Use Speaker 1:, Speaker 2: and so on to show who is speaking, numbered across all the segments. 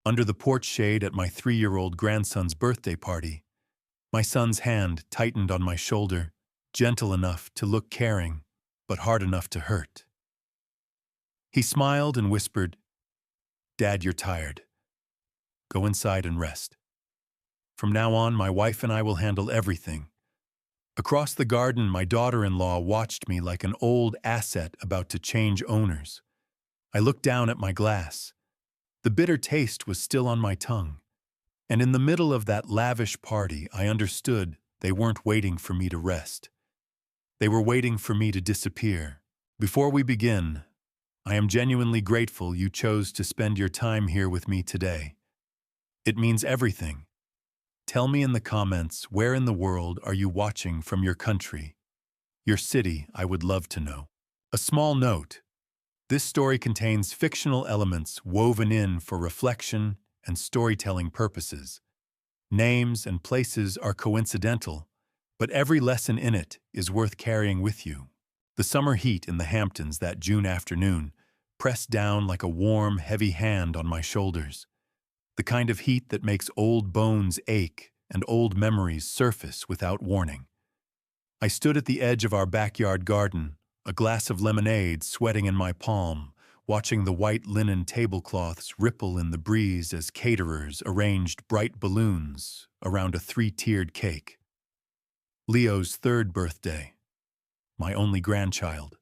Speaker 1: under the porch shade at my 3-year-old grandson's birthday party. My son's hand tightened on my shoulder, gentle enough to look caring, but hard enough to hurt. He smiled and whispered, "Dad, you're tired. Go inside and rest. From now on, my wife and I will handle everything." Across the garden, my daughter-in-law watched me like an old asset about to change owners. I looked down at my glass. The bitter taste was still on my tongue. And in the middle of that lavish party, I understood they weren't waiting for me to rest. They were waiting for me to disappear. Before we begin, I am genuinely grateful you chose to spend your time here with me today. It means everything. Tell me in the comments, where in the world are you watching from your country? Your city, I would love to know. A small note. This story contains fictional elements woven in for reflection and storytelling purposes. Names and places are coincidental, but every lesson in it is worth carrying with you. The summer heat in the Hamptons that June afternoon pressed down like a warm, heavy hand on my shoulders. The kind of heat that makes old bones ache and old memories surface without warning. I stood at the edge of our backyard garden, a glass of lemonade sweating in my palm, watching the white linen tablecloths ripple in the breeze as caterers arranged bright balloons around a 3-tiered cake. Leo's 3rd birthday, my only grandchild.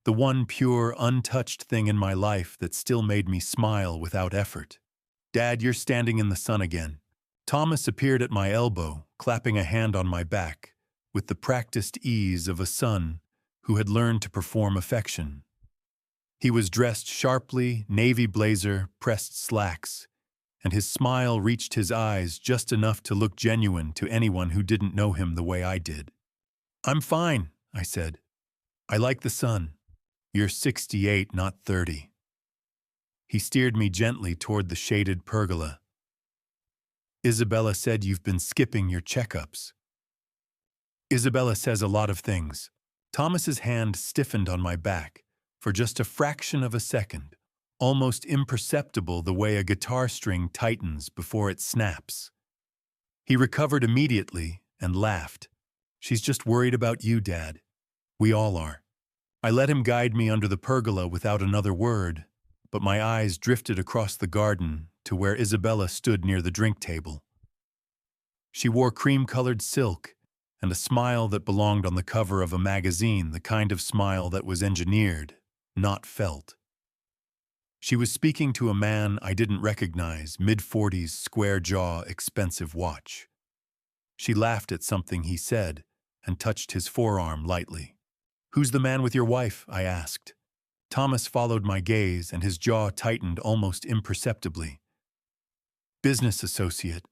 Speaker 1: The one pure, untouched thing in my life that still made me smile without effort. "Dad, you're standing in the sun again." Thomas appeared at my elbow, clapping a hand on my back, with the practiced ease of a son who had learned to perform affection. He was dressed sharply, navy blazer, pressed slacks, and his smile reached his eyes just enough to look genuine to anyone who didn't know him the way I did. "I'm fine," I said. "I like the sun. You're 68, not 30. He steered me gently toward the shaded pergola. "Isabella said you've been skipping your checkups." "Isabella says a lot of things." Thomas's hand stiffened on my back for just a fraction of a second, almost imperceptible the way a guitar string tightens before it snaps. He recovered immediately and laughed. "She's just worried about you, Dad. We all are." I let him guide me under the pergola without another word, but my eyes drifted across the garden to where Isabella stood near the drink table. She wore cream-colored silk and a smile that belonged on the cover of a magazine, the kind of smile that was engineered, not felt. She was speaking to a man I didn't recognize, mid-40s, square jaw, expensive watch. She laughed at something he said and touched his forearm lightly. "Who's the man with your wife?" I asked. Thomas followed my gaze and his jaw tightened almost imperceptibly. "Business associate.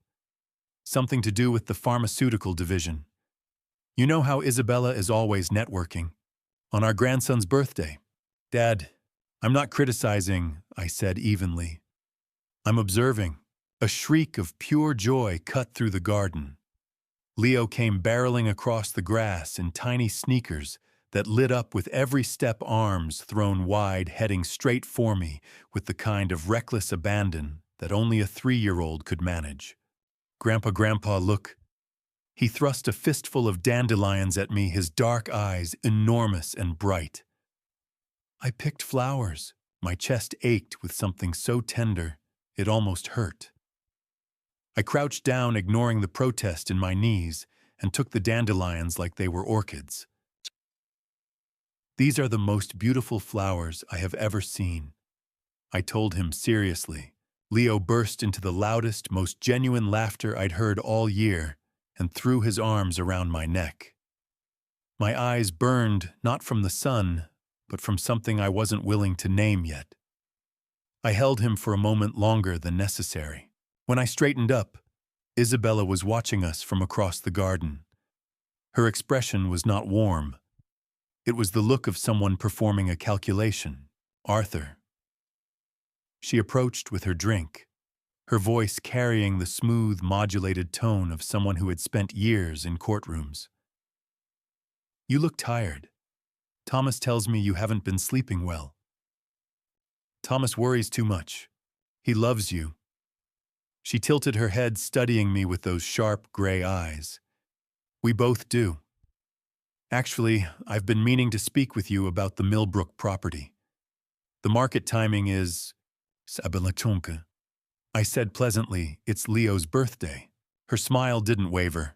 Speaker 1: Something to do with the pharmaceutical division. You know how Isabella is always networking. On our grandson's birthday." "Dad, I'm not criticizing," I said evenly. "I'm observing." A shriek of pure joy cut through the garden. Leo came barreling across the grass in tiny sneakers that lit up with every step, arms thrown wide, heading straight for me with the kind of reckless abandon that only a 3-year-old could manage. Grandpa, look." He thrust a fistful of dandelions at me, his dark eyes enormous and bright. I picked flowers. My chest ached with something so tender, it almost hurt. I crouched down, ignoring the protest in my knees, and took the dandelions like they were orchids. "These are the most beautiful flowers I have ever seen," I told him seriously. Leo burst into the loudest, most genuine laughter I'd heard all year and threw his arms around my neck. My eyes burned, not from the sun, but from something I wasn't willing to name yet. I held him for a moment longer than necessary. When I straightened up, Isabella was watching us from across the garden. Her expression was not warm. It was the look of someone performing a calculation. "Arthur." She approached with her drink, her voice carrying the smooth, modulated tone of someone who had spent years in courtrooms. "You look tired. Thomas tells me you haven't been sleeping well." "Thomas worries too much. He loves you. She tilted her head, studying me with those sharp gray eyes. We both do. Actually, I've been meaning to speak with you about the Millbrook property. The market timing is sabalatunka. I said pleasantly, it's Leo's birthday. Her smile didn't waver.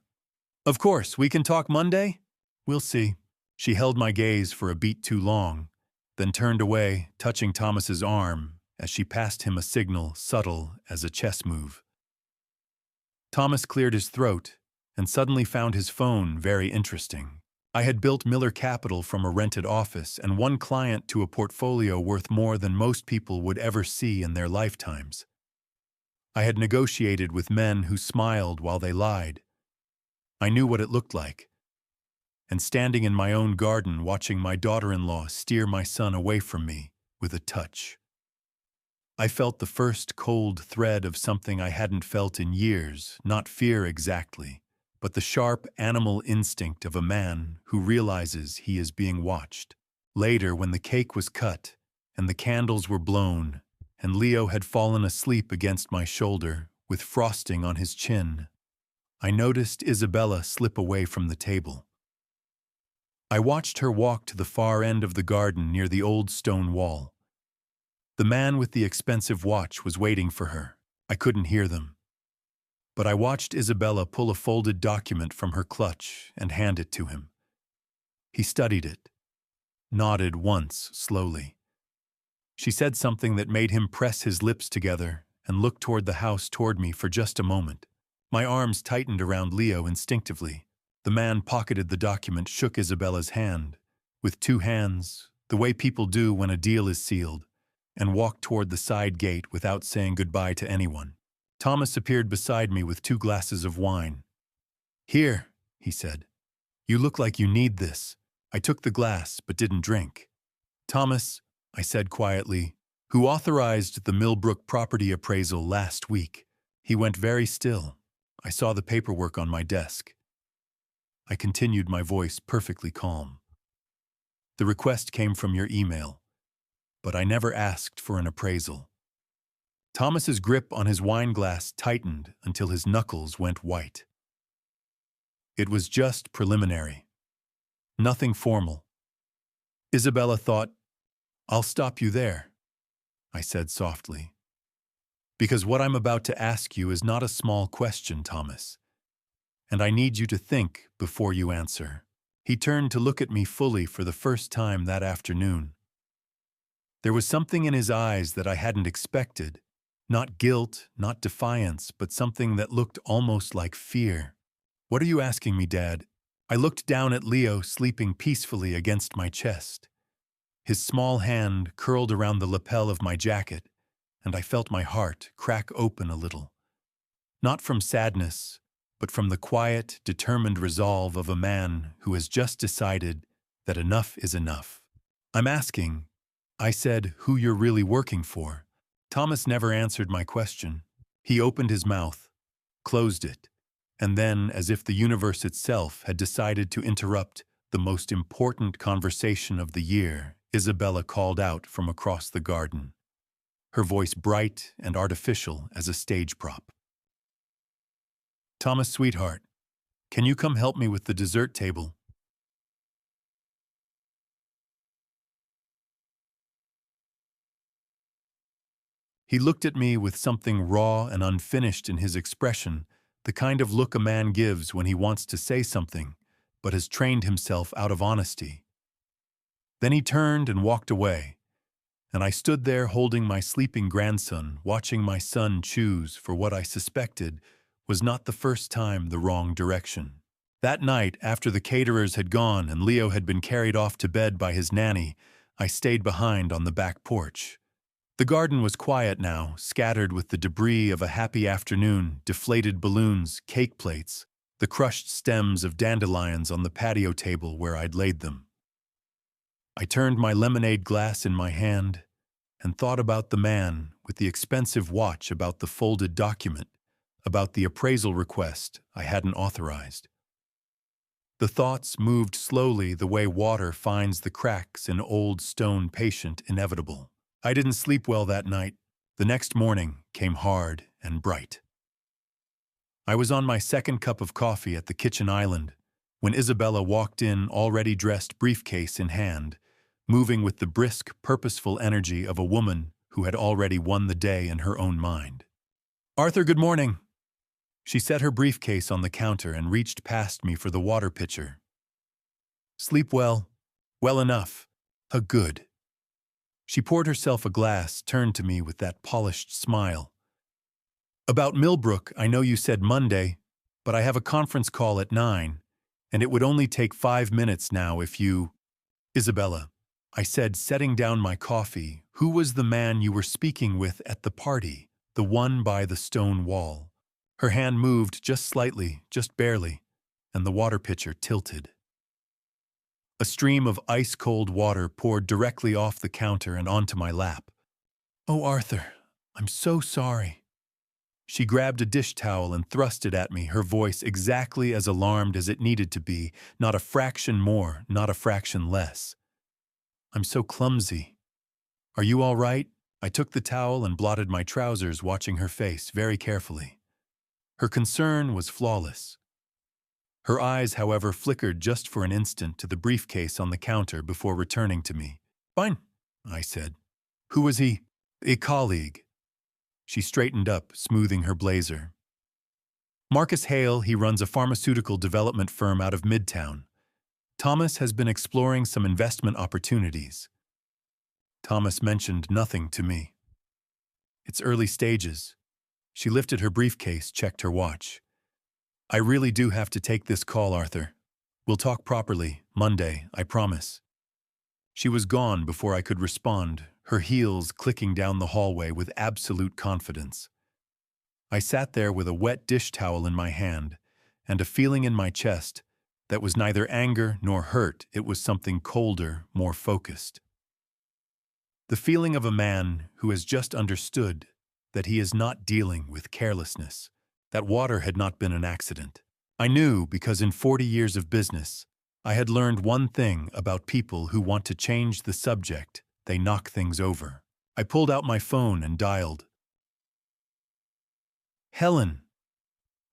Speaker 1: Of course, we can talk Monday? We'll see. She held my gaze for a beat too long, then turned away, touching Thomas's arm as she passed him a signal subtle as a chess move. Thomas cleared his throat and suddenly found his phone very interesting. I had built Miller Capital from a rented office and one client to a portfolio worth more than most people would ever see in their lifetimes. I had negotiated with men who smiled while they lied. I knew what it looked like. And standing in my own garden watching my daughter-in-law steer my son away from me with a touch. I felt the first cold thread of something I hadn't felt in years, not fear exactly, but the sharp animal instinct of a man who realizes he is being watched. Later, when the cake was cut and the candles were blown, and Leo had fallen asleep against my shoulder with frosting on his chin, I noticed Isabella slip away from the table. I watched her walk to the far end of the garden near the old stone wall. The man with the expensive watch was waiting for her. I couldn't hear them. But I watched Isabella pull a folded document from her clutch and hand it to him. He studied it, nodded once slowly. She said something that made him press his lips together and look toward the house toward me for just a moment. My arms tightened around Leo instinctively. The man pocketed the document, shook Isabella's hand, with two hands, the way people do when a deal is sealed, and walked toward the side gate without saying goodbye to anyone. Thomas appeared beside me with 2 glasses of wine. Here, he said. You look like you need this. I took the glass, but didn't drink. Thomas, I said quietly, who authorized the Millbrook property appraisal last week. He went very still. I saw the paperwork on my desk. I continued, my voice perfectly calm. The request came from your email, but I never asked for an appraisal. Thomas's grip on his wine glass tightened until his knuckles went white. It was just preliminary. Nothing formal. Isabella thought, I'll stop you there, I said softly. Because what I'm about to ask you is not a small question, Thomas. And I need you to think before you answer. He turned to look at me fully for the first time that afternoon. There was something in his eyes that I hadn't expected. Not guilt, not defiance, but something that looked almost like fear. What are you asking me, Dad? I looked down at Leo sleeping peacefully against my chest. His small hand curled around the lapel of my jacket, and I felt my heart crack open a little. Not from sadness, but from the quiet, determined resolve of a man who has just decided that enough is enough. I'm asking, I said, who you're really working for. Thomas never answered my question. He opened his mouth, closed it, and then, as if the universe itself had decided to interrupt the most important conversation of the year, Isabella called out from across the garden, her voice bright and artificial as a stage prop. Thomas, sweetheart, can you come help me with the dessert table? He looked at me with something raw and unfinished in his expression, the kind of look a man gives when he wants to say something, but has trained himself out of honesty. Then he turned and walked away, and I stood there holding my sleeping grandson, watching my son choose for what I suspected was not the first time the wrong direction. That night, after the caterers had gone and Leo had been carried off to bed by his nanny, I stayed behind on the back porch. The garden was quiet now, scattered with the debris of a happy afternoon, deflated balloons, cake plates, the crushed stems of dandelions on the patio table where I'd laid them. I turned my lemonade glass in my hand and thought about the man with the expensive watch, about the folded document, about the appraisal request I hadn't authorized. The thoughts moved slowly the way water finds the cracks in old stone, patient, inevitable. I didn't sleep well that night. The next morning came hard and bright. I was on my second cup of coffee at the kitchen island when Isabella walked in, already dressed, briefcase in hand, moving with the brisk, purposeful energy of a woman who had already won the day in her own mind. "Arthur, good morning." She set her briefcase on the counter and reached past me for the water pitcher. "Sleep well?" "Well enough." Good." She poured herself a glass, turned to me with that polished smile. "About Millbrook, I know you said Monday, but I have a conference call at 9, and it would only take 5 minutes now if you—" "Isabella," I said, setting down my coffee, "who was the man you were speaking with at the party, the one by the stone wall?" Her hand moved just slightly, just barely, and the water pitcher tilted. A stream of ice-cold water poured directly off the counter and onto my lap. "Oh, Arthur, I'm so sorry." She grabbed a dish towel and thrust it at me, her voice exactly as alarmed as it needed to be, not a fraction more, not a fraction less. "I'm so clumsy." "Are you all right?" I took the towel and blotted my trousers, watching her face very carefully. Her concern was flawless. Her eyes, however, flickered just for an instant to the briefcase on the counter before returning to me. "Fine," I said. "Who was he?" "A colleague." She straightened up, smoothing her blazer. "Marcus Hale, he runs a pharmaceutical development firm out of Midtown. Thomas has been exploring some investment opportunities." Thomas mentioned nothing to me. "It's early stages." She lifted her briefcase, checked her watch. "I really do have to take this call, Arthur. We'll talk properly, Monday, I promise." She was gone before I could respond, her heels clicking down the hallway with absolute confidence. I sat there with a wet dish towel in my hand and a feeling in my chest that was neither anger nor hurt. It was something colder, more focused. The feeling of a man who has just understood that he is not dealing with carelessness, that water had not been an accident. I knew because in 40 years of business, I had learned one thing about people who want to change the subject: they knock things over. I pulled out my phone and dialed. Helen.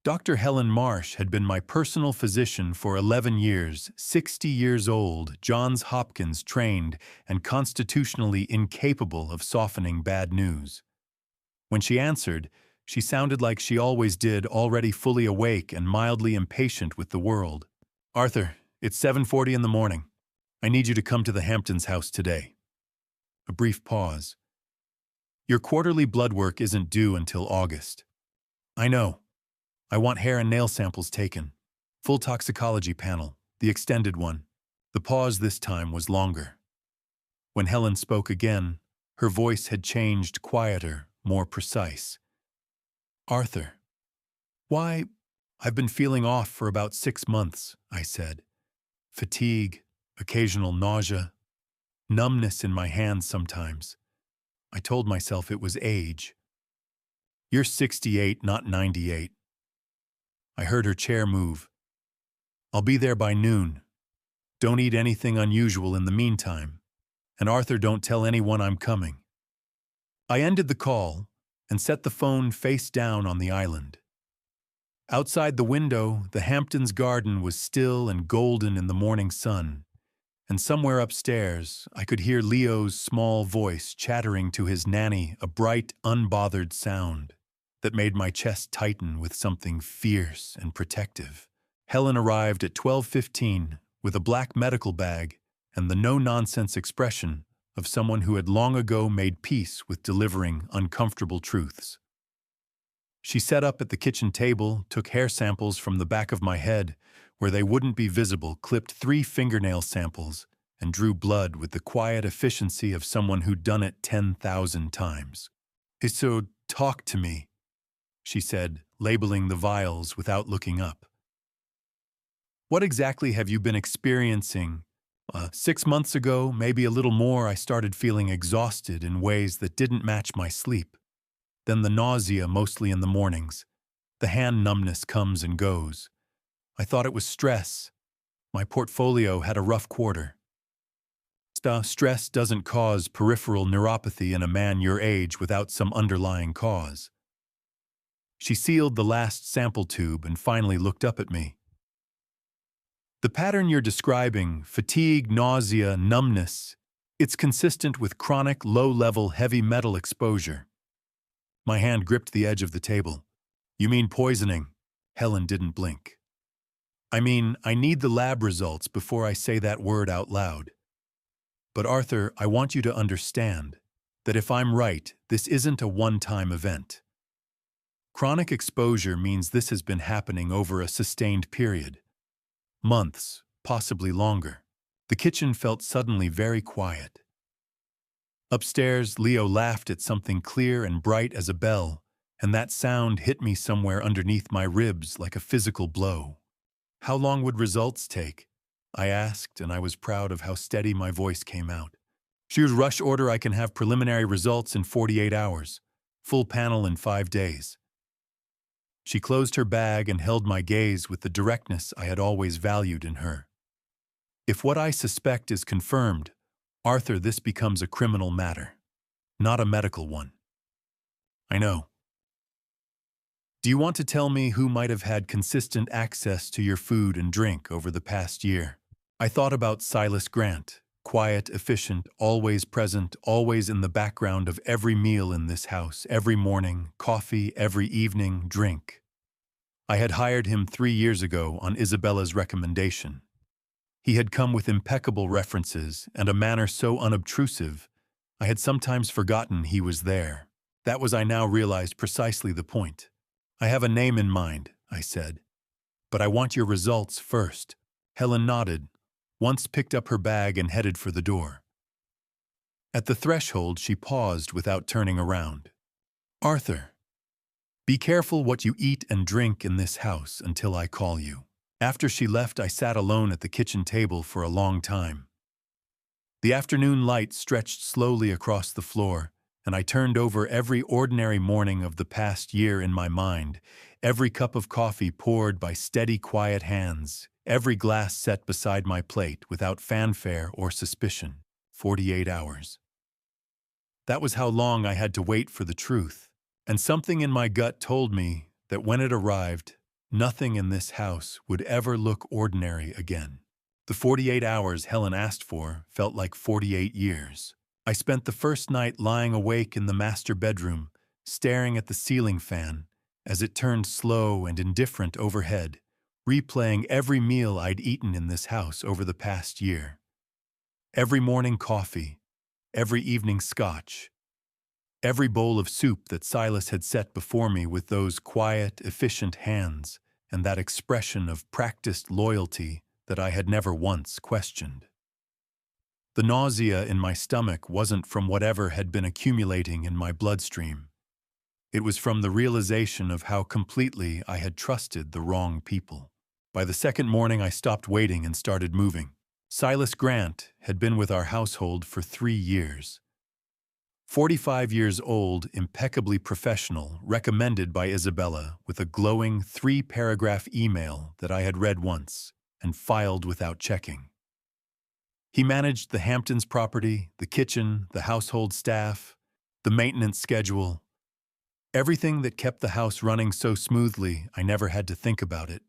Speaker 1: Dr. Helen Marsh had been my personal physician for 11 years, 60 years old, Johns Hopkins trained, and constitutionally incapable of softening bad news. When she answered, she sounded like she always did, already fully awake and mildly impatient with the world. "Arthur, it's 7:40 in the morning. I need you to come to the Hamptons' house today." A brief pause. "Your quarterly blood work isn't due until August." "I know. I want hair and nail samples taken. Full toxicology panel, the extended one." The pause this time was longer. When Helen spoke again, her voice had changed, quieter, more precise. "Arthur, why, I've been feeling off for about 6 months," I said. "Fatigue, occasional nausea, numbness in my hands sometimes. I told myself it was age." "You're 68, not 98. I heard her chair move. "I'll be there by noon. Don't eat anything unusual in the meantime. And Arthur, don't tell anyone I'm coming." I ended the call and set the phone face down on the island. Outside the window, the Hamptons' garden was still and golden in the morning sun, and somewhere upstairs I could hear Leo's small voice chattering to his nanny, a bright, unbothered sound that made my chest tighten with something fierce and protective. Helen arrived at 12:15 with a black medical bag and the no-nonsense expression of someone who had long ago made peace with delivering uncomfortable truths. She sat up at the kitchen table, took hair samples from the back of my head, where they wouldn't be visible, clipped 3 fingernail samples, and drew blood with the quiet efficiency of someone who'd done it 10,000 times. "So, talk to me," she said, labeling the vials without looking up. "What exactly have you been experiencing? 6 months ago, maybe a little more, I started feeling exhausted in ways that didn't match my sleep. Then the nausea, mostly in the mornings. The hand numbness comes and goes. I thought it was stress. My portfolio had a rough quarter." Stress doesn't cause peripheral neuropathy in a man your age without some underlying cause." She sealed the last sample tube and finally looked up at me. The pattern you're describing, fatigue, nausea, numbness, it's consistent with chronic, low-level heavy metal exposure. My hand gripped the edge of the table. You mean poisoning? Helen didn't blink. I mean, I need the lab results before I say that word out loud. But Arthur, I want you to understand that if I'm right, this isn't a one-time event. Chronic exposure means this has been happening over a sustained period. Months, possibly longer. The kitchen felt suddenly very quiet. Upstairs, Leo laughed at something clear and bright as a bell, and that sound hit me somewhere underneath my ribs like a physical blow. How long would results take? I asked, and I was proud of how steady my voice came out. She was rush order. I can have preliminary results in 48 hours. Full panel in 5 days. She closed her bag and held my gaze with the directness I had always valued in her. If what I suspect is confirmed, Arthur, this becomes a criminal matter, not a medical one. I know. Do you want to tell me who might have had consistent access to your food and drink over the past year? I thought about Silas Grant, quiet, efficient, always present, always in the background of every meal in this house, every morning, coffee, every evening, drink. I had hired him 3 years ago on Isabella's recommendation. He had come with impeccable references and a manner so unobtrusive, I had sometimes forgotten he was there. That was, I now realized, precisely the point. I have a name in mind, I said. But I want your results first. Helen nodded, once picked up her bag and headed for the door. At the threshold, she paused without turning around. Arthur, be careful what you eat and drink in this house until I call you. After she left, I sat alone at the kitchen table for a long time. The afternoon light stretched slowly across the floor, and I turned over every ordinary morning of the past year in my mind, every cup of coffee poured by steady, quiet hands, every glass set beside my plate without fanfare or suspicion. 48 hours. That was how long I had to wait for the truth, and something in my gut told me that when it arrived, nothing in this house would ever look ordinary again. The 48 hours Helen asked for felt like 48 years. I spent the first night lying awake in the master bedroom, staring at the ceiling fan as it turned slow and indifferent overhead, replaying every meal I'd eaten in this house over the past year. Every morning coffee, every evening scotch, every bowl of soup that Silas had set before me with those quiet, efficient hands and that expression of practiced loyalty that I had never once questioned. The nausea in my stomach wasn't from whatever had been accumulating in my bloodstream. It was from the realization of how completely I had trusted the wrong people. By the second morning, I stopped waiting and started moving. Silas Grant had been with our household for 3 years. 45 years old, impeccably professional, recommended by Isabella with a glowing 3-paragraph email that I had read once and filed without checking. He managed the Hamptons property, the kitchen, the household staff, the maintenance schedule, everything that kept the house running so smoothly I never had to think about it.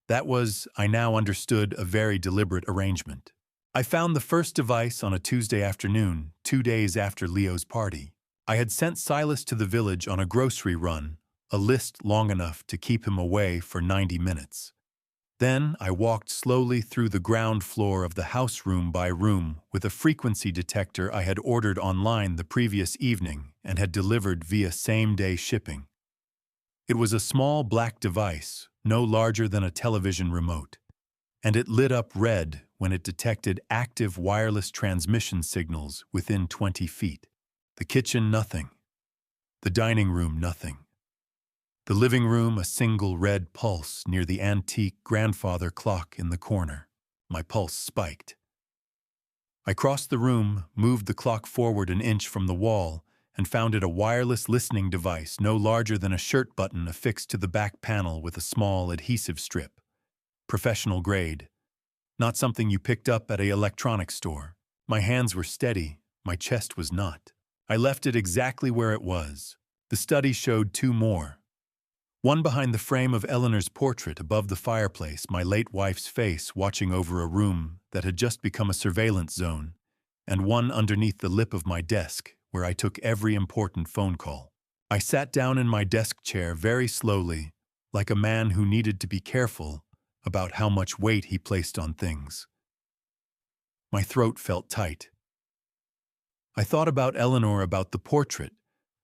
Speaker 1: That was, I now understood, a very deliberate arrangement. I found the first device on a Tuesday afternoon, 2 days after Leo's party. I had sent Silas to the village on a grocery run, a list long enough to keep him away for 90 minutes. Then I walked slowly through the ground floor of the house room by room with a frequency detector I had ordered online the previous evening and had delivered via same-day shipping. It was a small black device, no larger than a television remote, and it lit up red when it detected active wireless transmission signals within 20 feet. The kitchen, nothing. The dining room, nothing. The living room, a single red pulse near the antique grandfather clock in the corner. My pulse spiked. I crossed the room, moved the clock forward an inch from the wall, and found it a wireless listening device no larger than a shirt button affixed to the back panel with a small adhesive strip. Professional grade. Not something you picked up at an electronics store. My hands were steady, my chest was not. I left it exactly where it was. The study showed 2 more. One behind the frame of Eleanor's portrait above the fireplace, my late wife's face watching over a room that had just become a surveillance zone, and one underneath the lip of my desk where I took every important phone call. I sat down in my desk chair very slowly, like a man who needed to be careful about how much weight he placed on things. My throat felt tight. I thought about Eleanor, about the portrait,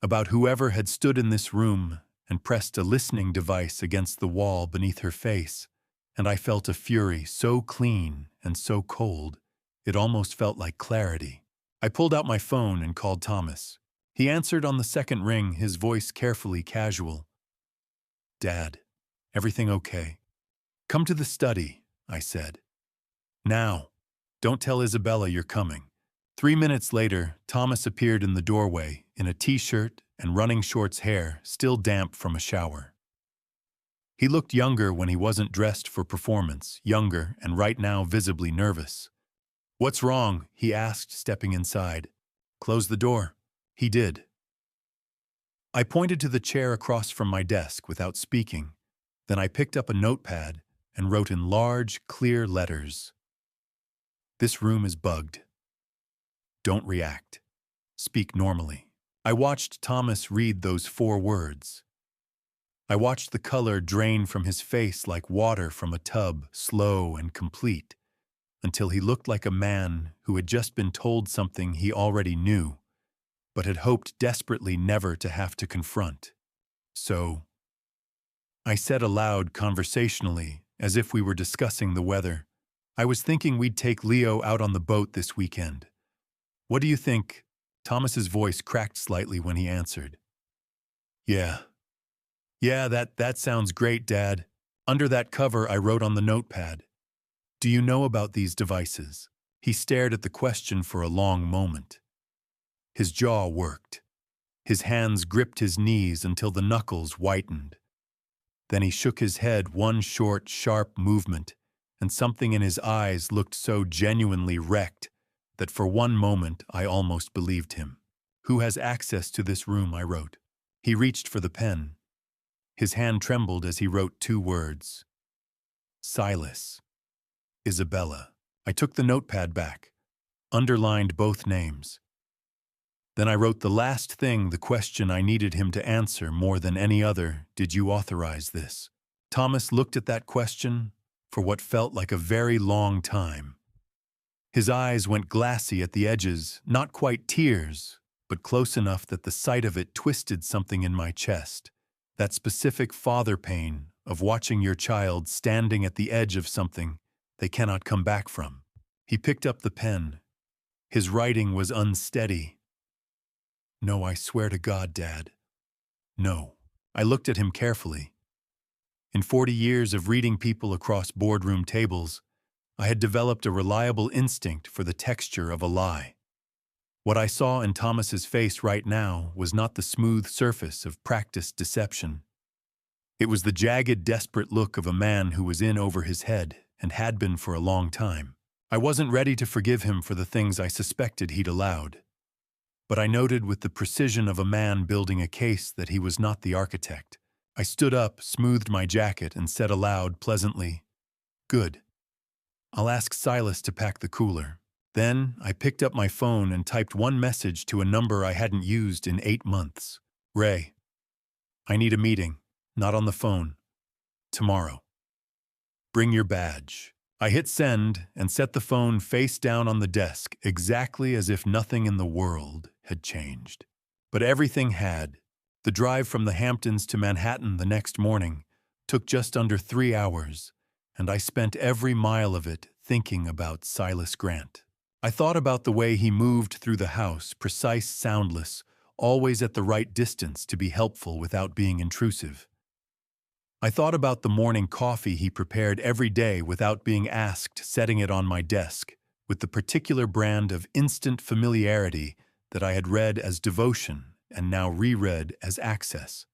Speaker 1: about whoever had stood in this room and pressed a listening device against the wall beneath her face, and I felt a fury so clean and so cold, it almost felt like clarity. I pulled out my phone and called Thomas. He answered on the second ring, his voice carefully casual. "Dad, everything okay? Come to the study," I said. "Now. Don't tell Isabella you're coming." 3 minutes later, Thomas appeared in the doorway, in a t-shirt and running shorts, hair still damp from a shower. He looked younger when he wasn't dressed for performance, younger and right now visibly nervous. "What's wrong?" he asked, stepping inside. "Close the door." He did. I pointed to the chair across from my desk without speaking. Then I picked up a notepad and wrote in large, clear letters, "This room is bugged. Don't react. Speak normally." I watched Thomas read those 4 words. I watched the color drain from his face like water from a tub, slow and complete, until he looked like a man who had just been told something he already knew, but had hoped desperately never to have to confront. "So," I said aloud conversationally, as if we were discussing the weather, "I was thinking we'd take Leo out on the boat this weekend. What do you think?" Thomas's voice cracked slightly when he answered. Yeah, that sounds great, Dad." Under that cover, I wrote on the notepad, "Do you know about these devices?" He stared at the question for a long moment. His jaw worked. His hands gripped his knees until the knuckles whitened. Then he shook his head, one short, sharp movement, and something in his eyes looked so genuinely wrecked that for one moment I almost believed him. "Who has access to this room?" I wrote. He reached for the pen. His hand trembled as he wrote 2 words. "Silas. Isabella." I took the notepad back, underlined both names. Then I wrote the last thing, the question I needed him to answer more than any other: "Did you authorize this?" Thomas looked at that question for what felt like a very long time. His eyes went glassy at the edges, not quite tears, but close enough that the sight of it twisted something in my chest. That specific father pain of watching your child standing at the edge of something they cannot come back from. He picked up the pen. His writing was unsteady. "No, I swear to God, Dad. No." I looked at him carefully. In 40 years of reading people across boardroom tables, I had developed a reliable instinct for the texture of a lie. What I saw in Thomas's face right now was not the smooth surface of practiced deception. It was the jagged, desperate look of a man who was in over his head and had been for a long time. I wasn't ready to forgive him for the things I suspected he'd allowed. But I noted with the precision of a man building a case that he was not the architect. I stood up, smoothed my jacket, and said aloud, pleasantly, "Good. I'll ask Silas to pack the cooler." Then I picked up my phone and typed one message to a number I hadn't used in 8 months. "Ray, I need a meeting, not on the phone. Tomorrow. Bring your badge." I hit send and set the phone face down on the desk, exactly as if nothing in the world had changed. But everything had. The drive from the Hamptons to Manhattan the next morning took just under 3 hours, and I spent every mile of it thinking about Silas Grant. I thought about the way he moved through the house, precise, soundless, always at the right distance to be helpful without being intrusive. I thought about the morning coffee he prepared every day without being asked, setting it on my desk, with the particular brand of instant familiarity that I had read as devotion and now reread as access.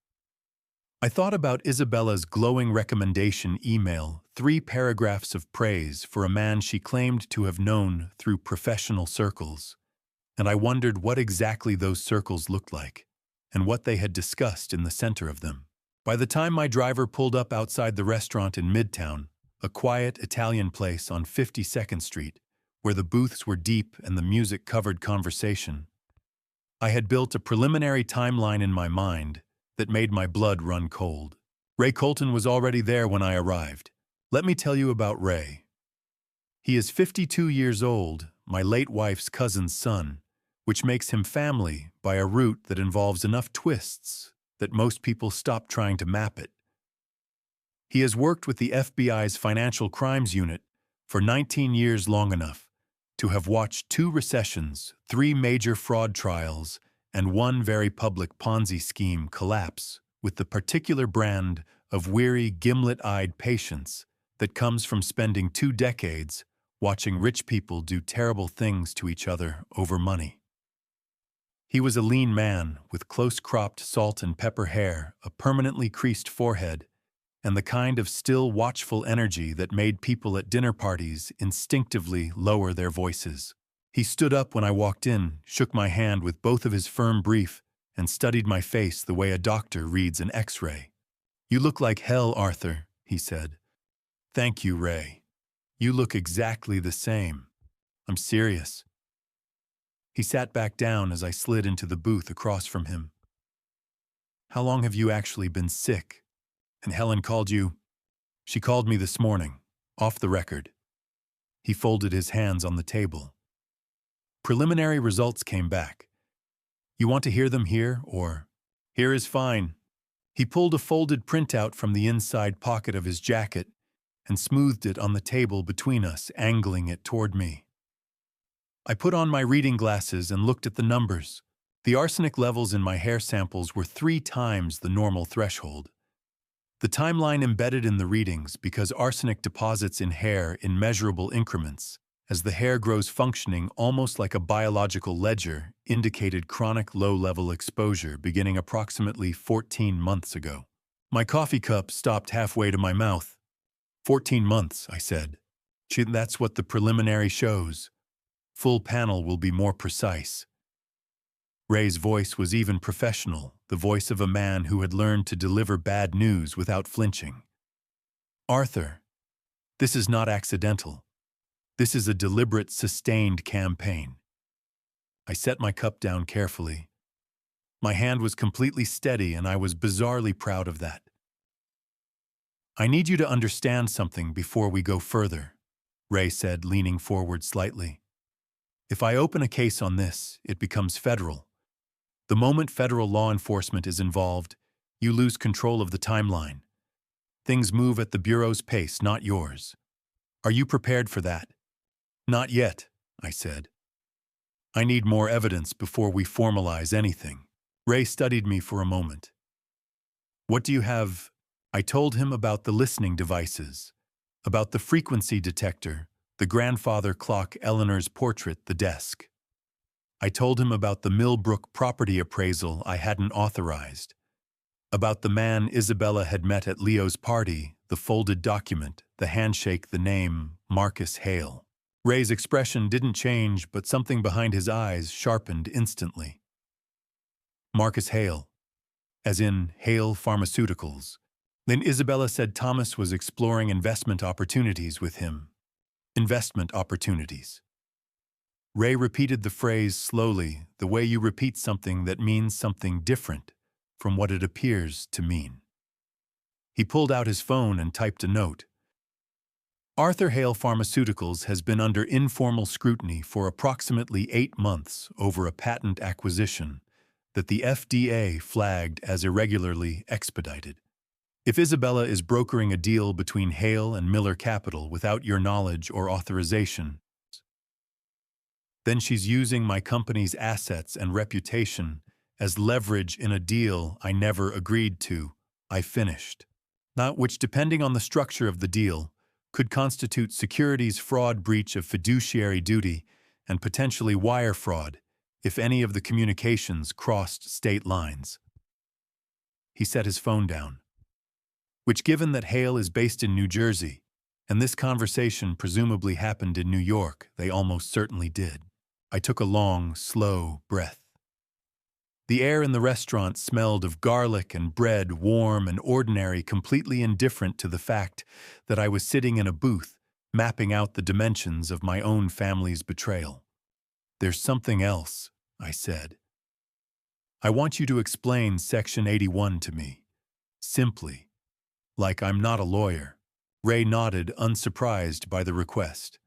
Speaker 1: I thought about Isabella's glowing recommendation email, 3 paragraphs of praise for a man she claimed to have known through professional circles, and I wondered what exactly those circles looked like, and what they had discussed in the center of them. By the time my driver pulled up outside the restaurant in Midtown, a quiet Italian place on 52nd Street, where the booths were deep and the music covered conversation, I had built a preliminary timeline in my mind that made my blood run cold. Ray Colton was already there when I arrived. Let me tell you about Ray. He is 52 years old, my late wife's cousin's son, which makes him family by a route that involves enough twists that most people stop trying to map it. He has worked with the FBI's Financial Crimes Unit for 19 years, long enough to have watched 2 recessions, 3 major fraud trials, and 1 very public Ponzi scheme collapse with the particular brand of weary, gimlet-eyed patience that comes from spending 2 decades watching rich people do terrible things to each other over money. He was a lean man with close-cropped salt and pepper hair, a permanently creased forehead, and the kind of still watchful energy that made people at dinner parties instinctively lower their voices. He stood up when I walked in, shook my hand with both of his firm brief, and studied my face the way a doctor reads an X-ray. "You look like hell, Arthur," he said. "Thank you, Ray. You look exactly the same. I'm serious." He sat back down as I slid into the booth across from him. "How long have you actually been sick? And Helen called you?" "She called me this morning, off the record." He folded his hands on the table. "Preliminary results came back. You want to hear them here, or?" "Here is fine." He pulled a folded printout from the inside pocket of his jacket and smoothed it on the table between us, angling it toward me. I put on my reading glasses and looked at the numbers. The arsenic levels in my hair samples were 3 times the normal threshold. The timeline embedded in the readings because arsenic deposits in hair in measurable increments, as the hair grows functioning almost like a biological ledger, indicated chronic low-level exposure beginning approximately 14 months ago. My coffee cup stopped halfway to my mouth. 14 months, I said. That's what the preliminary shows. Full panel will be more precise." Ray's voice was even professional, the voice of a man who had learned to deliver bad news without flinching. "Arthur, this is not accidental. This is a deliberate, sustained campaign." I set my cup down carefully. My hand was completely steady, and I was bizarrely proud of that. "I need you to understand something before we go further," Ray said, leaning forward slightly. "If I open a case on this, it becomes federal. The moment federal law enforcement is involved, you lose control of the timeline. Things move at the Bureau's pace, not yours. Are you prepared for that?" "Not yet," I said. "I need more evidence before we formalize anything." Ray studied me for a moment. "What do you have?" I told him about the listening devices, about the frequency detector, the grandfather clock, Eleanor's portrait, the desk. I told him about the Millbrook property appraisal I hadn't authorized, about the man Isabella had met at Leo's party, the folded document, the handshake, the name, Marcus Hale. Ray's expression didn't change, but something behind his eyes sharpened instantly. "Marcus Hale, as in Hale Pharmaceuticals." Then Isabella said Thomas was exploring investment opportunities with him. Investment opportunities. Ray repeated the phrase slowly, the way you repeat something that means something different from what it appears to mean. He pulled out his phone and typed a note. "Arthur Hale Pharmaceuticals has been under informal scrutiny for approximately 8 months over a patent acquisition that the FDA flagged as irregularly expedited. If Isabella is brokering a deal between Hale and Miller Capital without your knowledge or authorization, then she's using my company's assets and reputation as leverage in a deal I never agreed to," I finished. "Not which, depending on the structure of the deal, could constitute securities fraud, breach of fiduciary duty, and potentially wire fraud if any of the communications crossed state lines." He set his phone down. "Which, given that Hale is based in New Jersey, and this conversation presumably happened in New York, they almost certainly did." I took a long, slow breath. The air in the restaurant smelled of garlic and bread, warm and ordinary, completely indifferent to the fact that I was sitting in a booth, mapping out the dimensions of my own family's betrayal. "There's something else," I said. "I want you to explain Section 81 to me. Simply. Like I'm not a lawyer." Ray nodded, unsurprised by the request.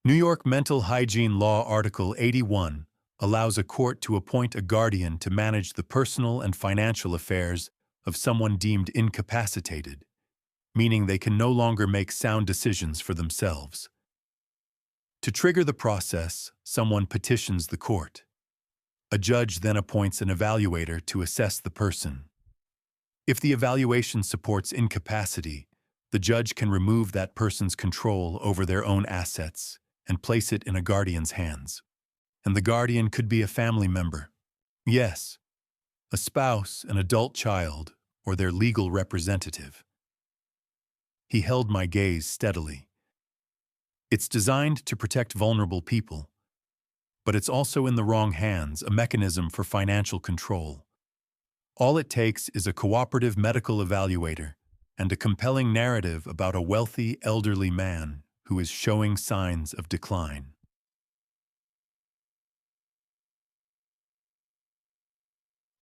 Speaker 1: New York Mental Hygiene Law Article 81 allows a court to appoint a guardian to manage the personal and financial affairs of someone deemed incapacitated, meaning they can no longer make sound decisions for themselves. To trigger the process, someone petitions the court. A judge then appoints an evaluator to assess the person. If the evaluation supports incapacity, the judge can remove that person's control over their own assets and place it in a guardian's hands. And the guardian could be a family member. Yes, a spouse, an adult child, or their legal representative. He held my gaze steadily. It's designed to protect vulnerable people, but it's also in the wrong hands, a mechanism for financial control. All it takes is a cooperative medical evaluator and a compelling narrative about a wealthy, elderly man who is showing signs of decline.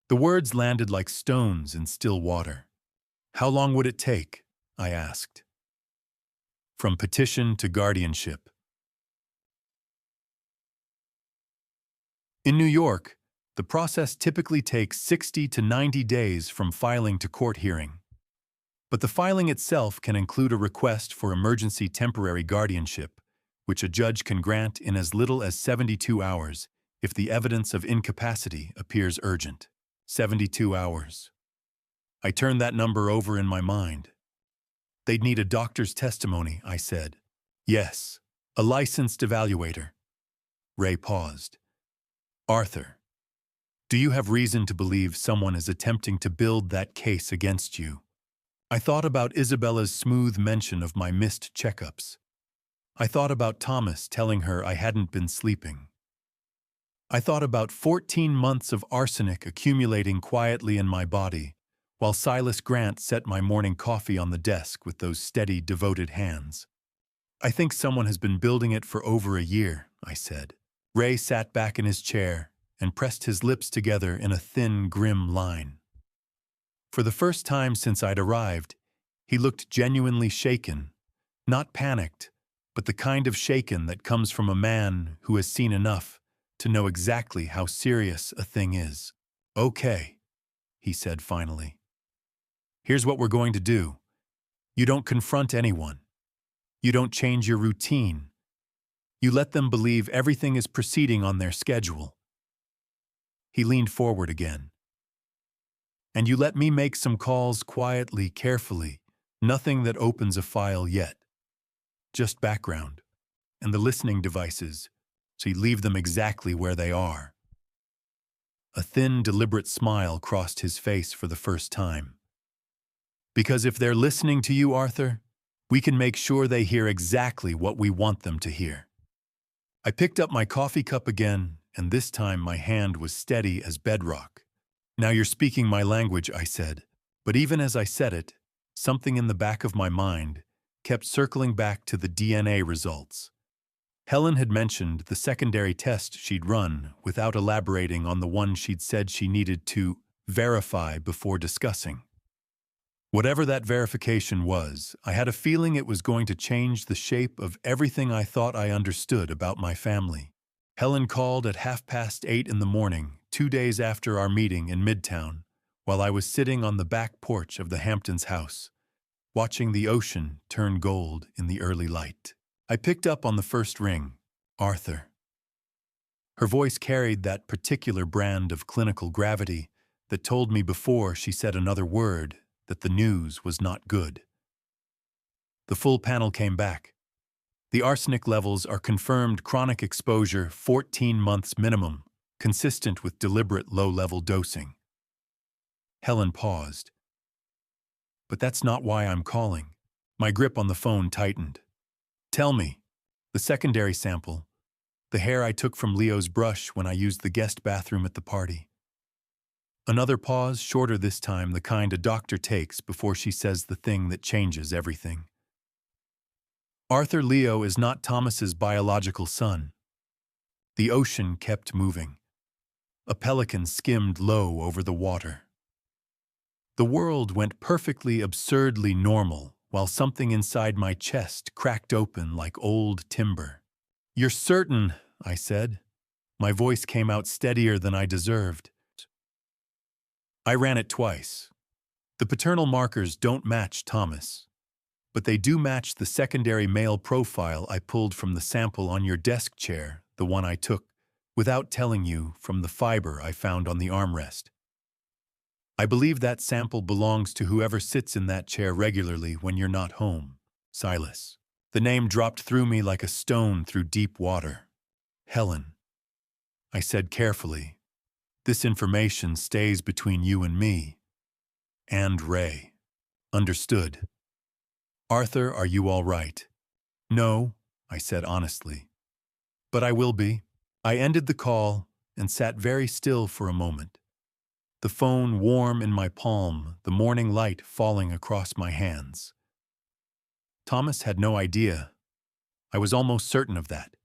Speaker 1: The words landed like stones in still water. "How long would it take?" I asked. "From petition to guardianship." In New York, the process typically takes 60 to 90 days from filing to court hearing. But the filing itself can include a request for emergency temporary guardianship, which a judge can grant in as little as 72 hours if the evidence of incapacity appears urgent. 72 hours. I turned that number over in my mind. "They'd need a doctor's testimony," I said. "Yes, a licensed evaluator." Ray paused. "Arthur, do you have reason to believe someone is attempting to build that case against you?" I thought about Isabella's smooth mention of my missed checkups. I thought about Thomas telling her I hadn't been sleeping. I thought about 14 months of arsenic accumulating quietly in my body, while Silas Grant set my morning coffee on the desk with those steady, devoted hands. "I think someone has been building it for over a year," I said. Ray sat back in his chair and pressed his lips together in a thin, grim line. For the first time since I'd arrived, he looked genuinely shaken, not panicked, but the kind of shaken that comes from a man who has seen enough to know exactly how serious a thing is. "Okay," he said finally. "Here's what we're going to do. You don't confront anyone. You don't change your routine. You let them believe everything is proceeding on their schedule." He leaned forward again. "And you let me make some calls quietly, carefully, nothing that opens a file yet. Just background, and the listening devices, so you leave them exactly where they are." A thin, deliberate smile crossed his face for the first time. "Because if they're listening to you, Arthur, we can make sure they hear exactly what we want them to hear." I picked up my coffee cup again, and this time my hand was steady as bedrock. "Now you're speaking my language," I said. But even as I said it, something in the back of my mind kept circling back to the DNA results. Helen had mentioned the secondary test she'd run without elaborating on the one she'd said she needed to verify before discussing. Whatever that verification was, I had a feeling it was going to change the shape of everything I thought I understood about my family. Helen called at 8:30 in the morning, 2 days after our meeting in Midtown, while I was sitting on the back porch of the Hamptons house, watching the ocean turn gold in the early light. I picked up on the first ring. "Arthur." Her voice carried that particular brand of clinical gravity that told me before she said another word that the news was not good. The full panel came back. "The arsenic levels are confirmed chronic exposure, 14 months minimum, consistent with deliberate low-level dosing." Helen paused. "But that's not why I'm calling." My grip on the phone tightened. "Tell me, the secondary sample, the hair I took from Leo's brush when I used the guest bathroom at the party, Another pause, shorter this time, the kind a doctor takes before she says the thing that changes everything. Arthur Leo is not Thomas's biological son. The ocean kept moving. A pelican skimmed low over the water. The world went perfectly, absurdly normal, while something inside my chest cracked open like old timber. "You're certain," I said. My voice came out steadier than I deserved. "I ran it twice. The paternal markers don't match Thomas, but they do match the secondary male profile I pulled from the sample on your desk chair, the one I took, without telling you, from the fiber I found on the armrest. I believe that sample belongs to whoever sits in that chair regularly when you're not home. Silas." The name dropped through me like a stone through deep water. "Helen," I said carefully, "this information stays between you and me. And Ray. Understood?" "Arthur, are you all right?" "No," I said honestly. "But I will be." I ended the call and sat very still for a moment. The phone warm in my palm, the morning light falling across my hands. Thomas had no idea. I was almost certain of that.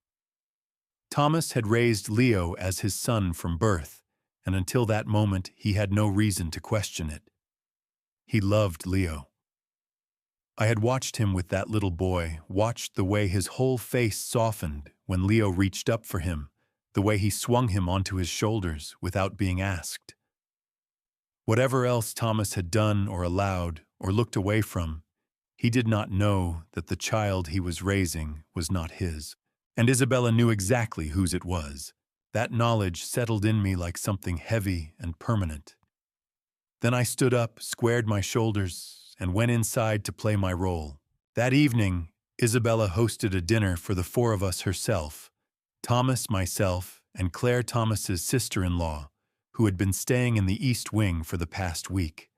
Speaker 1: Thomas had raised Leo as his son from birth, and until that moment he had no reason to question it. He loved Leo. I had watched him with that little boy, watched the way his whole face softened when Leo reached up for him, the way he swung him onto his shoulders without being asked. Whatever else Thomas had done or allowed or looked away from, he did not know that the child he was raising was not his. And Isabella knew exactly whose it was. That knowledge settled in me like something heavy and permanent. Then I stood up, squared my shoulders, and went inside to play my role. That evening, Isabella hosted a dinner for the four of us herself: Thomas, myself, and Claire, Thomas's sister-in-law, who had been staying in the East Wing for the past week.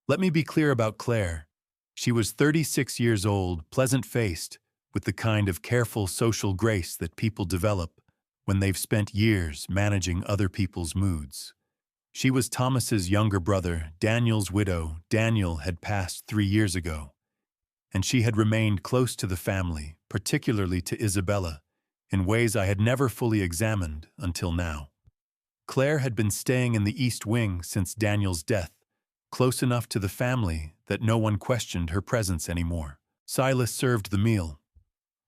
Speaker 1: Let me be clear about Claire. She was 36 years old, pleasant-faced, with the kind of careful social grace that people develop when they've spent years managing other people's moods. She was Thomas's younger brother, Daniel's widow. Daniel had passed 3 years ago, and she had remained close to the family, particularly to Isabella, in ways I had never fully examined until now. Claire had been staying in the East Wing since Daniel's death, close enough to the family that no one questioned her presence anymore. Silas served the meal.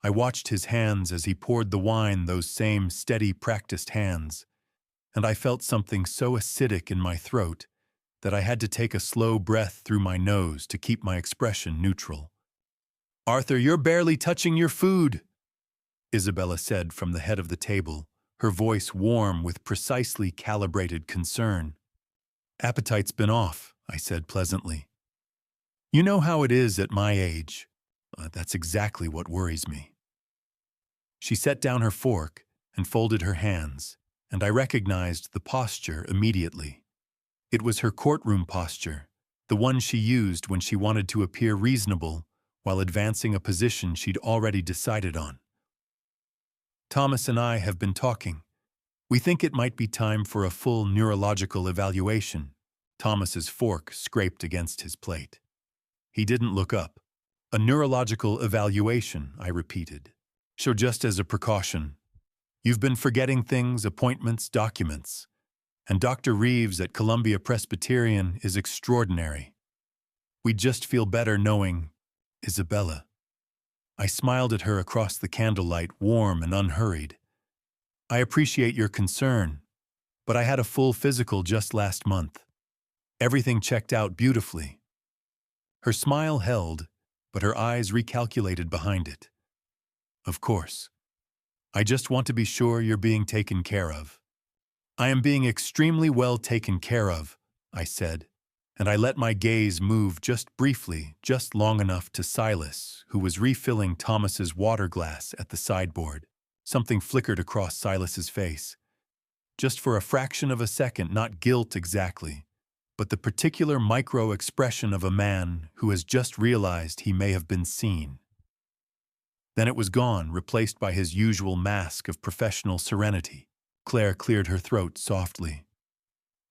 Speaker 1: I watched his hands as he poured the wine, those same steady, practiced hands, and I felt something so acidic in my throat that I had to take a slow breath through my nose to keep my expression neutral. "Arthur, you're barely touching your food," Isabella said from the head of the table, her voice warm with precisely calibrated concern. "Appetite's been off," I said pleasantly. "You know how it is at my age. That's exactly what worries me." She set down her fork and folded her hands, and I recognized the posture immediately. It was her courtroom posture, the one she used when she wanted to appear reasonable while advancing a position she'd already decided on. "Thomas and I have been talking. We think it might be time for a full neurological evaluation." Thomas's fork scraped against his plate. He didn't look up. "A neurological evaluation," I repeated. "So just as a precaution. You've been forgetting things, appointments, documents. And Dr. Reeves at Columbia Presbyterian is extraordinary. We'd just feel better knowing Isabella." I smiled at her across the candlelight, warm and unhurried. "I appreciate your concern, but I had a full physical just last month. Everything checked out beautifully." Her smile held, but her eyes recalculated behind it. "Of course. I just want to be sure you're being taken care of." "I am being extremely well taken care of," I said, and I let my gaze move just briefly, just long enough to Silas, who was refilling Thomas's water glass at the sideboard. Something flickered across Silas's face. Just for a fraction of a second, not guilt exactly, but the particular micro-expression of a man who has just realized he may have been seen. Then it was gone, replaced by his usual mask of professional serenity. Claire cleared her throat softly.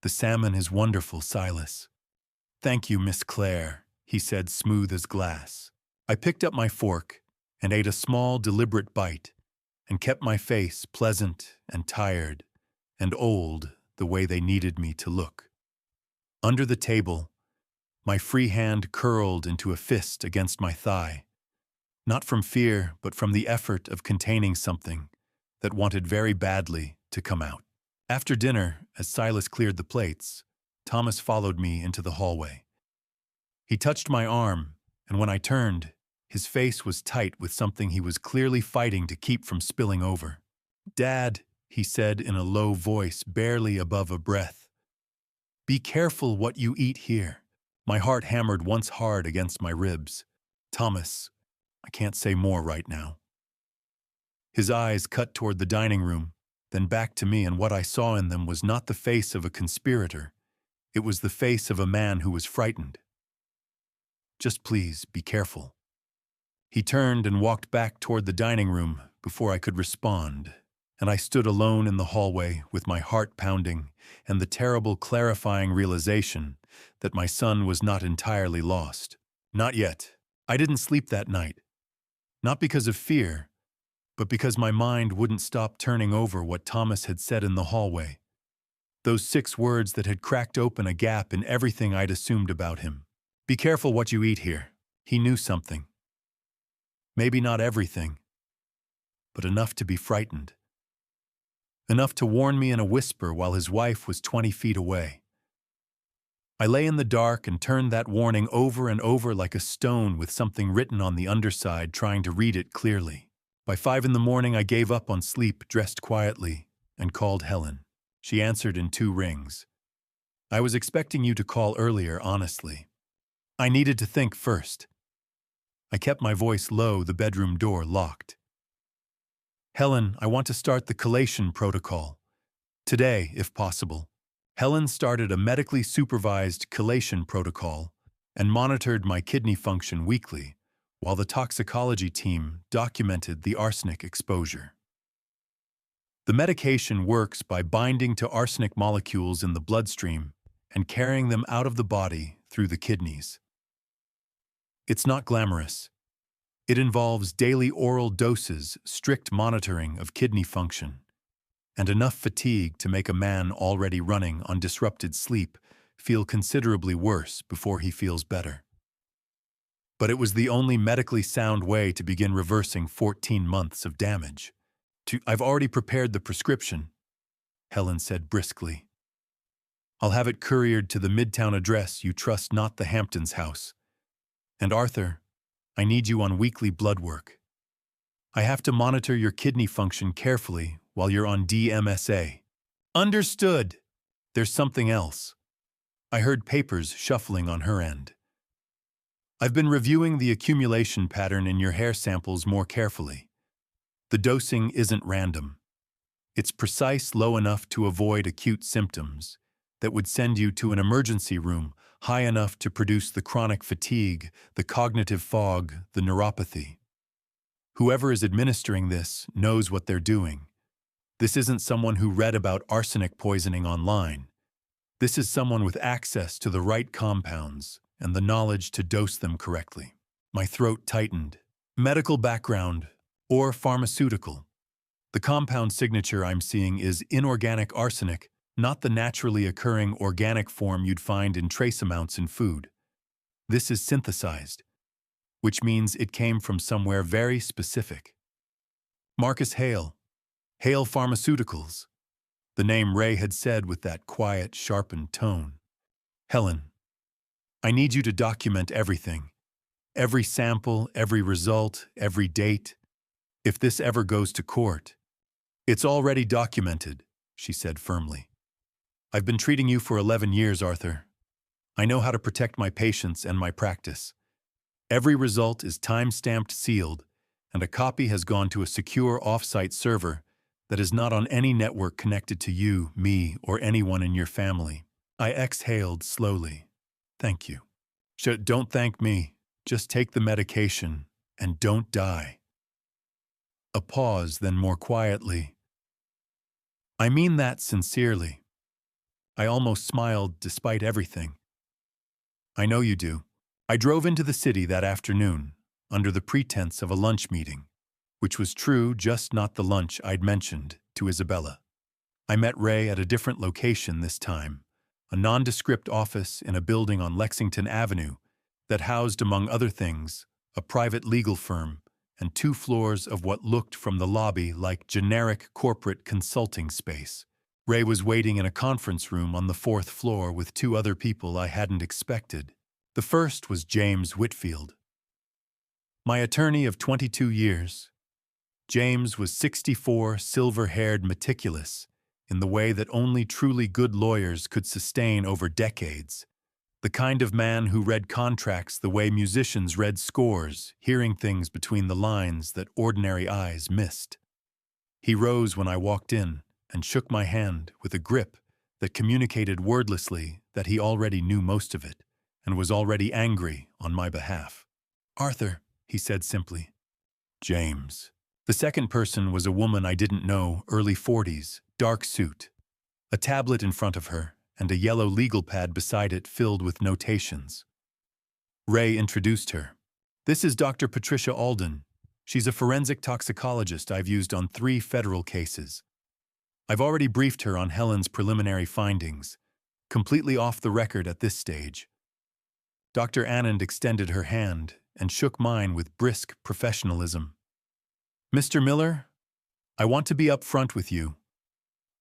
Speaker 1: The salmon is wonderful, Silas. Thank you, Miss Claire, he said, smooth as glass. I picked up my fork and ate a small, deliberate bite and kept my face pleasant and tired and old the way they needed me to look. Under the table, my free hand curled into a fist against my thigh, not from fear, but from the effort of containing something that wanted very badly to come out. After dinner, as Silas cleared the plates, Thomas followed me into the hallway. He touched my arm, and when I turned, his face was tight with something he was clearly fighting to keep from spilling over. "Dad," he said in a low voice, barely above a breath, "be careful what you eat here." My heart hammered once hard against my ribs. "Thomas, I can't say more right now." His eyes cut toward the dining room, then back to me, and what I saw in them was not the face of a conspirator. It was the face of a man who was frightened. "Just please, be careful." He turned and walked back toward the dining room before I could respond, and I stood alone in the hallway with my heart pounding and the terrible clarifying realization that my son was not entirely lost. Not yet. I didn't sleep that night. Not because of fear, but because my mind wouldn't stop turning over what Thomas had said in the hallway. Those 6 words that had cracked open a gap in everything I'd assumed about him. Be careful what you eat here. He knew something. Maybe not everything, but enough to be frightened. Enough to warn me in a whisper while his wife was 20 feet away. I lay in the dark and turned that warning over and over like a stone with something written on the underside, trying to read it clearly. By 5 in the morning, I gave up on sleep, dressed quietly, and called Helen. She answered in 2 rings. "I was expecting you to call earlier, honestly. I needed to think first." I kept my voice low, the bedroom door locked. "Helen, I want to start the collation protocol. Today, if possible." Helen started a medically supervised collation protocol and monitored my kidney function weekly, while the toxicology team documented the arsenic exposure. The medication works by binding to arsenic molecules in the bloodstream and carrying them out of the body through the kidneys. It's not glamorous. It involves daily oral doses, strict monitoring of kidney function, and enough fatigue to make a man already running on disrupted sleep feel considerably worse before he feels better. But it was the only medically sound way to begin reversing 14 months of damage. "I've already prepared the prescription," Helen said briskly. "I'll have it couriered to the Midtown address you trust, not the Hamptons house. And Arthur, I need you on weekly blood work. I have to monitor your kidney function carefully while you're on DMSA." "Understood." "There's something else." I heard papers shuffling on her end. "I've been reviewing the accumulation pattern in your hair samples more carefully. The dosing isn't random. It's precise, low enough to avoid acute symptoms that would send you to an emergency room, high enough to produce the chronic fatigue, the cognitive fog, the neuropathy. Whoever is administering this knows what they're doing. This isn't someone who read about arsenic poisoning online. This is someone with access to the right compounds and the knowledge to dose them correctly." My throat tightened. "Medical background or pharmaceutical. The compound signature I'm seeing is inorganic arsenic, not the naturally occurring organic form you'd find in trace amounts in food. This is synthesized, which means it came from somewhere very specific. Marcus Hale, Hale Pharmaceuticals," the name Ray had said with that quiet, sharpened tone. "Helen, I need you to document everything. Every sample, every result, every date. If this ever goes to court." "It's already documented," she said firmly. "I've been treating you for 11 years, Arthur. I know how to protect my patients and my practice. Every result is time-stamped, sealed, and a copy has gone to a secure off-site server that is not on any network connected to you, me, or anyone in your family." I exhaled slowly. "Thank you." "Don't thank me. Just take the medication and don't die." A pause, then more quietly. "I mean that sincerely. I almost smiled despite everything. I know you do. I drove into the city that afternoon, under the pretense of a lunch meeting, which was true, just not the lunch I'd mentioned to Isabella. I met Ray at a different location this time, a nondescript office in a building on Lexington Avenue that housed, among other things, a private legal firm and 2 floors of what looked from the lobby like generic corporate consulting space. Ray was waiting in a conference room on the 4th floor with 2 other people I hadn't expected. The first was James Whitfield, my attorney of 22 years. James was 64, silver-haired, meticulous, in the way that only truly good lawyers could sustain over decades. The kind of man who read contracts the way musicians read scores, hearing things between the lines that ordinary eyes missed. He rose when I walked in and shook my hand with a grip that communicated wordlessly that he already knew most of it and was already angry on my behalf. "Arthur," he said simply. "James." The second person was a woman I didn't know, early 40s, dark suit, a tablet in front of her, and a yellow legal pad beside it filled with notations. Ray introduced her. "This is Dr. Patricia Alden. She's a forensic toxicologist I've used on 3 federal cases. I've already briefed her on Helen's preliminary findings, completely off the record at this stage." Dr. Anand extended her hand and shook mine with brisk professionalism. "Mr. Miller, I want to be upfront with you.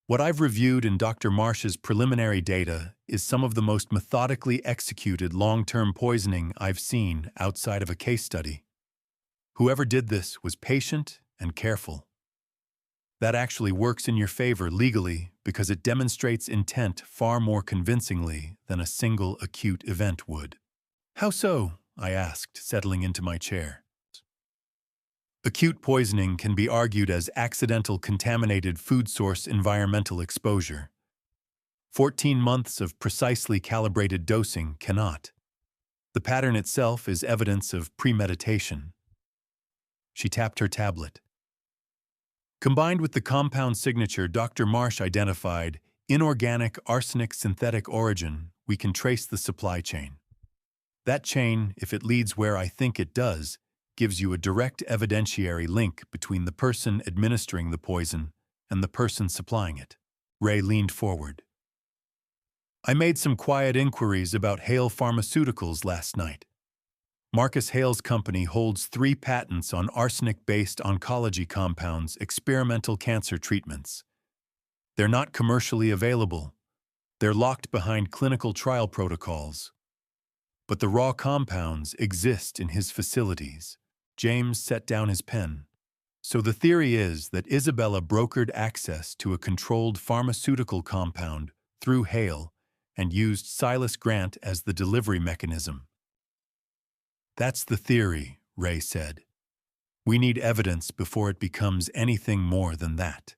Speaker 1: What I've reviewed in Dr. Marsh's preliminary data is some of the most methodically executed long-term poisoning I've seen outside of a case study. Whoever did this was patient and careful. That actually works in your favor legally because it demonstrates intent far more convincingly than a single acute event would." "How so?" I asked, settling into my chair. "Acute poisoning can be argued as accidental contaminated food source environmental exposure. 14 months of precisely calibrated dosing cannot. The pattern itself is evidence of premeditation." She tapped her tablet. "Combined with the compound signature Dr. Marsh identified, inorganic arsenic synthetic origin, we can trace the supply chain. That chain, if it leads where I think it does, gives you a direct evidentiary link between the person administering the poison and the person supplying it." Ray leaned forward. "I made some quiet inquiries about Hale Pharmaceuticals last night. Marcus Hale's company holds 3 patents on arsenic-based oncology compounds, experimental cancer treatments. They're not commercially available. They're locked behind clinical trial protocols. But the raw compounds exist in his facilities." James set down his pen. "So the theory is that Isabella brokered access to a controlled pharmaceutical compound through Hale and used Silas Grant as the delivery mechanism." "That's the theory," Ray said. "We need evidence before it becomes anything more than that."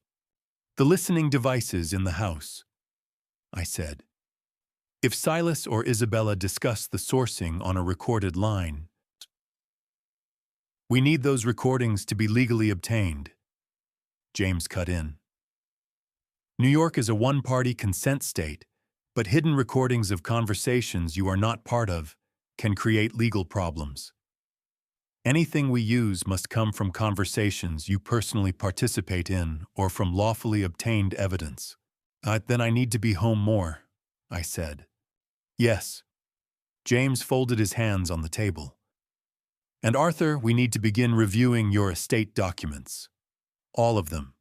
Speaker 1: "The listening devices in the house," I said. "If Silas or Isabella discuss the sourcing on a recorded line, we need those recordings to be legally obtained." James cut in. "New York is a one-party consent state, but hidden recordings of conversations you are not part of can create legal problems. Anything we use must come from conversations you personally participate in or from lawfully obtained evidence." Then I need to be home more," I said. "Yes." James folded his hands on the table. "And Arthur, we need to begin reviewing your estate documents. All of them.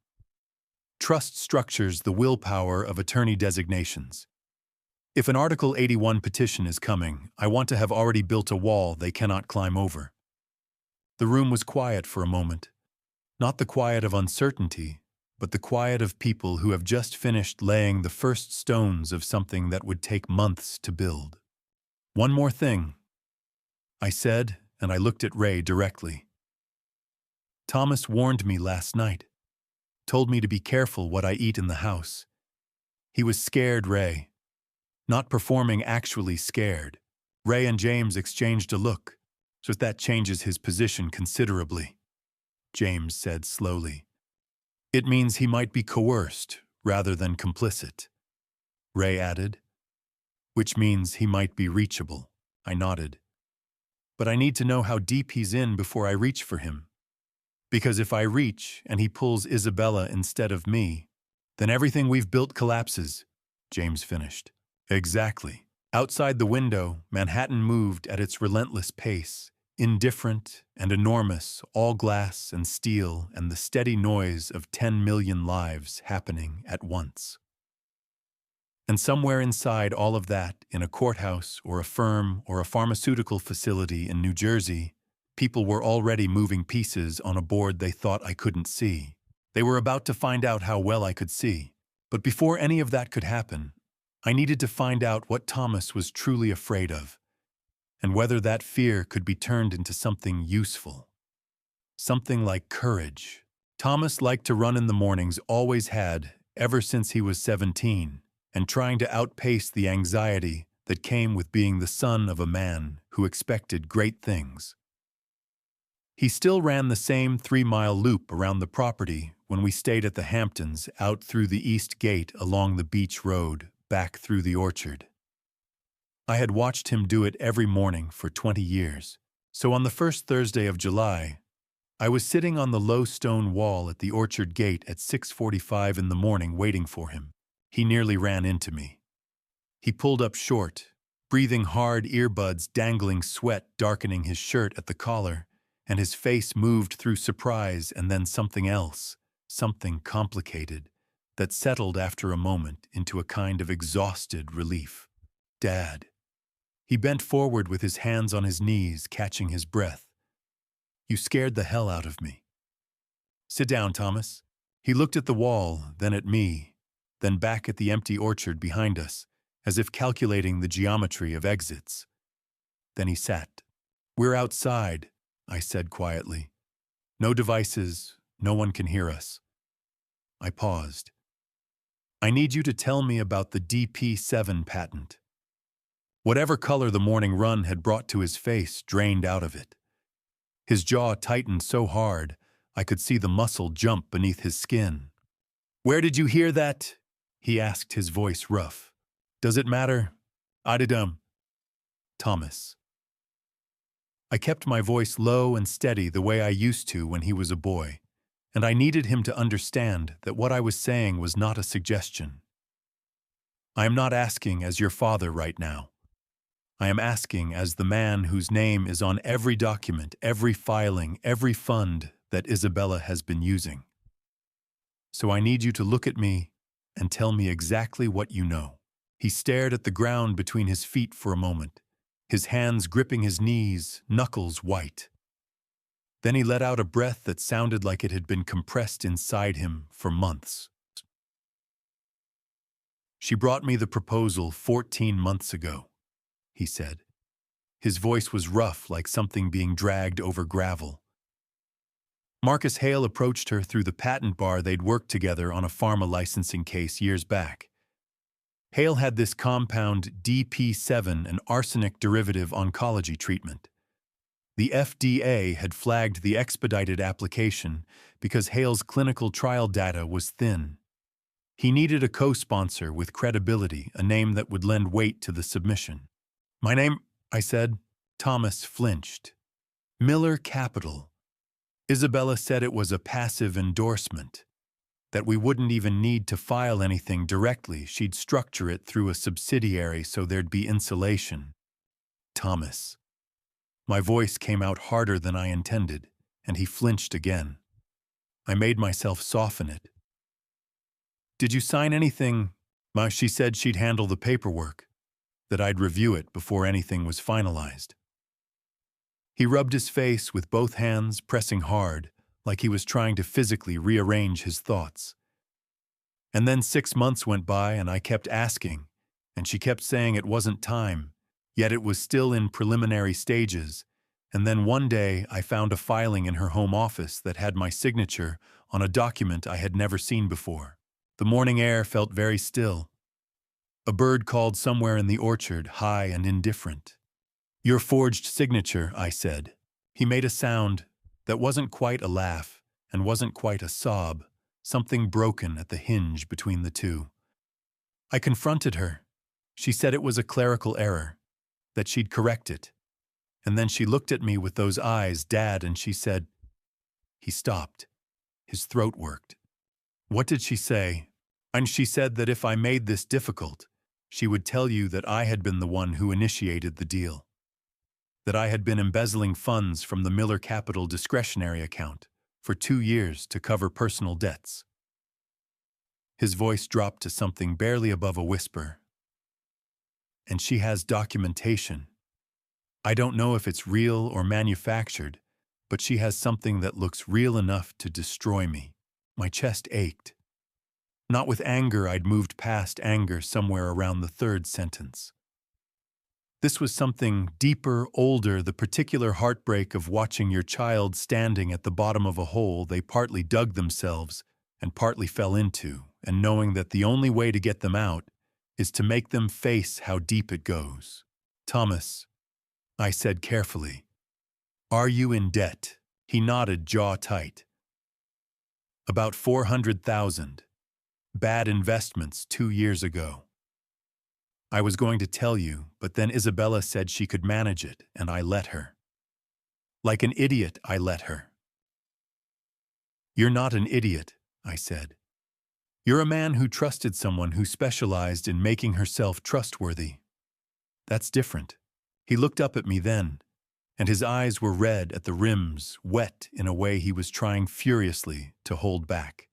Speaker 1: Trust structures the willpower of attorney designations. If an Article 81 petition is coming, I want to have already built a wall they cannot climb over." The room was quiet for a moment. Not the quiet of uncertainty, but the quiet of people who have just finished laying the first stones of something that would take months to build. "One more thing," I said, and I looked at Ray directly. "Thomas warned me last night. Told me to be careful what I eat in the house. He was scared, Ray. Not performing, actually scared." Ray and James exchanged a look, so that changes his position considerably. James said slowly. "It means he might be coerced rather than complicit." Ray added. Which means he might be reachable. I nodded. But I need to know how deep he's in before I reach for him. Because if I reach and he pulls Isabella instead of me, then everything we've built collapses, James finished. Exactly. Outside the window, Manhattan moved at its relentless pace, indifferent and enormous, all glass and steel and the steady noise of 10 million lives happening at once. And somewhere inside all of that, in a courthouse or a firm or a pharmaceutical facility in New Jersey, people were already moving pieces on a board they thought I couldn't see. They were about to find out how well I could see. But before any of that could happen, I needed to find out what Thomas was truly afraid of, and whether that fear could be turned into something useful. Something like courage. Thomas liked to run in the mornings, always had, ever since he was 17, and trying to outpace the anxiety that came with being the son of a man who expected great things. He still ran the same 3-mile loop around the property when we stayed at the Hamptons, out through the East Gate along the beach road, back through the orchard. I had watched him do it every morning for 20 years. So on the first Thursday of July, I was sitting on the low stone wall at the orchard gate at 6:45 in the morning waiting for him. He nearly ran into me. He pulled up short, breathing hard, earbuds dangling, sweat darkening his shirt at the collar, and his face moved through surprise and then something else, something complicated, that settled after a moment into a kind of exhausted relief. Dad. He bent forward with his hands on his knees, catching his breath. You scared the hell out of me. Sit down, Thomas. He looked at the wall, then at me, then back at the empty orchard behind us, as if calculating the geometry of exits. Then he sat. We're outside, I said quietly. No devices, no one can hear us. I paused. I need you to tell me about the DP7 patent. Whatever color the morning run had brought to his face drained out of it. His jaw tightened so hard, I could see the muscle jump beneath his skin. Where did you hear that? He asked, his voice rough. Does it matter? Adidum. Thomas. I kept my voice low and steady the way I used to when he was a boy, and I needed him to understand that what I was saying was not a suggestion. I am not asking as your father right now. I am asking as the man whose name is on every document, every filing, every fund that Isabella has been using. So I need you to look at me and tell me exactly what you know. He stared at the ground between his feet for a moment, his hands gripping his knees, knuckles white. Then he let out a breath that sounded like it had been compressed inside him for months. She brought me the proposal 14 months ago, he said. His voice was rough, like something being dragged over gravel. Marcus Hale approached her through the patent bar they'd worked together on a pharma licensing case years back. Hale had this compound DP7, an arsenic derivative oncology treatment. The FDA had flagged the expedited application because Hale's clinical trial data was thin. He needed a co-sponsor with credibility, a name that would lend weight to the submission. My name, I said. Thomas flinched. Miller Capital. Isabella said it was a passive endorsement, that we wouldn't even need to file anything directly. She'd structure it through a subsidiary so there'd be insulation. Thomas. My voice came out harder than I intended, and he flinched again. I made myself soften it. Did you sign anything? She said she'd handle the paperwork, that I'd review it before anything was finalized. He rubbed his face with both hands, pressing hard, like he was trying to physically rearrange his thoughts. And then 6 months went by and I kept asking, and she kept saying it wasn't time, yet it was still in preliminary stages. And then one day I found a filing in her home office that had my signature on a document I had never seen before. The morning air felt very still. A bird called somewhere in the orchard, high and indifferent. Your forged signature, I said. He made a sound that wasn't quite a laugh and wasn't quite a sob, something broken at the hinge between the two. I confronted her. She said it was a clerical error, that she'd correct it. And then she looked at me with those eyes, Dad, and she said, he stopped. His throat worked. What did she say? And she said that if I made this difficult, she would tell you that I had been the one who initiated the deal. That I had been embezzling funds from the Miller Capital discretionary account for 2 years to cover personal debts. His voice dropped to something barely above a whisper. And she has documentation. I don't know if it's real or manufactured, but she has something that looks real enough to destroy me. My chest ached. Not with anger, I'd moved past anger somewhere around the 3rd sentence. This was something deeper, older, the particular heartbreak of watching your child standing at the bottom of a hole they partly dug themselves and partly fell into, and knowing that the only way to get them out is to make them face how deep it goes. Thomas, I said carefully, are you in debt? He nodded, jaw tight. About 400,000. Bad investments 2 years ago. I was going to tell you, but then Isabella said she could manage it, and I let her. Like an idiot, I let her. You're not an idiot, I said. You're a man who trusted someone who specialized in making herself trustworthy. That's different. He looked up at me then, and his eyes were red at the rims, wet in a way he was trying furiously to hold back.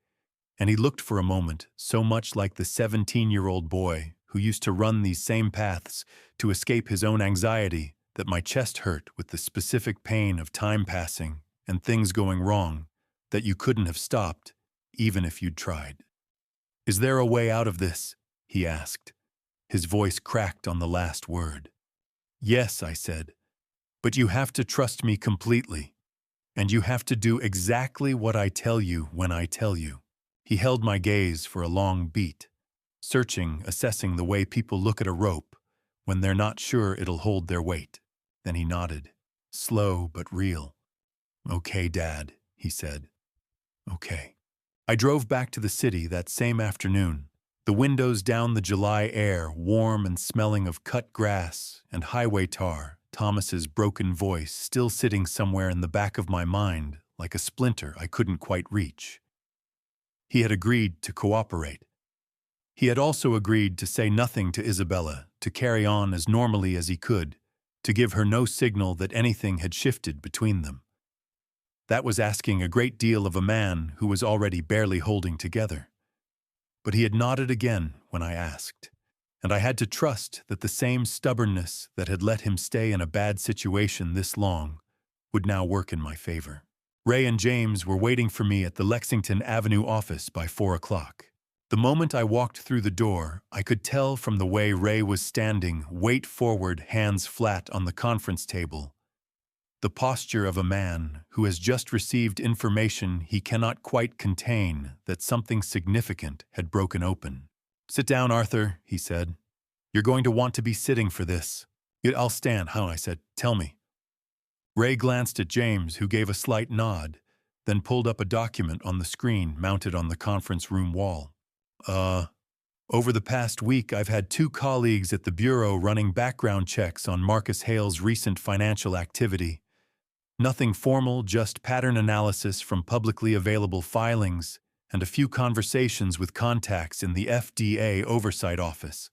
Speaker 1: And he looked for a moment so much like the 17-year-old boy who used to run these same paths to escape his own anxiety that my chest hurt with the specific pain of time passing and things going wrong that you couldn't have stopped, even if you'd tried. Is there a way out of this? He asked. His voice cracked on the last word. Yes, I said, but you have to trust me completely, and you have to do exactly what I tell you when I tell you. He held my gaze for a long beat, searching, assessing the way people look at a rope when they're not sure it'll hold their weight. Then he nodded, slow but real. Okay, Dad, he said. Okay. I drove back to the city that same afternoon, the windows down the July air warm and smelling of cut grass and highway tar, Thomas's broken voice still sitting somewhere in the back of my mind like a splinter I couldn't quite reach. He had agreed to cooperate. He had also agreed to say nothing to Isabella, to carry on as normally as he could, to give her no signal that anything had shifted between them. That was asking a great deal of a man who was already barely holding together. But he had nodded again when I asked, and I had to trust that the same stubbornness that had let him stay in a bad situation this long would now work in my favor. Ray and James were waiting for me at the Lexington Avenue office by 4 o'clock. The moment I walked through the door, I could tell from the way Ray was standing, weight forward, hands flat on the conference table, the posture of a man who has just received information he cannot quite contain that something significant had broken open. Sit down, Arthur, he said. You're going to want to be sitting for this. I'll stand, huh? I said. Tell me. Ray glanced at James, who gave a slight nod, then pulled up a document on the screen mounted on the conference room wall. Over the past week, I've had 2 colleagues at the Bureau running background checks on Marcus Hale's recent financial activity. Nothing formal, just pattern analysis from publicly available filings and a few conversations with contacts in the FDA Oversight Office.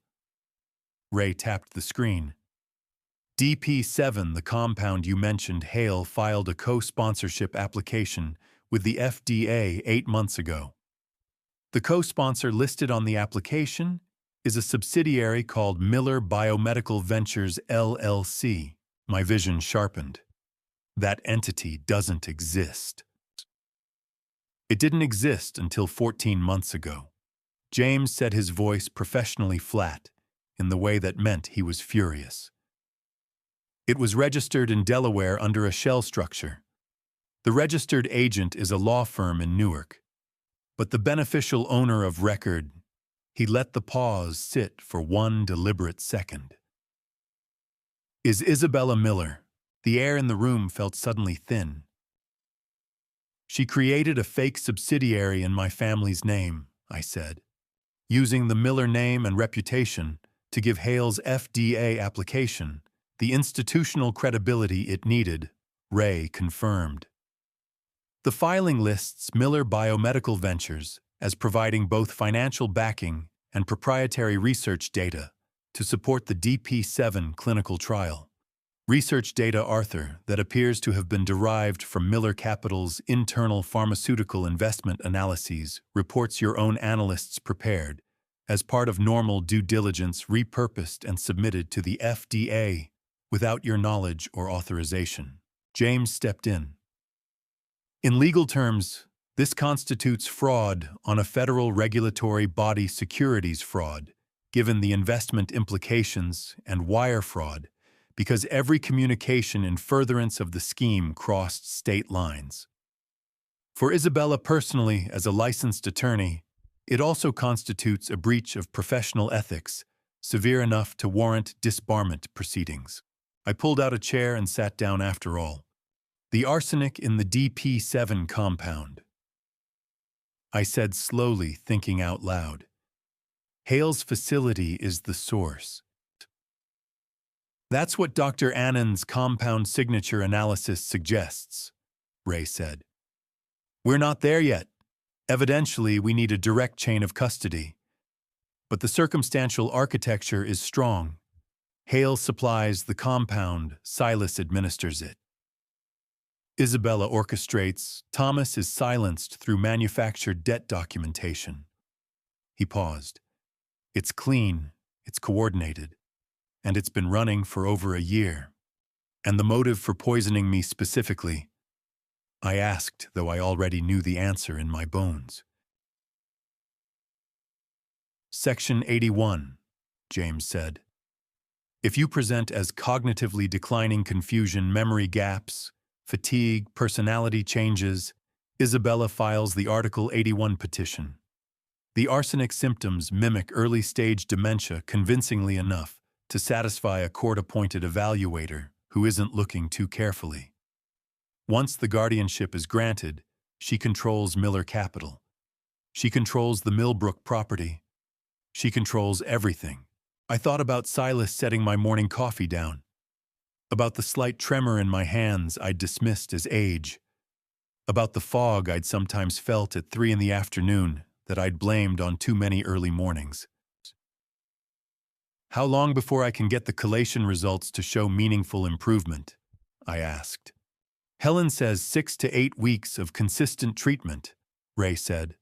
Speaker 1: Ray tapped the screen. DP7, the compound you mentioned, Hale filed a co-sponsorship application with the FDA 8 months ago. The co-sponsor listed on the application is a subsidiary called Miller Biomedical Ventures, LLC. My vision sharpened. That entity doesn't exist. It didn't exist until 14 months ago. James said, his voice professionally flat, in the way that meant he was furious. It was registered in Delaware under a shell structure. The registered agent is a law firm in Newark. But the beneficial owner of record, he let the pause sit for one deliberate second. Is Isabella Miller. The air in the room felt suddenly thin. She created a fake subsidiary in my family's name, I said. using the Miller name and reputation to give Hale's FDA application the institutional credibility it needed, Ray confirmed. The filing lists Miller Biomedical Ventures as providing both financial backing and proprietary research data to support the DP7 clinical trial. Research data, Arthur, that appears to have been derived from Miller Capital's internal pharmaceutical investment analyses, reports your own analysts prepared, as part of normal due diligence, repurposed and submitted to the FDA without your knowledge or authorization. James stepped in. In legal terms, this constitutes fraud on a federal regulatory body, securities fraud, given the investment implications, and wire fraud, because every communication in furtherance of the scheme crossed state lines. For Isabella personally, as a licensed attorney, it also constitutes a breach of professional ethics, severe enough to warrant disbarment proceedings. I pulled out a chair and sat down after all. The arsenic in the DP7 compound, I said slowly, thinking out loud. Hale's facility is the source. That's what Dr. Annan's compound signature analysis suggests, Ray said. We're not there yet. Evidentially, we need a direct chain of custody. But the circumstantial architecture is strong. Hale supplies the compound, Silas administers it. Isabella orchestrates, Thomas is silenced through manufactured debt documentation. He paused. It's clean, it's coordinated, and it's been running for over a year. And the motive for poisoning me specifically? I asked, though I already knew the answer in my bones. Section 81, James said. If you present as cognitively declining confusion, memory gaps, fatigue, personality changes, Isabella files the Article 81 petition. The arsenic symptoms mimic early-stage dementia convincingly enough to satisfy a court-appointed evaluator who isn't looking too carefully. Once the guardianship is granted, she controls Miller Capital. She controls the Millbrook property. She controls everything. I thought about Silas setting my morning coffee down, about the slight tremor in my hands I'd dismissed as age, about the fog I'd sometimes felt at 3 p.m. that I'd blamed on too many early mornings. How long before I can get the collation results to show meaningful improvement? I asked. Helen says 6 to 8 weeks of consistent treatment, Ray said.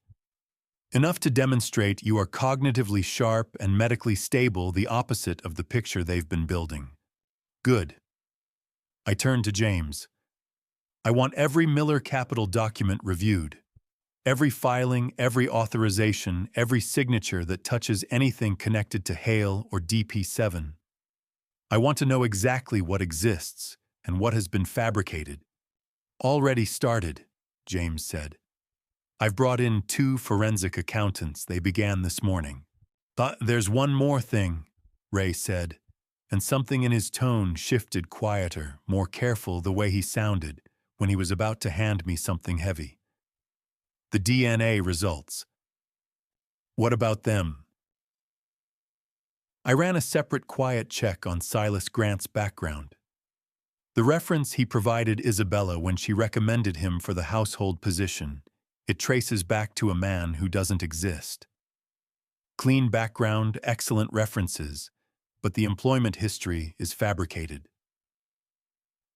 Speaker 1: Enough to demonstrate you are cognitively sharp and medically stable, the opposite of the picture they've been building. Good. I turned to James. I want every Miller Capital document reviewed. Every filing, every authorization, every signature that touches anything connected to Hale or DP7. I want to know exactly what exists and what has been fabricated. Already started, James said. I've brought in 2 forensic accountants. They began this morning. There's one more thing, Ray said, and something in his tone shifted, quieter, more careful, the way he sounded when he was about to hand me something heavy. The DNA results. What about them? I ran a separate quiet check on Silas Grant's background. The reference he provided Isabella when she recommended him for the household position, it traces back to a man who doesn't exist. Clean background, excellent references, but the employment history is fabricated.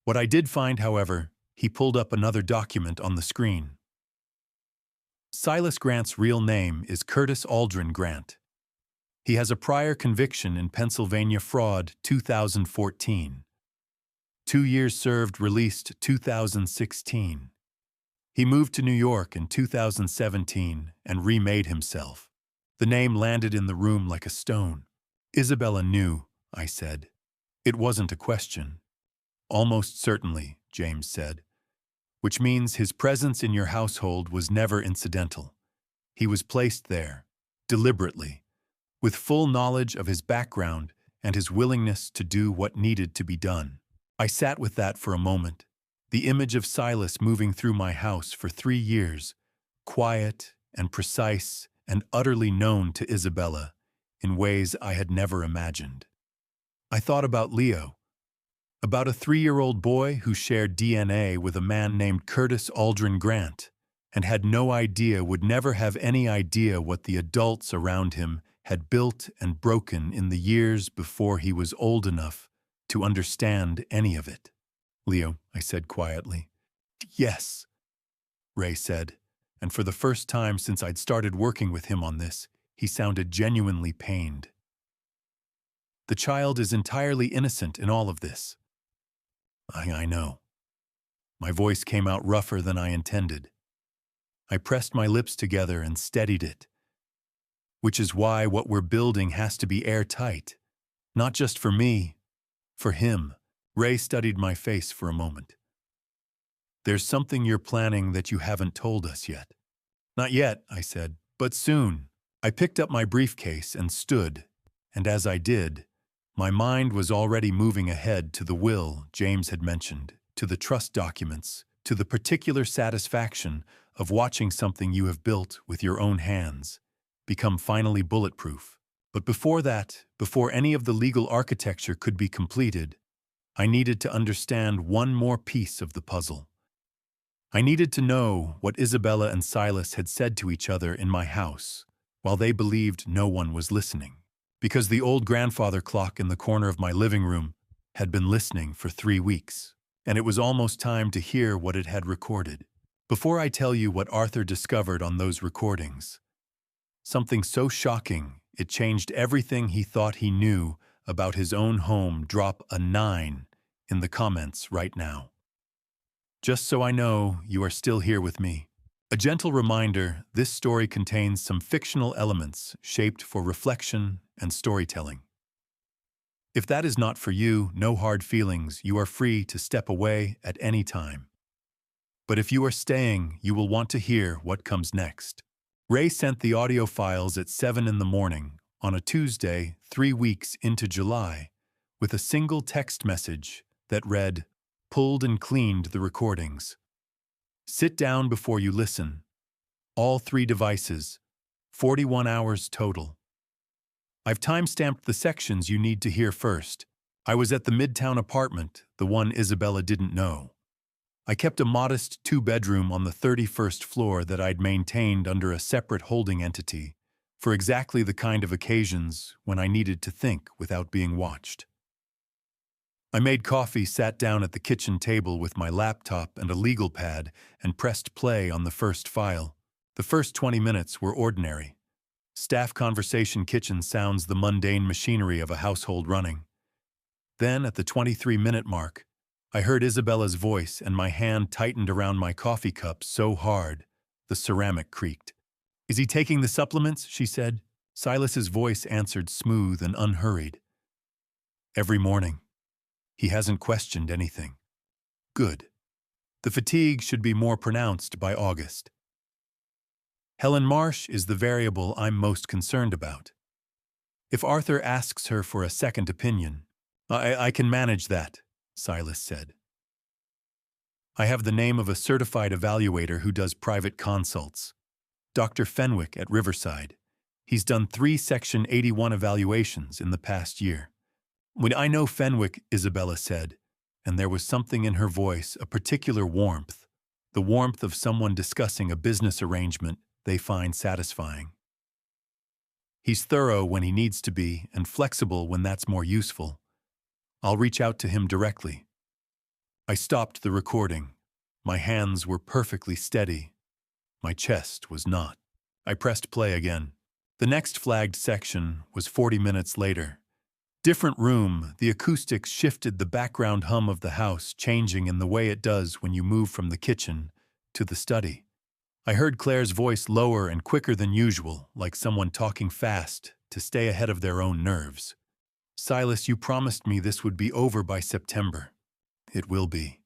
Speaker 1: What I did find, however, he pulled up another document on the screen. Silas Grant's real name is Curtis Aldrin Grant. He has a prior conviction in Pennsylvania fraud, 2014. 2 years served, released 2016. He moved to New York in 2017 and remade himself. The name landed in the room like a stone. Isabella knew, I said. It wasn't a question. Almost certainly, James said. Which means his presence in your household was never incidental. He was placed there, deliberately, with full knowledge of his background and his willingness to do what needed to be done. I sat with that for a moment, the image of Silas moving through my house for 3 years, quiet and precise and utterly known to Isabella in ways I had never imagined. I thought about Leo, about a 3-year-old boy who shared DNA with a man named Curtis Aldrin Grant and had no idea, would never have any idea what the adults around him had built and broken in the years before he was old enough to understand any of it. "Leo," I said quietly. "Yes," Ray said, and for the first time since I'd started working with him on this, he sounded genuinely pained. "The child is entirely innocent in all of this." I know." My voice came out rougher than I intended. I pressed my lips together and steadied it. "Which is why what we're building has to be airtight. Not just for me, for him." Ray studied my face for a moment. "There's something you're planning that you haven't told us yet." "Not yet," I said, "but soon." I picked up my briefcase and stood, and as I did, my mind was already moving ahead to the will James had mentioned, to the trust documents, to the particular satisfaction of watching something you have built with your own hands become finally bulletproof. But before that, before any of the legal architecture could be completed, I needed to understand one more piece of the puzzle. I needed to know what Isabella and Silas had said to each other in my house, while they believed no one was listening. Because the old grandfather clock in the corner of my living room had been listening for 3 weeks, and it was almost time to hear what it had recorded. Before I tell you what Arthur discovered on those recordings, something so shocking it changed everything he thought he knew about his own home, drop a 9 in the comments right now. Just so I know you are still here with me. A gentle reminder, this story contains some fictional elements shaped for reflection and storytelling. If that is not for you, no hard feelings, you are free to step away at any time. But if you are staying, you will want to hear what comes next. Ray sent the audio files at 7 in the morning on a Tuesday, 3 weeks into July, with a single text message that read, "Pulled and cleaned the recordings. Sit down before you listen. All 3 devices. 41 hours total." I've time-stamped the sections you need to hear first. I was at the Midtown apartment, the one Isabella didn't know. I kept a modest 2-bedroom on the 31st floor that I'd maintained under a separate holding entity for exactly the kind of occasions when I needed to think without being watched. I made coffee, sat down at the kitchen table with my laptop and a legal pad, and pressed play on the first file. The first 20 minutes were ordinary. Staff conversation, kitchen sounds, the mundane machinery of a household running. Then, at the 23-minute mark, I heard Isabella's voice and my hand tightened around my coffee cup so hard, the ceramic creaked. "Is he taking the supplements?" she said. Silas's voice answered smooth and unhurried. "Every morning. He hasn't questioned anything." "Good. The fatigue should be more pronounced by August." "Helen Marsh is the variable I'm most concerned about. If Arthur asks her for a second opinion, I can manage that," Silas said. "I have the name of a certified evaluator who does private consults. Dr. Fenwick at Riverside. He's done 3 Section 81 evaluations in the past year." "When I know Fenwick," Isabella said, and there was something in her voice, a particular warmth, the warmth of someone discussing a business arrangement they find satisfying. "He's thorough when he needs to be and flexible when that's more useful. I'll reach out to him directly." I stopped the recording. My hands were perfectly steady. My chest was not. I pressed play again. The next flagged section was 40 minutes later. Different room, the acoustics shifted, the background hum of the house changing in the way it does when you move from the kitchen to the study. I heard Claire's voice lower and quicker than usual, like someone talking fast to stay ahead of their own nerves. "Silas, you promised me this would be over by September." "It will be."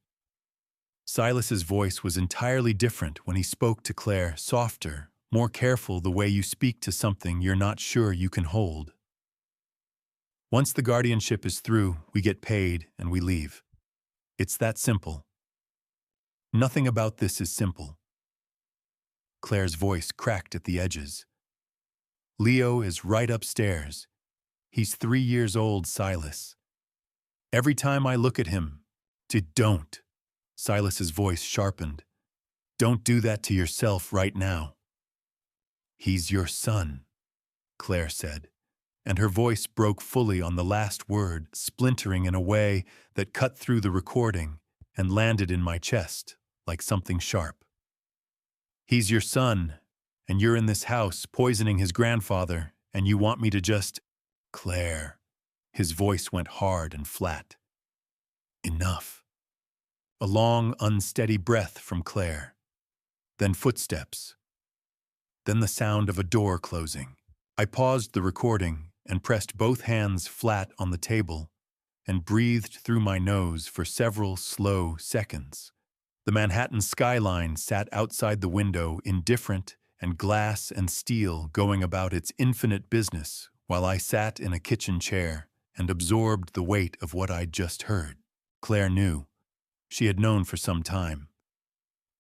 Speaker 1: Silas's voice was entirely different when he spoke to Claire, softer, more careful, the way you speak to something you're not sure you can hold. "Once the guardianship is through, we get paid and we leave. It's that simple." "Nothing about this is simple." Claire's voice cracked at the edges. Leo is right upstairs. He's 3 years old, Silas. Every time I look at him, don't. Silas's voice sharpened. Don't do that to yourself right now. He's your son, Claire said, and her voice broke fully on the last word, splintering in a way that cut through the recording and landed in my chest like something sharp. He's your son, and you're in this house poisoning his grandfather, and you want me to just… Claire. His voice went hard and flat. Enough. A long, unsteady breath from Claire. Then footsteps. Then the sound of a door closing. I paused the recording and pressed both hands flat on the table and breathed through my nose for several slow seconds. The Manhattan skyline sat outside the window, indifferent and glass and steel going about its infinite business, while I sat in a kitchen chair and absorbed the weight of what I'd just heard. Claire knew. She had known for some time.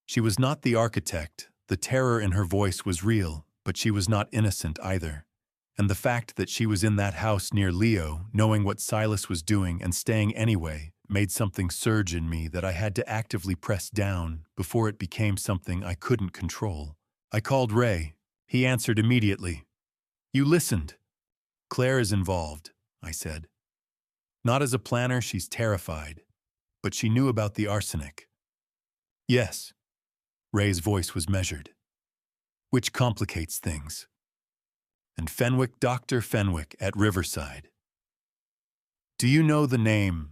Speaker 1: She was not the architect. The terror in her voice was real, but she was not innocent either. And the fact that she was in that house near Leo, knowing what Silas was doing and staying anyway, made something surge in me that I had to actively press down before it became something I couldn't control. I called Ray. He answered immediately. You listened. Claire is involved, I said. Not as a planner, she's terrified. But she knew about the arsenic. Yes. Ray's voice was measured. Which complicates things. And Fenwick, Dr. Fenwick at Riverside. Do you know the name?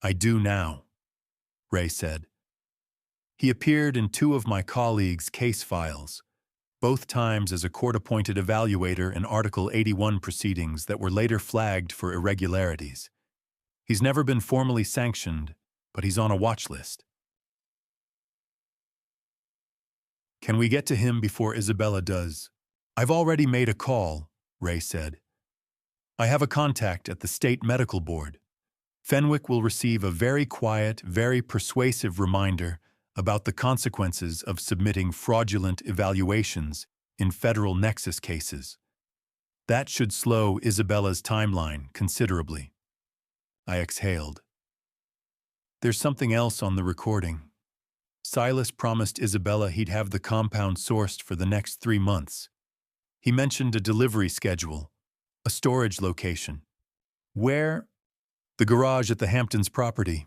Speaker 1: I do now, Ray said. He appeared in 2 of my colleagues' case files, both times as a court-appointed evaluator in Article 81 proceedings that were later flagged for irregularities. He's never been formally sanctioned, but he's on a watch list. Can we get to him before Isabella does? I've already made a call, Ray said. I have a contact at the State Medical Board. Fenwick will receive a very quiet, very persuasive reminder about the consequences of submitting fraudulent evaluations in federal nexus cases. That should slow Isabella's timeline considerably. I exhaled. There's something else on the recording. Silas promised Isabella he'd have the compound sourced for the next 3 months. He mentioned a delivery schedule, a storage location. Where? The garage at the Hamptons property,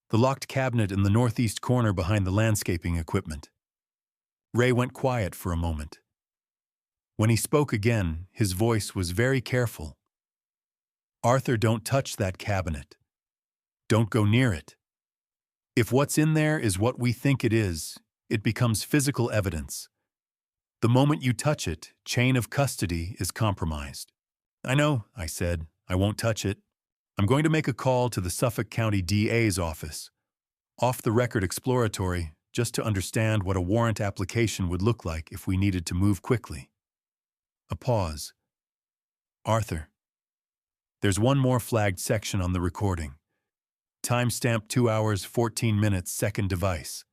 Speaker 1: the locked cabinet in the northeast corner behind the landscaping equipment. Ray went quiet for a moment. When he spoke again, his voice was very careful. Arthur, don't touch that cabinet. Don't go near it. If what's in there is what we think it is, it becomes physical evidence. The moment you touch it, chain of custody is compromised. I know, I said. I won't touch it. I'm going to make a call to the Suffolk County DA's office. Off-the-record exploratory, just to understand what a warrant application would look like if we needed to move quickly. A pause. Arthur. There's one more flagged section on the recording. Timestamp 2 hours, 14 minutes, second device.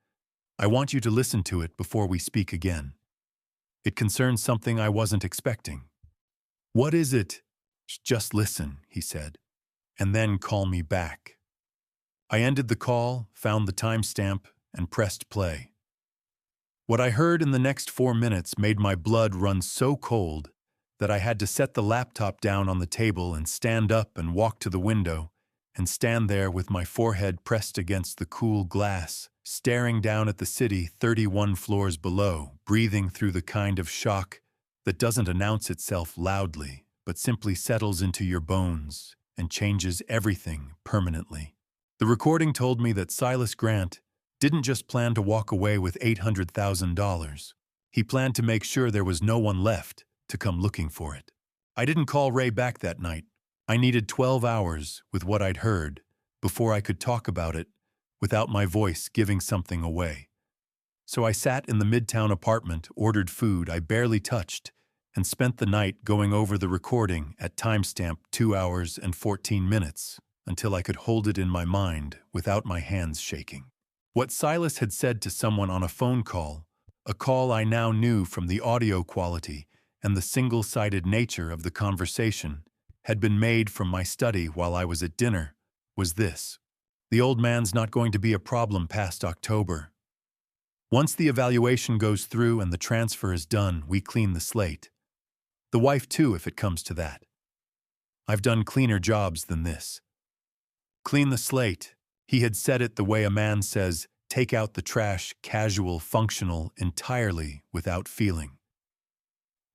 Speaker 1: I want you to listen to it before we speak again. It concerns something I wasn't expecting. What is it? Just listen, he said, and then call me back. I ended the call, found the timestamp, and pressed play. What I heard in the next 4 minutes made my blood run so cold that I had to set the laptop down on the table and stand up and walk to the window and stand there with my forehead pressed against the cool glass, staring down at the city 31 floors below, breathing through the kind of shock that doesn't announce itself loudly, but simply settles into your bones and changes everything permanently. The recording told me that Silas Grant didn't just plan to walk away with $800,000. He planned to make sure there was no one left to come looking for it. I didn't call Ray back that night. I needed 12 hours with what I'd heard before I could talk about it without my voice giving something away. So I sat in the Midtown apartment, ordered food I barely touched, and spent the night going over the recording at timestamp 2 hours and 14 minutes until I could hold it in my mind without my hands shaking. What Silas had said to someone on a phone call, a call I now knew from the audio quality and the single-sided nature of the conversation had been made from my study while I was at dinner, was this: the old man's not going to be a problem past October. Once the evaluation goes through and the transfer is done, we clean the slate. The wife too, if it comes to that. I've done cleaner jobs than this. Clean the slate. He had said it the way a man says, take out the trash, casual, functional, entirely without feeling.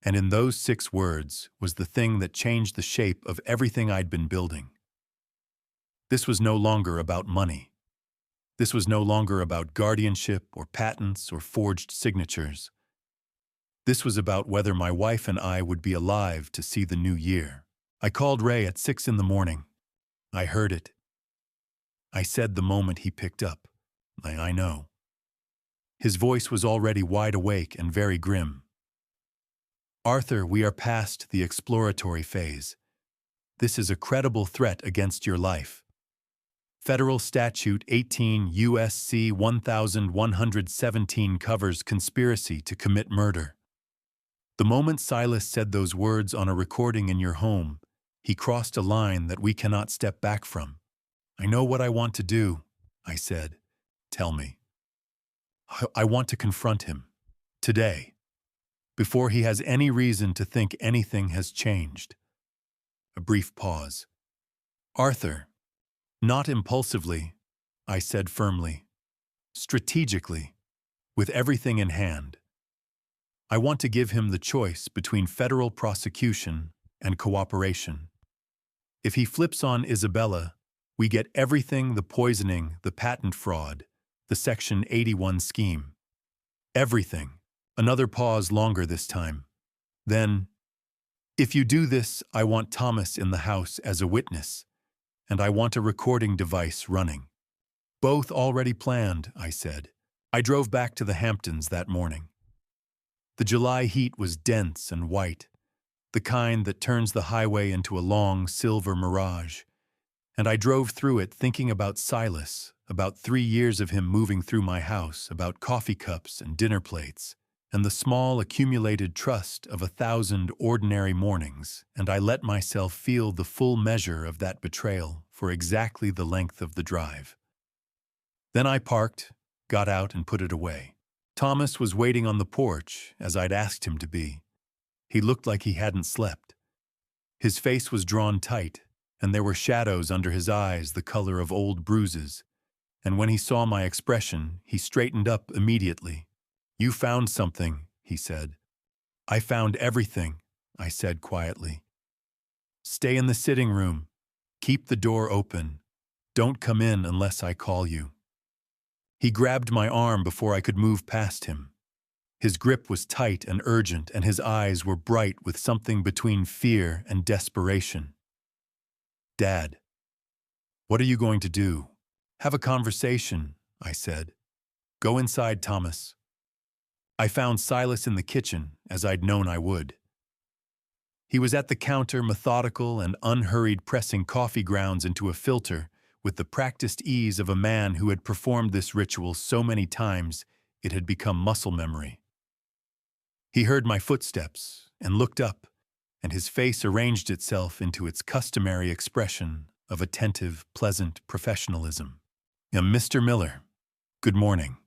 Speaker 1: And in those 6 words was the thing that changed the shape of everything I'd been building. This was no longer about money. This was no longer about guardianship or patents or forged signatures. This was about whether my wife and I would be alive to see the new year. I called Ray at 6 in the morning. I heard it. I said the moment he picked up, I know. His voice was already wide awake and very grim. Arthur, we are past the exploratory phase. This is a credible threat against your life. Federal Statute 18 U.S.C. 1117 covers conspiracy to commit murder. The moment Silas said those words on a recording in your home, he crossed a line that we cannot step back from. I know what I want to do, I said. Tell me. I want to confront him. Today. Before he has any reason to think anything has changed. A brief pause. Arthur. Not impulsively, I said firmly. Strategically. With everything in hand. I want to give him the choice between federal prosecution and cooperation. If he flips on Isabella, we get everything: the poisoning, the patent fraud, the Section 81 scheme. Everything. Another pause, longer this time. Then, if you do this, I want Thomas in the house as a witness, and I want a recording device running. Both already planned, I said. I drove back to the Hamptons that morning. The July heat was dense and white, the kind that turns the highway into a long silver mirage. And I drove through it thinking about Silas, about 3 years of him moving through my house, about coffee cups and dinner plates, and the small accumulated trust of 1,000 ordinary mornings, and I let myself feel the full measure of that betrayal for exactly the length of the drive. Then I parked, got out, and put it away. Thomas was waiting on the porch, as I'd asked him to be. He looked like he hadn't slept. His face was drawn tight, and there were shadows under his eyes the color of old bruises, and when he saw my expression, he straightened up immediately. You found something, he said. I found everything, I said quietly. Stay in the sitting room. Keep the door open. Don't come in unless I call you. He grabbed my arm before I could move past him. His grip was tight and urgent, and his eyes were bright with something between fear and desperation. Dad, what are you going to do? Have a conversation, I said. Go inside, Thomas. I found Silas in the kitchen, as I'd known I would. He was at the counter, methodical and unhurried, pressing coffee grounds into a filter with the practiced ease of a man who had performed this ritual so many times it had become muscle memory. He heard my footsteps and looked up, and his face arranged itself into its customary expression of attentive, pleasant professionalism. Mr. Miller, good morning.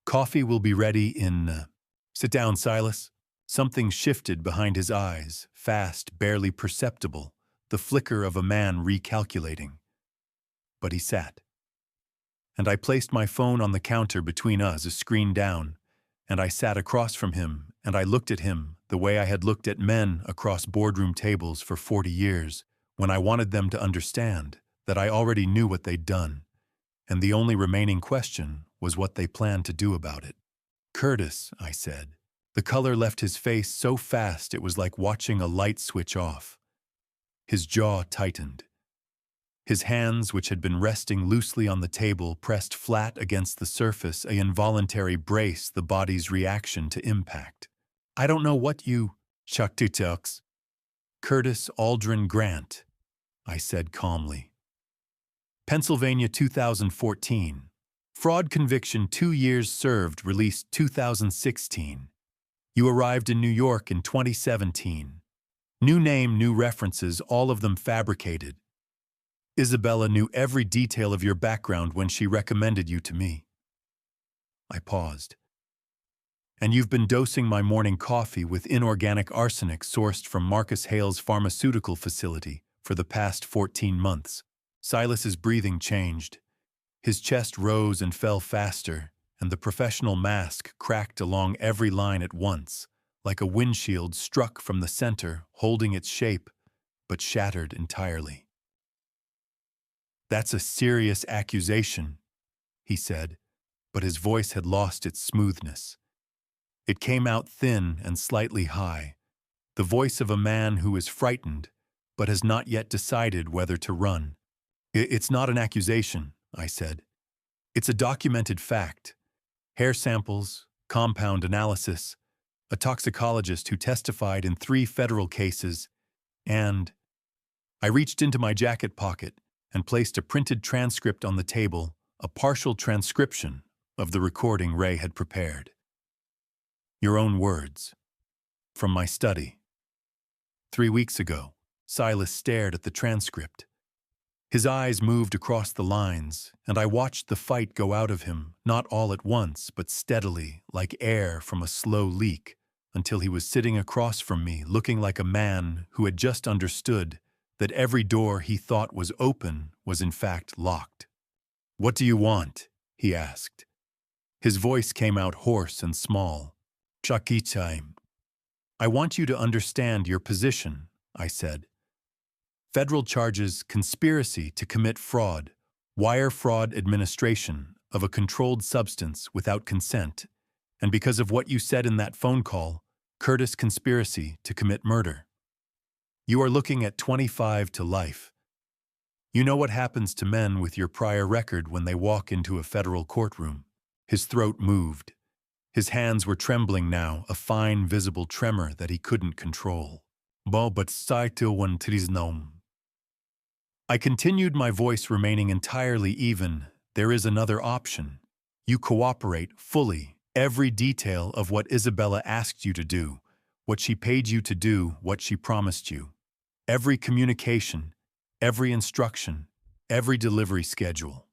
Speaker 1: Coffee will be ready in... Sit down, Silas. Something shifted behind his eyes, fast, barely perceptible, the flicker of a man recalculating. But he sat. And I placed my phone on the counter between us, a screen down, and I sat across from him, and I looked at him the way I had looked at men across boardroom tables for 40 years, when I wanted them to understand that I already knew what they'd done, and the only remaining question was what they planned to do about it. Curtis, I said. The color left his face so fast it was like watching a light switch off. His jaw tightened. His hands, which had been resting loosely on the table, pressed flat against the surface, an involuntary brace, the body's reaction to impact. I don't know what you... Shaktutuks. Curtis Aldrin Grant, I said calmly. Pennsylvania 2014. Fraud conviction, 2 years served, released 2016. You arrived in New York in 2017. New name, new references, all of them fabricated. Isabella knew every detail of your background when she recommended you to me. I paused. And you've been dosing my morning coffee with inorganic arsenic sourced from Marcus Hale's pharmaceutical facility for the past 14 months. Silas's breathing changed. His chest rose and fell faster, and the professional mask cracked along every line at once, like a windshield struck from the center, holding its shape, but shattered entirely. "That's a serious accusation," he said, but his voice had lost its smoothness. It came out thin and slightly high, the voice of a man who is frightened, but has not yet decided whether to run. "It's not an accusation," I said. "It's a documented fact. Hair samples, compound analysis, a toxicologist who testified in 3 federal cases, and—" I reached into my jacket pocket and placed a printed transcript on the table, a partial transcription of the recording Ray had prepared. "Your own words. From my study. 3 weeks ago." Silas stared at the transcript. His eyes moved across the lines, and I watched the fight go out of him, not all at once, but steadily, like air from a slow leak, until he was sitting across from me, looking like a man who had just understood that every door he thought was open was in fact locked. "What do you want?" he asked. His voice came out hoarse and small. "Chakichaim." "I want you to understand your position," I said. "Federal charges conspiracy to commit fraud, wire fraud administration of a controlled substance without consent, and because of what you said in that phone call, Curtis conspiracy to commit murder. You are looking at 25 to life. You know what happens to men with your prior record when they walk into a federal courtroom." His throat moved. His hands were trembling now, a fine, visible tremor that he couldn't control. But saito trisnom. I continued, my voice remaining entirely even. "There is another option. You cooperate fully, every detail of what Isabella asked you to do, what she paid you to do, what she promised you. Every communication, every instruction, every delivery schedule.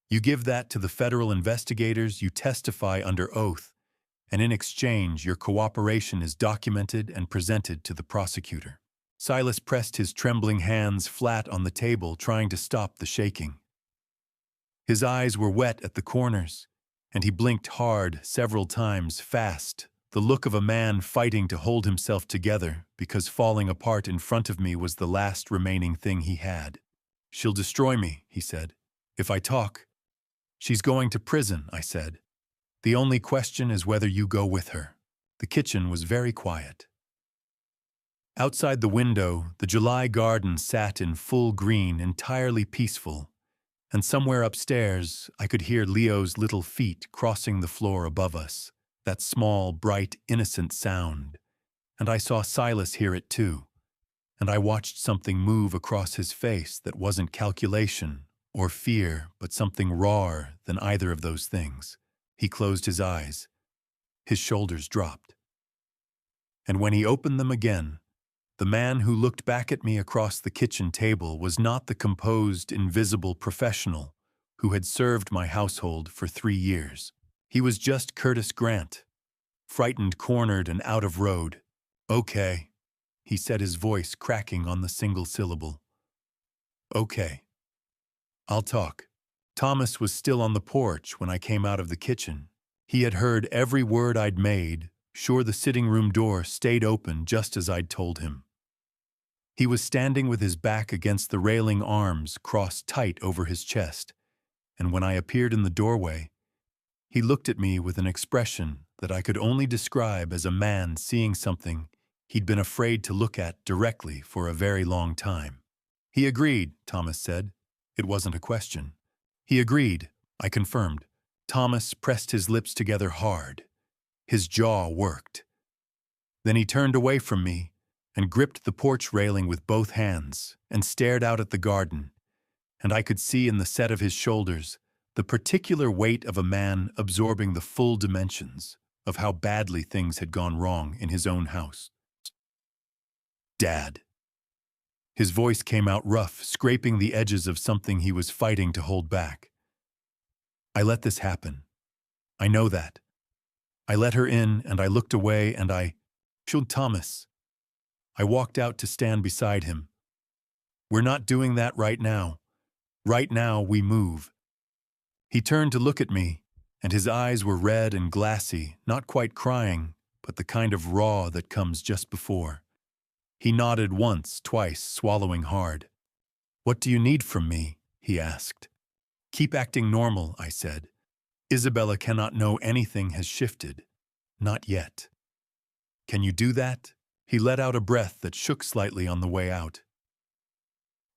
Speaker 1: You give that to the federal investigators, you testify under oath, and in exchange your cooperation is documented and presented to the prosecutor." Silas pressed his trembling hands flat on the table, trying to stop the shaking. His eyes were wet at the corners, and he blinked hard several times, fast, the look of a man fighting to hold himself together because falling apart in front of me was the last remaining thing he had. "She'll destroy me," he said, "if I talk." "She's going to prison," I said. "The only question is whether you go with her." The kitchen was very quiet. Outside the window, the July garden sat in full green, entirely peaceful, and somewhere upstairs I could hear Leo's little feet crossing the floor above us, that small, bright, innocent sound, and I saw Silas hear it too, and I watched something move across his face that wasn't calculation or fear, but something rawer than either of those things. He closed his eyes. His shoulders dropped. And when he opened them again, the man who looked back at me across the kitchen table was not the composed, invisible professional who had served my household for 3 years. He was just Curtis Grant, frightened, cornered, and out of road. "Okay," he said, his voice cracking on the single syllable. "Okay. I'll talk." Thomas was still on the porch when I came out of the kitchen. He had heard every word I'd made, sure the sitting room door stayed open just as I'd told him. He was standing with his back against the railing, arms crossed tight over his chest, and when I appeared in the doorway, he looked at me with an expression that I could only describe as a man seeing something he'd been afraid to look at directly for a very long time. "He agreed," Thomas said. It wasn't a question. "He agreed," I confirmed. Thomas pressed his lips together hard. His jaw worked. Then he turned away from me and gripped the porch railing with both hands and stared out at the garden, and I could see in the set of his shoulders the particular weight of a man absorbing the full dimensions of how badly things had gone wrong in his own house. Dad. His voice came out rough, scraping the edges of something he was fighting to hold back. I let this happen. I know that. I let her in, and I looked away, and I showed Thomas. I walked out to stand beside him. We're not doing that right now. Right now, we move. He turned to look at me, and his eyes were red and glassy, not quite crying, but the kind of raw that comes just before. He nodded once, twice, swallowing hard. What do you need from me? He asked. Keep acting normal, I said. Isabella cannot know anything has shifted. Not yet. Can you do that? He let out a breath that shook slightly on the way out.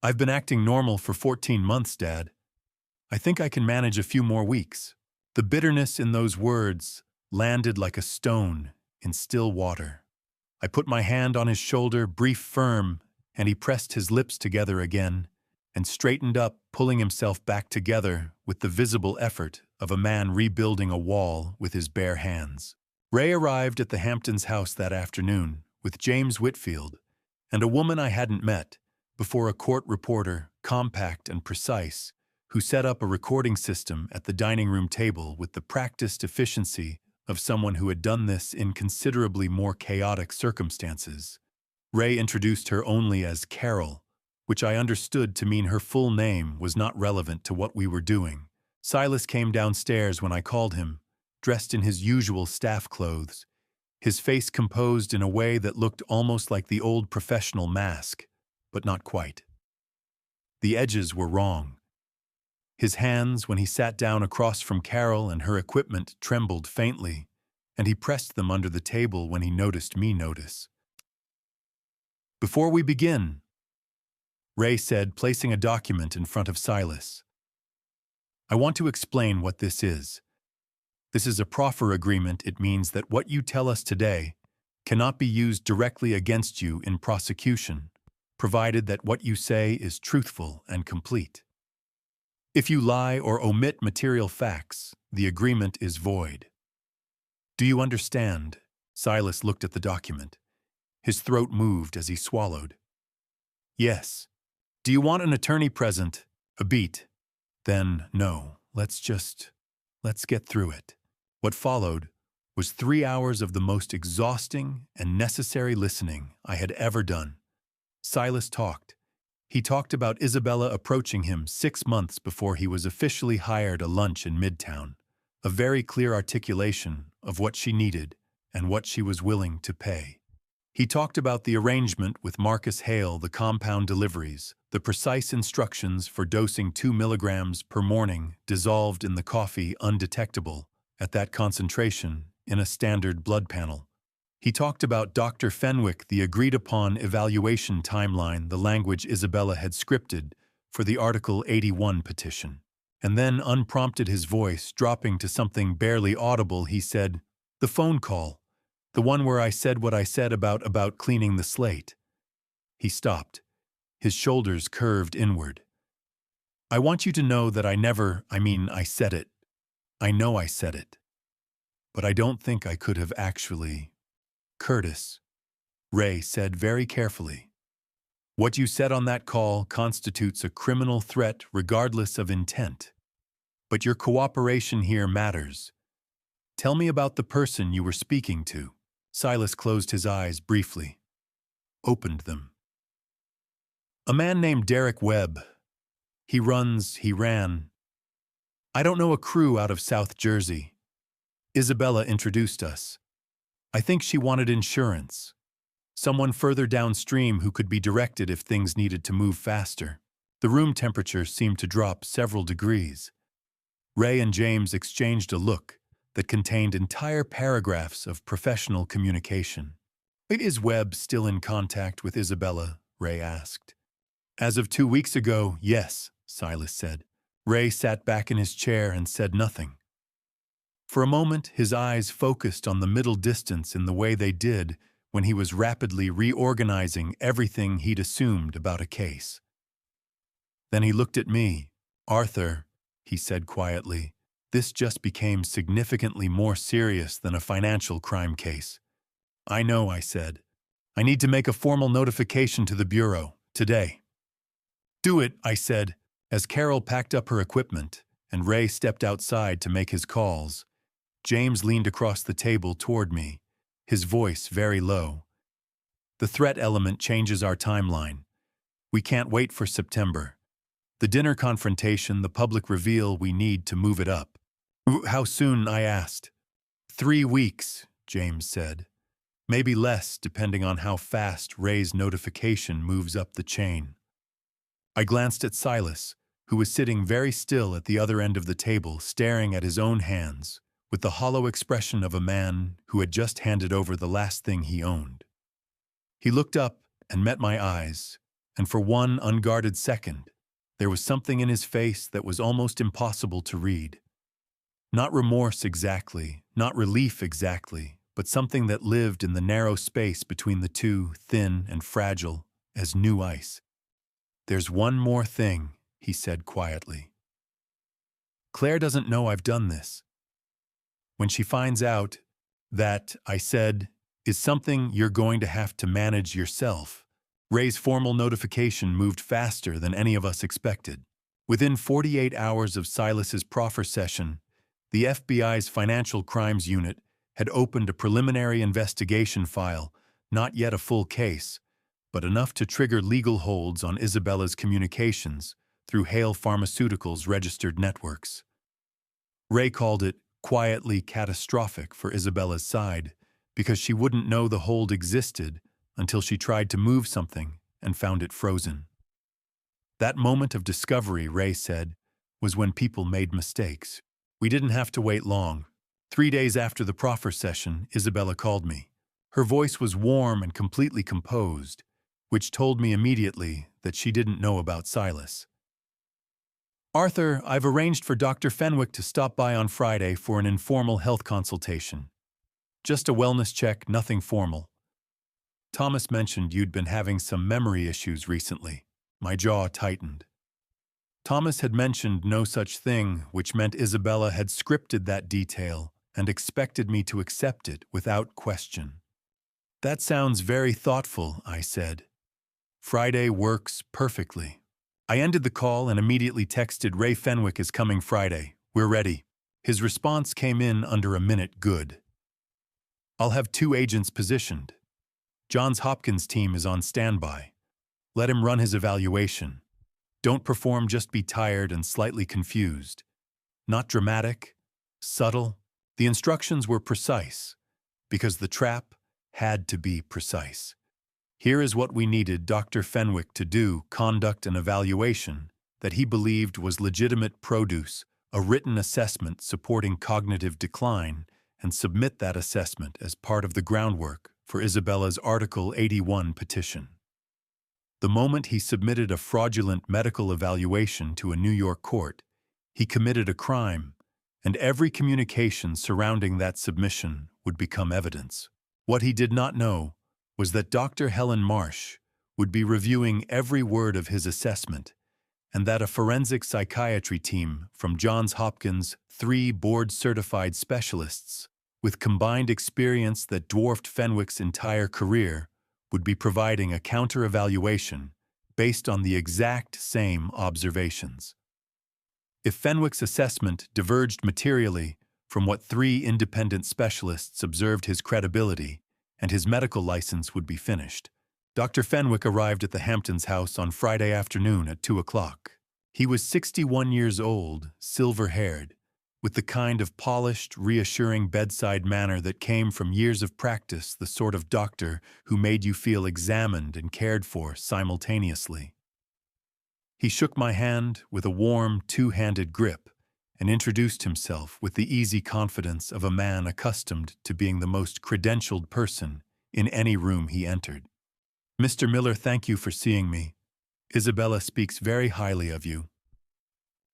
Speaker 1: I've been acting normal for 14 months, Dad. I think I can manage a few more weeks. The bitterness in those words landed like a stone in still water. I put my hand on his shoulder, brief, firm, and he pressed his lips together again and straightened up, pulling himself back together with the visible effort of a man rebuilding a wall with his bare hands. Ray arrived at the Hamptons' house that afternoon with James Whitfield and a woman I hadn't met before, a court reporter, compact and precise, who set up a recording system at the dining room table with the practiced efficiency of someone who had done this in considerably more chaotic circumstances. Ray introduced her only as Carol, which I understood to mean her full name was not relevant to what we were doing. Silas came downstairs when I called him, dressed in his usual staff clothes, his face composed in a way that looked almost like the old professional mask, but not quite. The edges were wrong. His hands, when he sat down across from Carol and her equipment, trembled faintly, and he pressed them under the table when he noticed me notice. Before we begin, Ray said, placing a document in front of Silas, I want to explain what this is. This is a proffer agreement. It means that what you tell us today cannot be used directly against you in prosecution, provided that what you say is truthful and complete. If you lie or omit material facts, the agreement is void. Do you understand? Silas looked at the document. His throat moved as he swallowed. Yes. Do you want an attorney present? A beat. Then, no. Let's get through it. What followed was 3 hours of the most exhausting and necessary listening I had ever done. Silas talked. He talked about Isabella approaching him 6 months before he was officially hired a lunch in Midtown, a very clear articulation of what she needed and what she was willing to pay. He talked about the arrangement with Marcus Hale, the compound deliveries, the precise instructions for dosing 2 milligrams per morning dissolved in the coffee undetectable at that concentration in a standard blood panel. He talked about Dr. Fenwick, the agreed-upon evaluation timeline, the language Isabella had scripted for the Article 81 petition. And then, unprompted, his voice dropping to something barely audible, he said, the phone call, the one where I said what I said about cleaning the slate. He stopped. His shoulders curved inward. I want you to know that I said it. I know I said it. But I don't think I could have actually... Curtis, Ray said very carefully, what you said on that call constitutes a criminal threat regardless of intent. But your cooperation here matters. Tell me about the person you were speaking to. Silas closed his eyes briefly, opened them. A man named Derek Webb. He ran. I don't know, a crew out of South Jersey. Isabella introduced us. I think she wanted insurance. Someone further downstream who could be directed if things needed to move faster. The room temperature seemed to drop several degrees. Ray and James exchanged a look that contained entire paragraphs of professional communication. Is Webb still in contact with Isabella? Ray asked. As of 2 weeks ago, yes, Silas said. Ray sat back in his chair and said nothing. For a moment, his eyes focused on the middle distance in the way they did when he was rapidly reorganizing everything he'd assumed about a case. Then he looked at me. Arthur, he said quietly, This just became significantly more serious than a financial crime case. I know, I said. I need to make a formal notification to the Bureau, today. Do it, I said, as Carol packed up her equipment and Ray stepped outside to make his calls. James leaned across the table toward me, his voice very low. The threat element changes our timeline. We can't wait for September. The dinner confrontation, the public reveal, we need to move it up. How soon? I asked. 3 weeks, James said. Maybe less, depending on how fast Ray's notification moves up the chain. I glanced at Silas, who was sitting very still at the other end of the table, staring at his own hands, with the hollow expression of a man who had just handed over the last thing he owned. He looked up and met my eyes, and for one unguarded second, there was something in his face that was almost impossible to read. Not remorse exactly, not relief exactly, but something that lived in the narrow space between the two, thin and fragile as new ice. There's one more thing, he said quietly. Claire doesn't know I've done this. When she finds out, that, I said, is something you're going to have to manage yourself. Ray's formal notification moved faster than any of us expected. Within 48 hours of Silas's proffer session, the FBI's Financial Crimes Unit had opened a preliminary investigation file, not yet a full case, but enough to trigger legal holds on Isabella's communications through Hale Pharmaceuticals' registered networks. Ray called it quietly catastrophic for Isabella's side because she wouldn't know the hold existed until she tried to move something and found it frozen. That moment of discovery, Ray said, was when people made mistakes. We didn't have to wait long. 3 days after the proffer session, Isabella called me. Her voice was warm and completely composed, which told me immediately that she didn't know about Silas. Arthur, I've arranged for Dr. Fenwick to stop by on Friday for an informal health consultation. Just a wellness check, nothing formal. Thomas mentioned you'd been having some memory issues recently. My jaw tightened. Thomas had mentioned no such thing, which meant Isabella had scripted that detail and expected me to accept it without question. That sounds very thoughtful, I said. Friday works perfectly. I ended the call and immediately texted Ray Fenwick is coming Friday. We're ready. His response came in under a minute good. I'll have 2 agents positioned. Johns Hopkins' team is on standby. Let him run his evaluation. Don't perform, just be tired and slightly confused. Not dramatic, subtle. The instructions were precise, because the trap had to be precise. Here is what we needed Dr. Fenwick to do: conduct an evaluation that he believed was legitimate produce, a written assessment supporting cognitive decline, and submit that assessment as part of the groundwork for Isabella's Article 81 petition. The moment he submitted a fraudulent medical evaluation to a New York court, he committed a crime, and every communication surrounding that submission would become evidence. What he did not know was that Dr. Helen Marsh would be reviewing every word of his assessment, and that a forensic psychiatry team from Johns Hopkins' 3 board-certified specialists, with combined experience that dwarfed Fenwick's entire career, would be providing a counter-evaluation based on the exact same observations. If Fenwick's assessment diverged materially from what 3 independent specialists observed, his credibility and his medical license would be finished. Dr. Fenwick arrived at the Hamptons house on Friday afternoon at 2 o'clock. He was 61 years old, silver-haired, with the kind of polished, reassuring bedside manner that came from years of practice, the sort of doctor who made you feel examined and cared for simultaneously. He shook my hand with a warm, 2-handed grip and introduced himself with the easy confidence of a man accustomed to being the most credentialed person in any room he entered. Mr. Miller, thank you for seeing me. Isabella speaks very highly of you.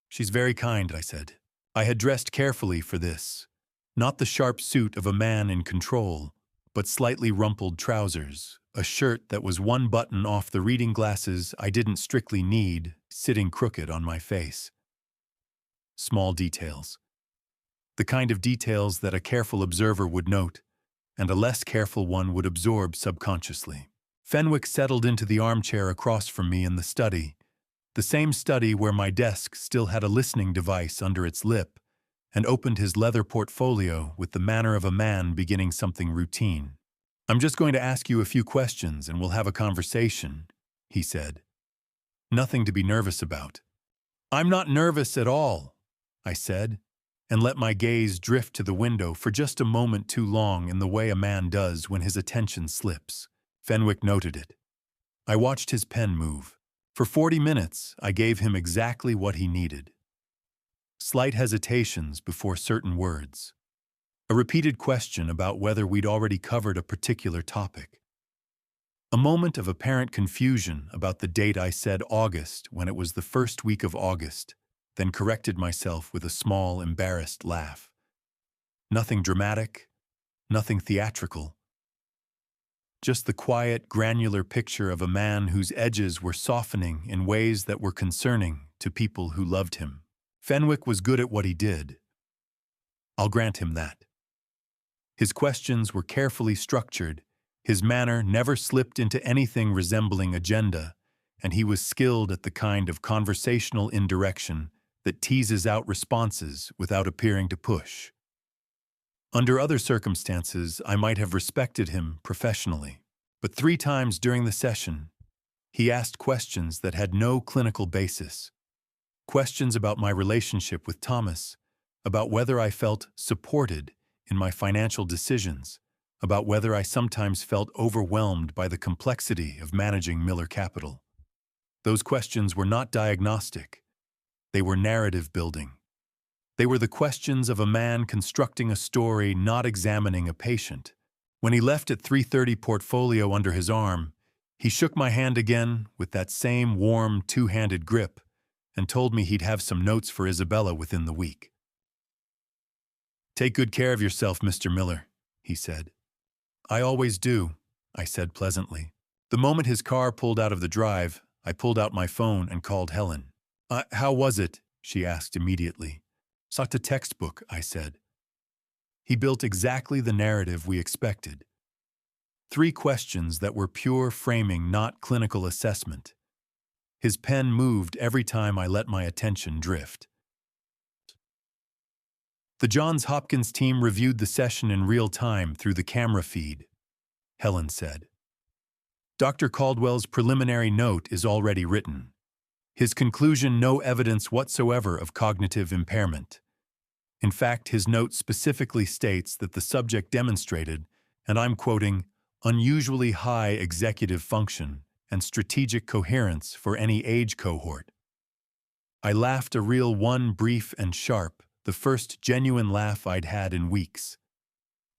Speaker 1: She's very kind, I said. I had dressed carefully for this. Not the sharp suit of a man in control, but slightly rumpled trousers, a shirt that was 1 button off, the reading glasses I didn't strictly need, sitting crooked on my face. Small details. the kind of details that a careful observer would note, and a less careful one would absorb subconsciously. Fenwick settled into the armchair across from me in the study, the same study where my desk still had a listening device under its lip, and opened his leather portfolio with the manner of a man beginning something routine. "I'm just going to ask you a few questions and we'll have a conversation," he said. "Nothing to be nervous about." "I'm not nervous at all," I said, and let my gaze drift to the window for just a moment too long in the way a man does when his attention slips. Fenwick noted it. I watched his pen move. For 40 minutes, I gave him exactly what he needed. Slight hesitations before certain words. A repeated question about whether we'd already covered a particular topic. A moment of apparent confusion about the date I said August when it was the first week of August, then corrected myself with a small, embarrassed laugh. Nothing dramatic, nothing theatrical. Just the quiet, granular picture of a man whose edges were softening in ways that were concerning to people who loved him. Fenwick was good at what he did. I'll grant him that. His questions were carefully structured, his manner never slipped into anything resembling agenda, and he was skilled at the kind of conversational indirection that teases out responses without appearing to push. Under other circumstances, I might have respected him professionally, but 3 times during the session, he asked questions that had no clinical basis. Questions about my relationship with Thomas, about whether I felt supported in my financial decisions, about whether I sometimes felt overwhelmed by the complexity of managing Miller Capital. Those questions were not diagnostic. They were narrative building. They were the questions of a man constructing a story, not examining a patient. When he left at 3:30 portfolio under his arm, he shook my hand again with that same warm, two-handed grip and told me he'd have some notes for Isabella within the week. "Take good care of yourself, Mr. Miller," he said. "I always do," I said pleasantly. The moment his car pulled out of the drive, I pulled out my phone and called Helen. How was it?" she asked immediately. "Such a textbook," I said. He built exactly the narrative we expected. 3 questions that were pure framing, not clinical assessment. His pen moved every time I let my attention drift. The Johns Hopkins team reviewed the session in real time through the camera feed, Helen said. Dr. Caldwell's preliminary note is already written. His conclusion, no evidence whatsoever of cognitive impairment. In fact, his note specifically states that the subject demonstrated, and I'm quoting, unusually high executive function and strategic coherence for any age cohort. I laughed a real one, brief and sharp, the first genuine laugh I'd had in weeks.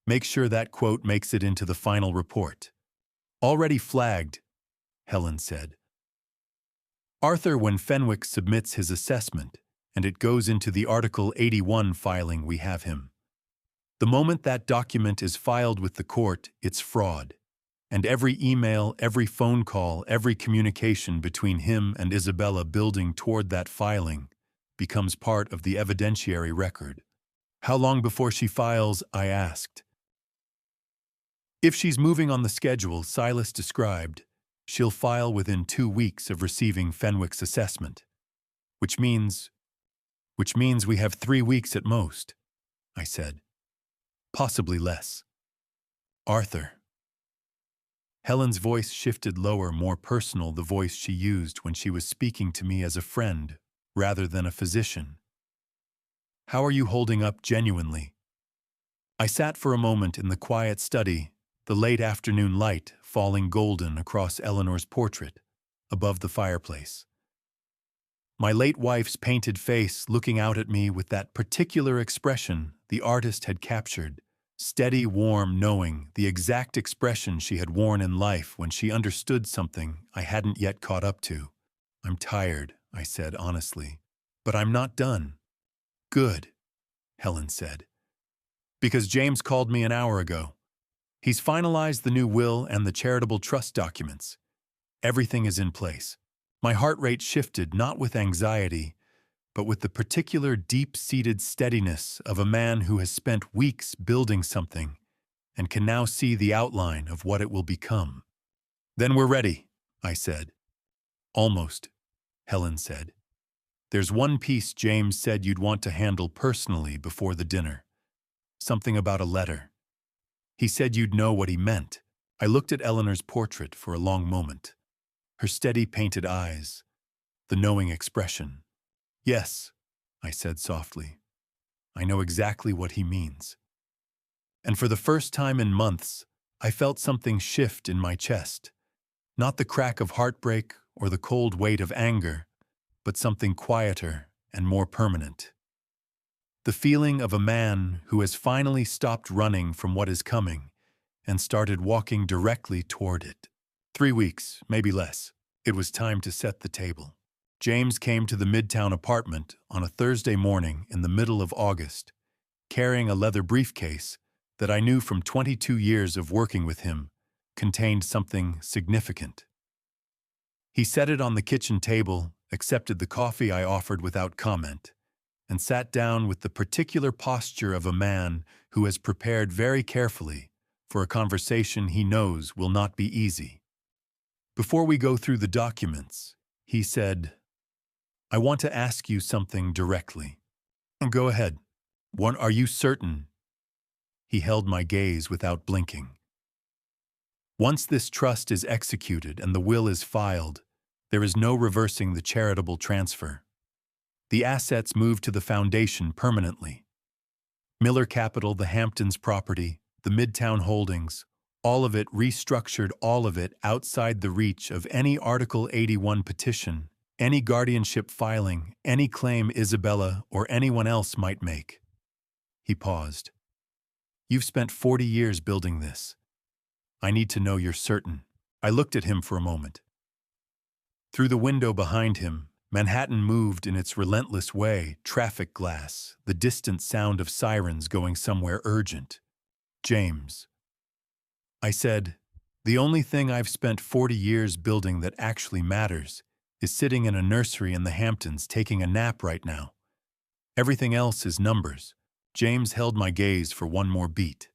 Speaker 1: Make sure that quote makes it into the final report. Already flagged, Helen said. Arthur, when Fenwick submits his assessment, and it goes into the Article 81 filing, we have him. The moment that document is filed with the court, it's fraud. And every email, every phone call, every communication between him and Isabella building toward that filing becomes part of the evidentiary record. How long before she files, I asked. If she's moving on the schedule Silas described, she'll file within 2 weeks of receiving Fenwick's assessment, which means we have 3 weeks at most, I said. Possibly less. Arthur. Helen's voice shifted lower, more personal, the voice she used when she was speaking to me as a friend rather than a physician. How are you holding up genuinely? I sat for a moment in the quiet study, the late afternoon light falling golden across Eleanor's portrait, above the fireplace. My late wife's painted face looking out at me with that particular expression the artist had captured, steady, warm, knowing, the exact expression she had worn in life when she understood something I hadn't yet caught up to. I'm tired, I said honestly, but I'm not done. Good, Helen said. Because James called me an hour ago. He's finalized the new will and the charitable trust documents. Everything is in place. My heart rate shifted, not with anxiety, but with the particular deep-seated steadiness of a man who has spent weeks building something and can now see the outline of what it will become. "Then we're ready," I said. "Almost," Helen said. "There's one piece James said you'd want to handle personally before the dinner. Something about a letter. He said you'd know what he meant." I looked at Eleanor's portrait for a long moment. Her steady painted eyes, the knowing expression. "Yes," I said softly. "I know exactly what he means." And for the first time in months, I felt something shift in my chest. Not the crack of heartbreak or the cold weight of anger, but something quieter and more permanent. The feeling of a man who has finally stopped running from what is coming and started walking directly toward it. 3 weeks, maybe less. It was time to set the table. James came to the Midtown apartment on a Thursday morning in the middle of August, carrying a leather briefcase that I knew from 22 years of working with him contained something significant. He set it on the kitchen table, accepted the coffee I offered without comment, and sat down with the particular posture of a man who has prepared very carefully for a conversation he knows will not be easy. "Before we go through the documents," he said, "I want to ask you something directly." "Go ahead." Are you certain?" He held my gaze without blinking. "Once this trust is executed and the will is filed, there is no reversing the charitable transfer. The assets move to the foundation permanently. Miller Capital, the Hamptons property, the Midtown holdings, all of it restructured, all of it outside the reach of any Article 81 petition, any guardianship filing, any claim Isabella or anyone else might make." He paused. "You've spent 40 years building this. I need to know you're certain." I looked at him for a moment. Through the window behind him, Manhattan moved in its relentless way, traffic glass, the distant sound of sirens going somewhere urgent. "James," I said, "the only thing I've spent 40 years building that actually matters is sitting in a nursery in the Hamptons taking a nap right now. Everything else is numbers." James held my gaze for one more beat.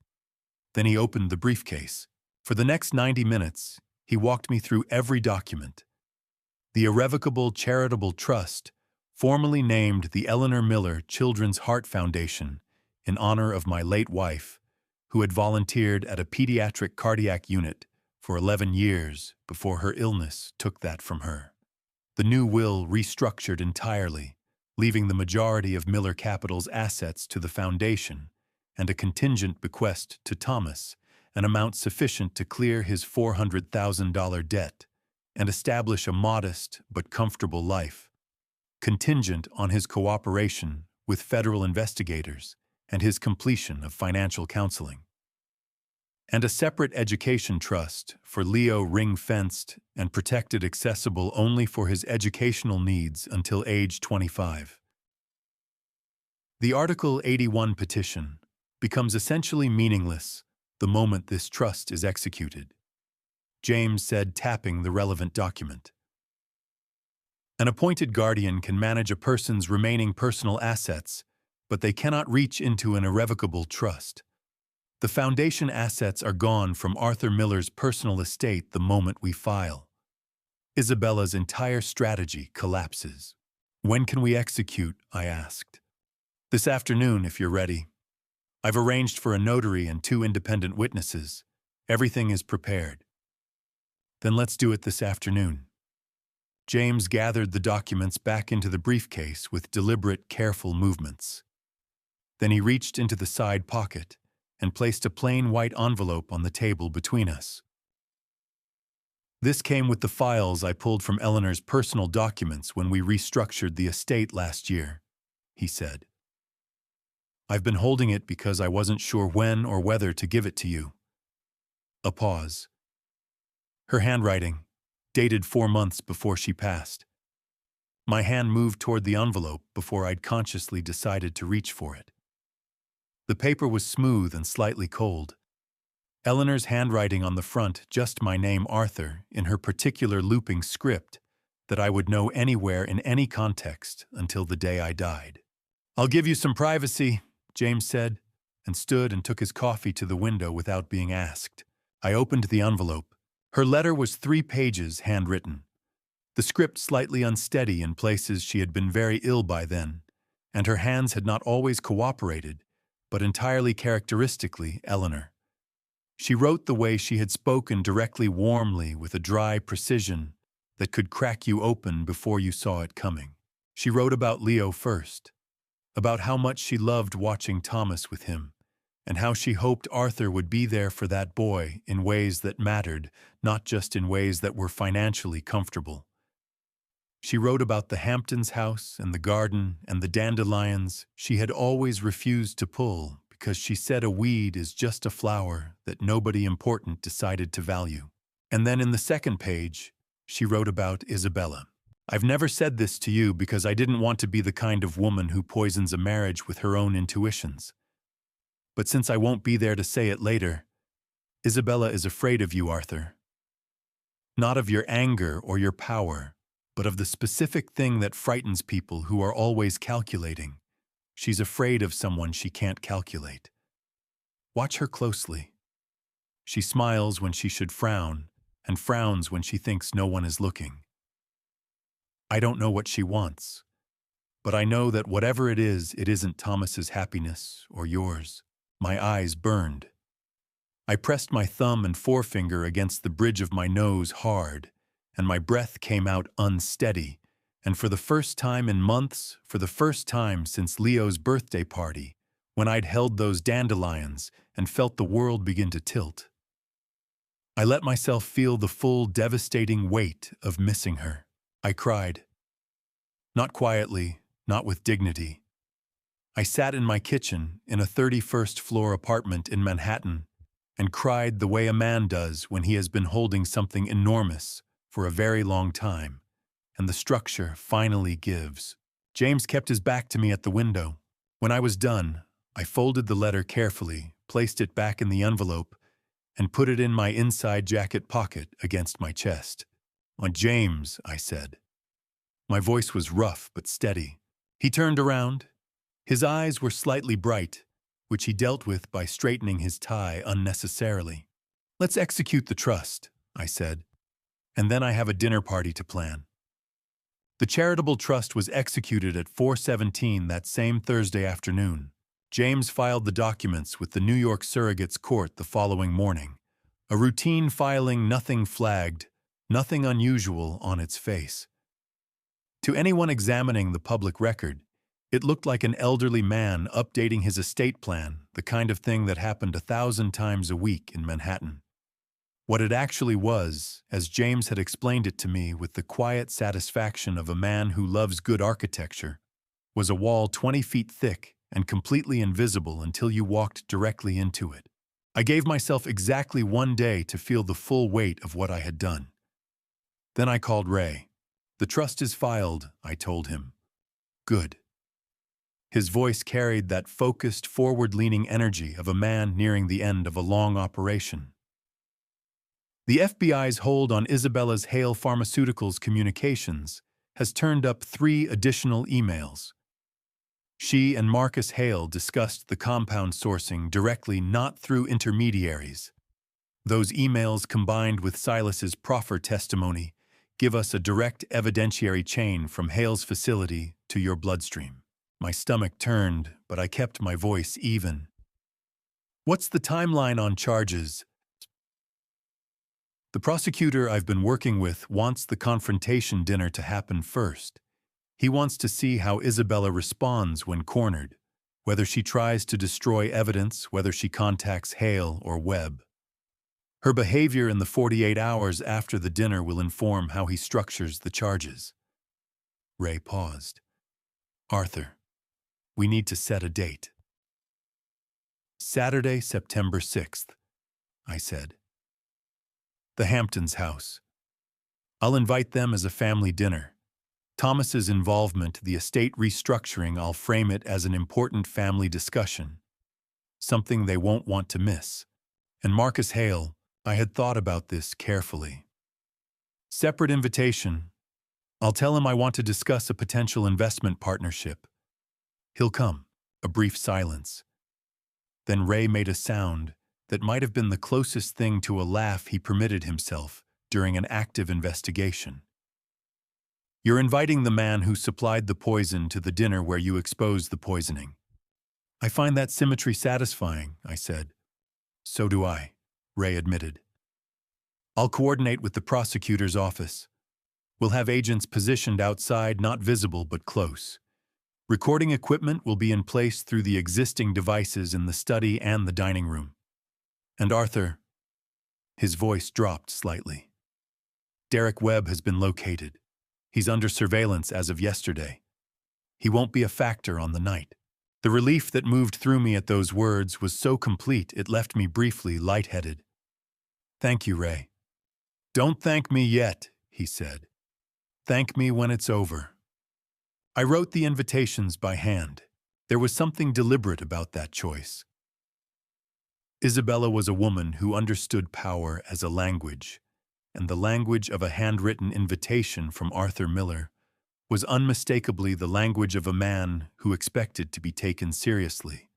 Speaker 1: Then he opened the briefcase. For the next 90 minutes, he walked me through every document. The Irrevocable Charitable Trust, formally named the Eleanor Miller Children's Heart Foundation in honor of my late wife, who had volunteered at a pediatric cardiac unit for 11 years before her illness took that from her. The new will restructured entirely, leaving the majority of Miller Capital's assets to the foundation and a contingent bequest to Thomas, an amount sufficient to clear his $400,000 debt and establish a modest but comfortable life, contingent on his cooperation with federal investigators and his completion of financial counseling. And a separate education trust for Leo, ring-fenced and protected, accessible only for his educational needs until age 25. The Article 81 petition becomes essentially meaningless the moment this trust is executed, James said, tapping the relevant document. An appointed guardian can manage a person's remaining personal assets, but they cannot reach into an irrevocable trust. The foundation assets are gone from Arthur Miller's personal estate the moment we file. Isabella's entire strategy collapses. "When can we execute?" I asked. "This afternoon, if you're ready. I've arranged for a notary and 2 independent witnesses. Everything is prepared." "Then let's do it this afternoon." James gathered the documents back into the briefcase with deliberate, careful movements. Then he reached into the side pocket and placed a plain white envelope on the table between us. "This came with the files I pulled from Eleanor's personal documents when we restructured the estate last year," he said. "I've been holding it because I wasn't sure when or whether to give it to you." A pause. Her handwriting, dated 4 months before she passed. My hand moved toward the envelope before I'd consciously decided to reach for it. The paper was smooth and slightly cold. Eleanor's handwriting on the front, just my name, Arthur, in her particular looping script that I would know anywhere in any context until the day I died. "I'll give you some privacy," James said, and stood and took his coffee to the window without being asked. I opened the envelope. Her letter was 3 pages, handwritten. The script slightly unsteady in places. She had been very ill by then, and her hands had not always cooperated, but entirely characteristically Eleanor. She wrote the way she had spoken, directly, warmly, with a dry precision that could crack you open before you saw it coming. She wrote about Leo first, about how much she loved watching Thomas with him, and how she hoped Arthur would be there for that boy in ways that mattered, not just in ways that were financially comfortable. She wrote about the Hamptons house and the garden and the dandelions she had always refused to pull because she said a weed is just a flower that nobody important decided to value. And then in the second page, she wrote about Isabella. "I've never said this to you because I didn't want to be the kind of woman who poisons a marriage with her own intuitions. But since I won't be there to say it later, Isabella is afraid of you, Arthur. Not of your anger or your power, but of the specific thing that frightens people who are always calculating. She's afraid of someone she can't calculate. Watch her closely. She smiles when she should frown, and frowns when she thinks no one is looking. I don't know what she wants, but I know that whatever it isn't Thomas's happiness or yours." My eyes burned. I pressed my thumb and forefinger against the bridge of my nose hard, and my breath came out unsteady, and for the first time in months, for the first time since Leo's birthday party, when I'd held those dandelions and felt the world begin to tilt, I let myself feel the full, devastating weight of missing her. I cried. Not quietly, not with dignity. I sat in my kitchen in a 31st floor apartment in Manhattan and cried the way a man does when he has been holding something enormous for a very long time, and the structure finally gives. James kept his back to me at the window. When I was done, I folded the letter carefully, placed it back in the envelope, and put it in my inside jacket pocket against my chest. "On James," I said. My voice was rough but steady. He turned around. His eyes were slightly bright, which he dealt with by straightening his tie unnecessarily. "Let's execute the trust," I said, "and then I have a dinner party to plan." The charitable trust was executed at 4:17 that same Thursday afternoon. James filed the documents with the New York Surrogates Court the following morning. A routine filing, nothing flagged, nothing unusual on its face. To anyone examining the public record, it looked like an elderly man updating his estate plan, the kind of thing that happened 1,000 times a week in Manhattan. What it actually was, as James had explained it to me with the quiet satisfaction of a man who loves good architecture, was a wall 20 feet thick and completely invisible until you walked directly into it. I gave myself exactly 1 day to feel the full weight of what I had done. Then I called Ray. "The trust is filed," I told him. "Good." His voice carried that focused, forward-leaning energy of a man nearing the end of a long operation. The FBI's hold on Isabella's Hale Pharmaceuticals communications has turned up 3 additional emails. She and Marcus Hale discussed the compound sourcing directly, not through intermediaries. Those emails, combined with Silas's proffer testimony, give us a direct evidentiary chain from Hale's facility to your bloodstream. My stomach turned, but I kept my voice even. "What's the timeline on charges?" "The prosecutor I've been working with wants the confrontation dinner to happen first. He wants to see how Isabella responds when cornered, whether she tries to destroy evidence, whether she contacts Hale or Webb. Her behavior in the 48 hours after the dinner will inform how he structures the charges." Ray paused. "Arthur, we need to set a date." "Saturday, September 6th, I said. "The Hamptons house. I'll invite them as a family dinner. Thomas's involvement, the estate restructuring, I'll frame it as an important family discussion. Something they won't want to miss. And Marcus Hale, I had thought about this carefully. Separate invitation, I'll tell him I want to discuss a potential investment partnership. He'll come. A brief silence. Then Ray made a sound that might have been the closest thing to a laugh he permitted himself during an active investigation. You're inviting the man who supplied the poison to the dinner where you exposed the poisoning. I find that symmetry satisfying, I said. So do I, Ray admitted. I'll coordinate with the prosecutor's office. We'll have agents positioned outside, not visible but close. Recording equipment will be in place through the existing devices in the study and the dining room. And Arthur, his voice dropped slightly. Derek Webb has been located. He's under surveillance as of yesterday. He won't be a factor on the night. The relief that moved through me at those words was so complete it left me briefly lightheaded. Thank you, Ray. Don't thank me yet, he said. Thank me when it's over. I wrote the invitations by hand. There was something deliberate about that choice. Isabella was a woman who understood power as a language, and the language of a handwritten invitation from Arthur Miller was unmistakably the language of a man who expected to be taken seriously.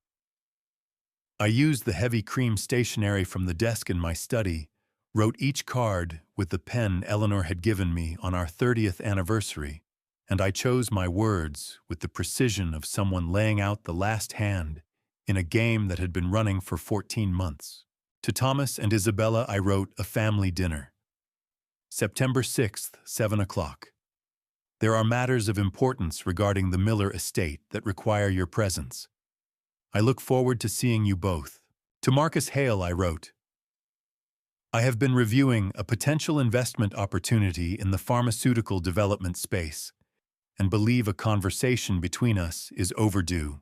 Speaker 1: I used the heavy cream stationery from the desk in my study, wrote each card with the pen Eleanor had given me on our 30th anniversary, and I chose my words with the precision of someone laying out the last hand in a game that had been running for 14 months. To Thomas and Isabella, I wrote a family dinner. September 6th, 7 o'clock. There are matters of importance regarding the Miller estate that require your presence. I look forward to seeing you both. To Marcus Hale, I wrote, I have been reviewing a potential investment opportunity in the pharmaceutical development space and believe a conversation between us is overdue.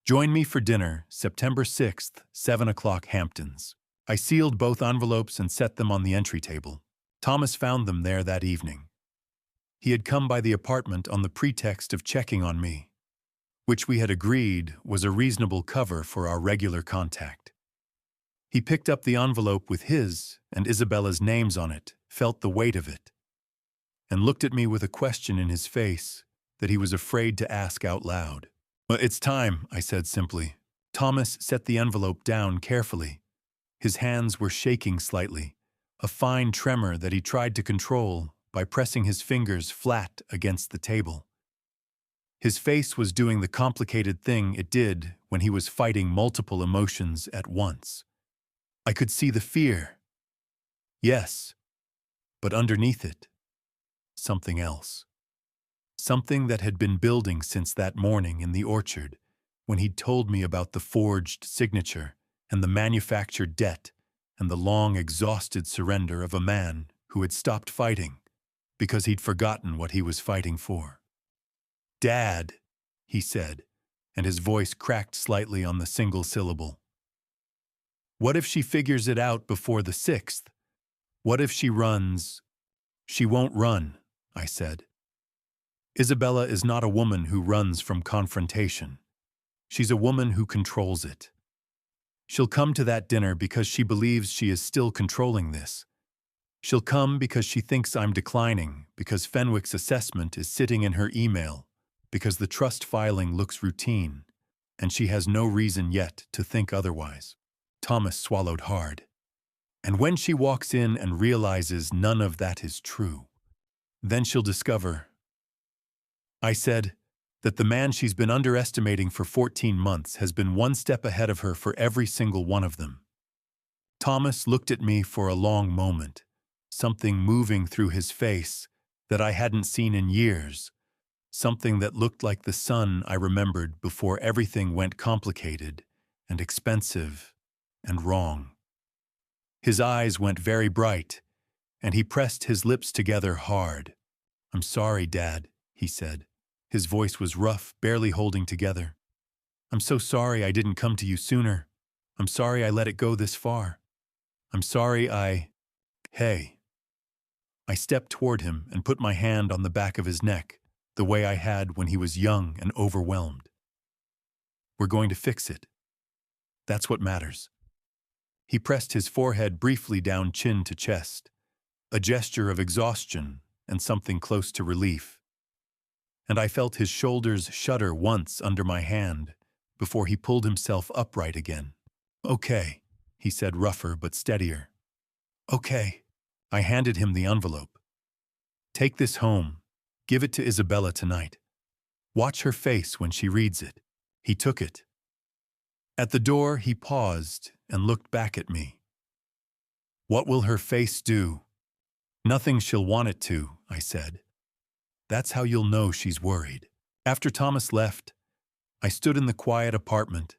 Speaker 1: Join me for dinner, September 6th, 7 o'clock, Hamptons. I sealed both envelopes and set them on the entry table. Thomas found them there that evening. He had come by the apartment on the pretext of checking on me, which we had agreed was a reasonable cover for our regular contact. He picked up the envelope with his and Isabella's names on it, felt the weight of it, and looked at me with a question in his face that he was afraid to ask out loud. It's time, I said simply. Thomas set the envelope down carefully. His hands were shaking slightly, a fine tremor that he tried to control by pressing his fingers flat against the table. His face was doing the complicated thing it did when he was fighting multiple emotions at once. I could see the fear. Yes, but underneath it, something else. Something that had been building since that morning in the orchard when he'd told me about the forged signature and the manufactured debt and the long exhausted surrender of a man who had stopped fighting because he'd forgotten what he was fighting for. Dad, he said, and his voice cracked slightly on the single syllable. What if she figures it out before the 6th? What if she runs? She won't run, I said. Isabella is not a woman who runs from confrontation. She's a woman who controls it. She'll come to that dinner because she believes she is still controlling this. She'll come because she thinks I'm declining, because Fenwick's assessment is sitting in her email, because the trust filing looks routine, and she has no reason yet to think otherwise. Thomas swallowed hard. And when she walks in and realizes none of that is true, then she'll discover, I said, that the man she's been underestimating for 14 months has been one step ahead of her for every single one of them. Thomas looked at me for a long moment, something moving through his face that I hadn't seen in years, something that looked like the sun I remembered before everything went complicated and expensive and wrong. His eyes went very bright, and he pressed his lips together hard. I'm sorry, Dad, he said. His voice was rough, barely holding together. I'm so sorry I didn't come to you sooner. I'm sorry I let it go this far. I'm sorry Hey. I stepped toward him and put my hand on the back of his neck, the way I had when he was young and overwhelmed. We're going to fix it. That's what matters. He pressed his forehead briefly down chin to chest, a gesture of exhaustion and something close to relief, and I felt his shoulders shudder once under my hand before he pulled himself upright again. "Okay," he said, rougher but steadier. "Okay." I handed him the envelope. "Take this home. Give it to Isabella tonight. Watch her face when she reads it." He took it. At the door, he paused and looked back at me. "What will her face do?" "Nothing she'll want it to," I said. "That's how you'll know she's worried." After Thomas left, I stood in the quiet apartment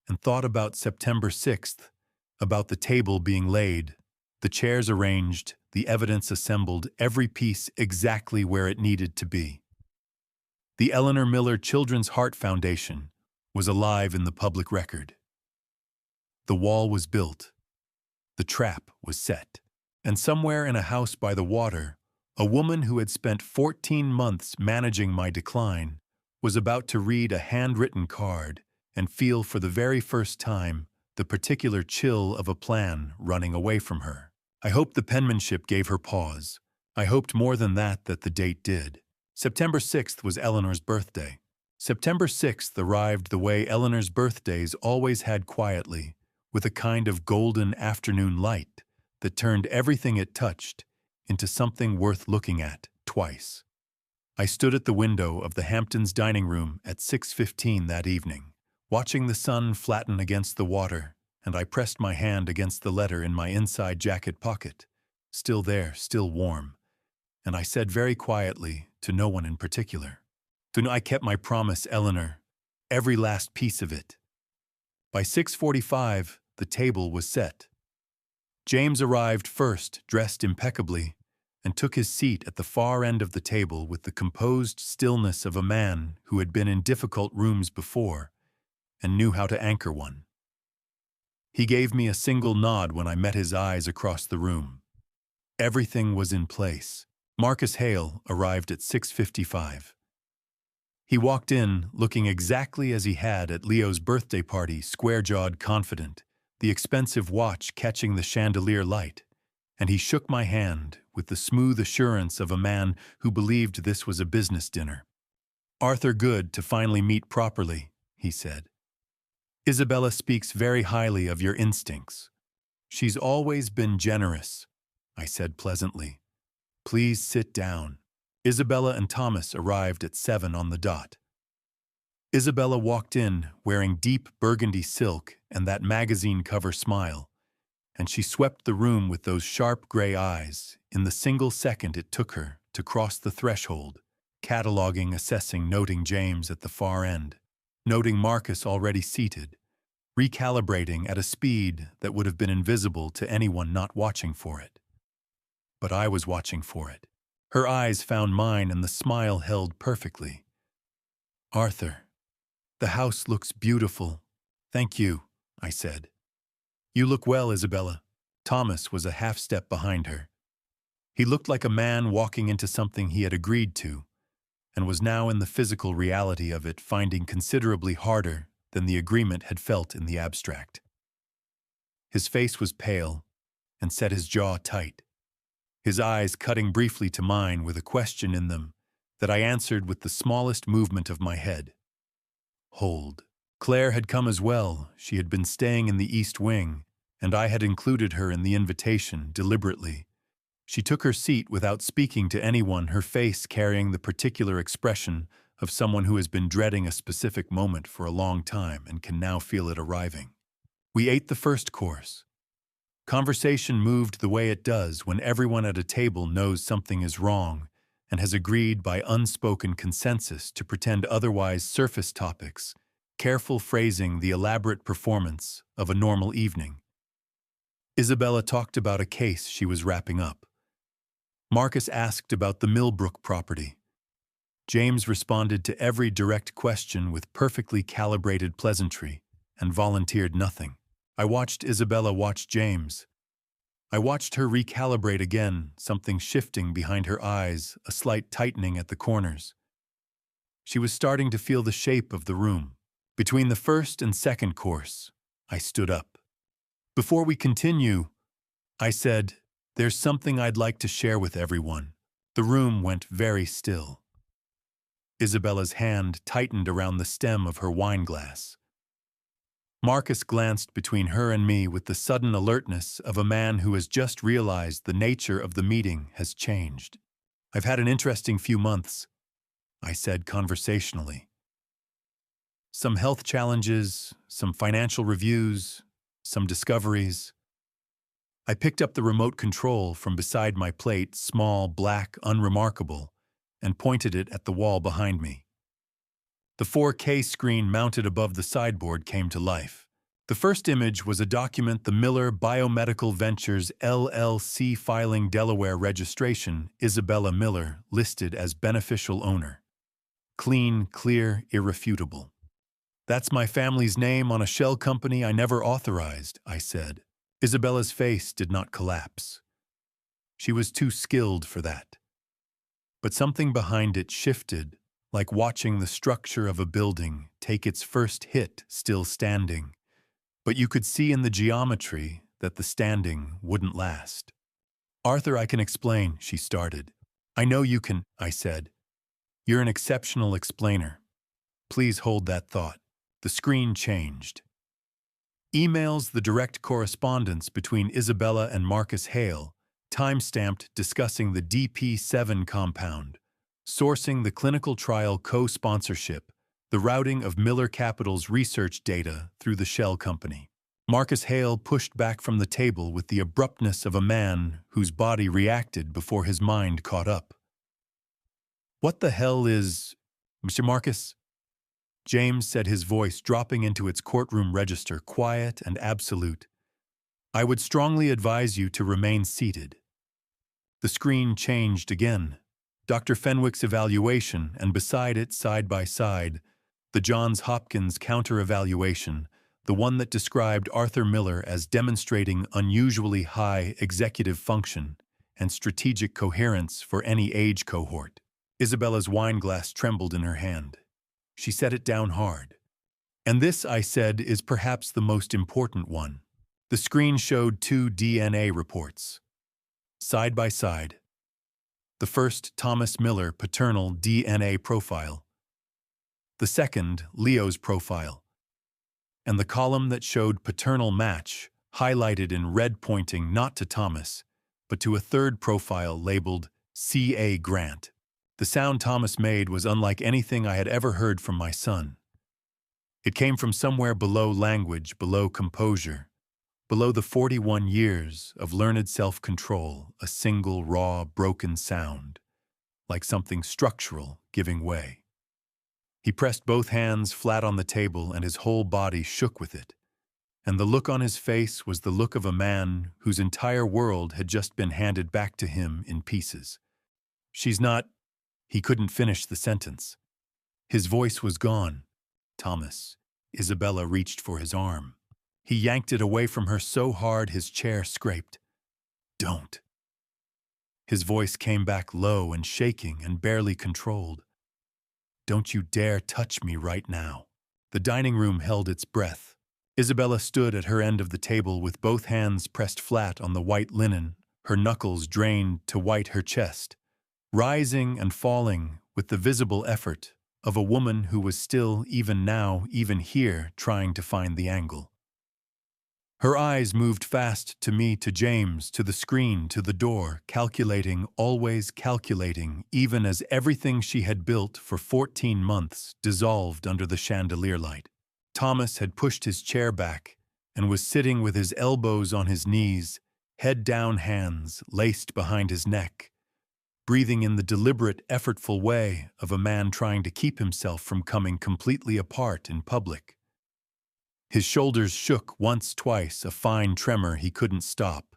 Speaker 1: and thought about September 6th, about the table being laid, the chairs arranged, the evidence assembled, every piece exactly where it needed to be. The Eleanor Miller Children's Heart Foundation was alive in the public record. The wall was built. The trap was set. And somewhere in a house by the water, a woman who had spent 14 months managing my decline was about to read a handwritten card and feel for the very first time the particular chill of a plan running away from her. I hoped the penmanship gave her pause. I hoped more than that the date did. September 6th was Eleanor's birthday. September 6th arrived the way Eleanor's birthdays always had, quietly, with a kind of golden afternoon light that turned everything it touched into something worth looking at twice. I stood at the window of the Hamptons' dining room at 6:15 that evening, watching the sun flatten against the water, and I pressed my hand against the letter in my inside jacket pocket, still there, still warm, and I said very quietly, to no one in particular, "I kept my promise, Eleanor, every last piece of it." By 6:45, the table was set. James arrived first, dressed impeccably, and took his seat at the far end of the table with the composed stillness of a man who had been in difficult rooms before and knew how to anchor one. He gave me a single nod when I met his eyes across the room. Everything was in place. Marcus Hale arrived at 6:55. He walked in, looking exactly as he had at Leo's birthday party, square-jawed, confident, the expensive watch catching the chandelier light, and he shook my hand with the smooth assurance of a man who believed this was a business dinner. "Arthur, good to finally meet properly," he said. "Isabella speaks very highly of your instincts. She's always been generous," I said pleasantly. "Please sit down." Isabella and Thomas arrived at 7 on the dot. Isabella walked in wearing deep burgundy silk and that magazine cover smile, and she swept the room with those sharp gray eyes in the single second it took her to cross the threshold, cataloging, assessing, noting James at the far end, noting Marcus already seated, recalibrating at a speed that would have been invisible to anyone not watching for it. But I was watching for it. Her eyes found mine and the smile held perfectly. "Arthur, the house looks beautiful." "Thank you," I said. "You look well, Isabella." Thomas was a half-step behind her. He looked like a man walking into something he had agreed to, and was now in the physical reality of it finding considerably harder than the agreement had felt in the abstract. His face was pale, and set his jaw tight, his eyes cutting briefly to mine with a question in them that I answered with the smallest movement of my head. "Hold." Claire had come as well. She had been staying in the East Wing, and I had included her in the invitation deliberately. She took her seat without speaking to anyone, her face carrying the particular expression of someone who has been dreading a specific moment for a long time and can now feel it arriving. We ate the first course. Conversation moved the way it does when everyone at a table knows something is wrong and has agreed by unspoken consensus to pretend otherwise surface topics, careful phrasing the elaborate performance of a normal evening. Isabella talked about a case she was wrapping up. Marcus asked about the Millbrook property. James responded to every direct question with perfectly calibrated pleasantry and volunteered nothing. I watched Isabella watch James. I watched her recalibrate again, something shifting behind her eyes, a slight tightening at the corners. She was starting to feel the shape of the room. Between the first and second course, I stood up. "Before we continue," I said, "there's something I'd like to share with everyone." The room went very still. Isabella's hand tightened around the stem of her wineglass. Marcus glanced between her and me with the sudden alertness of a man who has just realized the nature of the meeting has changed. "I've had an interesting few months," I said conversationally. "Some health challenges, some financial reviews, some discoveries." I picked up the remote control from beside my plate, small, black, unremarkable, and pointed it at the wall behind me. The 4K screen mounted above the sideboard came to life. The first image was a document the Miller Biomedical Ventures LLC filing Delaware registration, Isabella Miller, listed as beneficial owner. Clean, clear, irrefutable. "That's my family's name on a shell company I never authorized," I said. Isabella's face did not collapse. She was too skilled for that. But something behind it shifted, like watching the structure of a building take its first hit still standing. But you could see in the geometry that the standing wouldn't last. "Arthur, I can explain," she started. "I know you can," I said. "You're an exceptional explainer. Please hold that thought." The screen changed. Emails, the direct correspondence between Isabella and Marcus Hale, time-stamped discussing the DP7 compound, sourcing the clinical trial co-sponsorship, the routing of Miller Capital's research data through the shell company. Marcus Hale pushed back from the table with the abruptness of a man whose body reacted before his mind caught up. "What the hell is... Mr. Marcus?" James said, his voice dropping into its courtroom register, quiet and absolute. "I would strongly advise you to remain seated." The screen changed again. Dr. Fenwick's evaluation, and beside it, side by side, the Johns Hopkins counter-evaluation, the one that described Arthur Miller as demonstrating unusually high executive function and strategic coherence for any age cohort. Isabella's wineglass trembled in her hand. She set it down hard. "And this," I said, "is perhaps the most important one." The screen showed 2 DNA reports, side by side. The first, Thomas Miller paternal DNA profile. The second, Leo's profile. And the column that showed paternal match, highlighted in red pointing not to Thomas, but to a third profile labeled C.A. Grant. The sound Thomas made was unlike anything I had ever heard from my son. It came from somewhere below language, below composure, below the 41 years of learned self-control, a single, raw, broken sound, like something structural giving way. He pressed both hands flat on the table and his whole body shook with it. And the look on his face was the look of a man whose entire world had just been handed back to him in pieces. "She's not..." He couldn't finish the sentence. His voice was gone. "Thomas." Isabella reached for his arm. He yanked it away from her so hard his chair scraped. "Don't." His voice came back low and shaking and barely controlled. "Don't you dare touch me right now." The dining room held its breath. Isabella stood at her end of the table with both hands pressed flat on the white linen, her knuckles drained to white her chest, rising and falling with the visible effort of a woman who was still, even now, even here, trying to find the angle. Her eyes moved fast to me, to James, to the screen, to the door, calculating, always calculating, even as everything she had built for 14 months dissolved under the chandelier light. Thomas had pushed his chair back and was sitting with his elbows on his knees, head down, hands laced behind his neck, breathing in the deliberate, effortful way of a man trying to keep himself from coming completely apart in public. His shoulders shook once, twice, a fine tremor he couldn't stop,